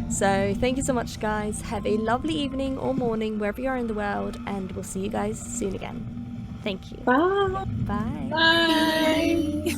So thank you so much, guys. Have a lovely evening or morning wherever you are in the world, and we'll see you guys soon again. Thank you. Bye. Bye. Bye.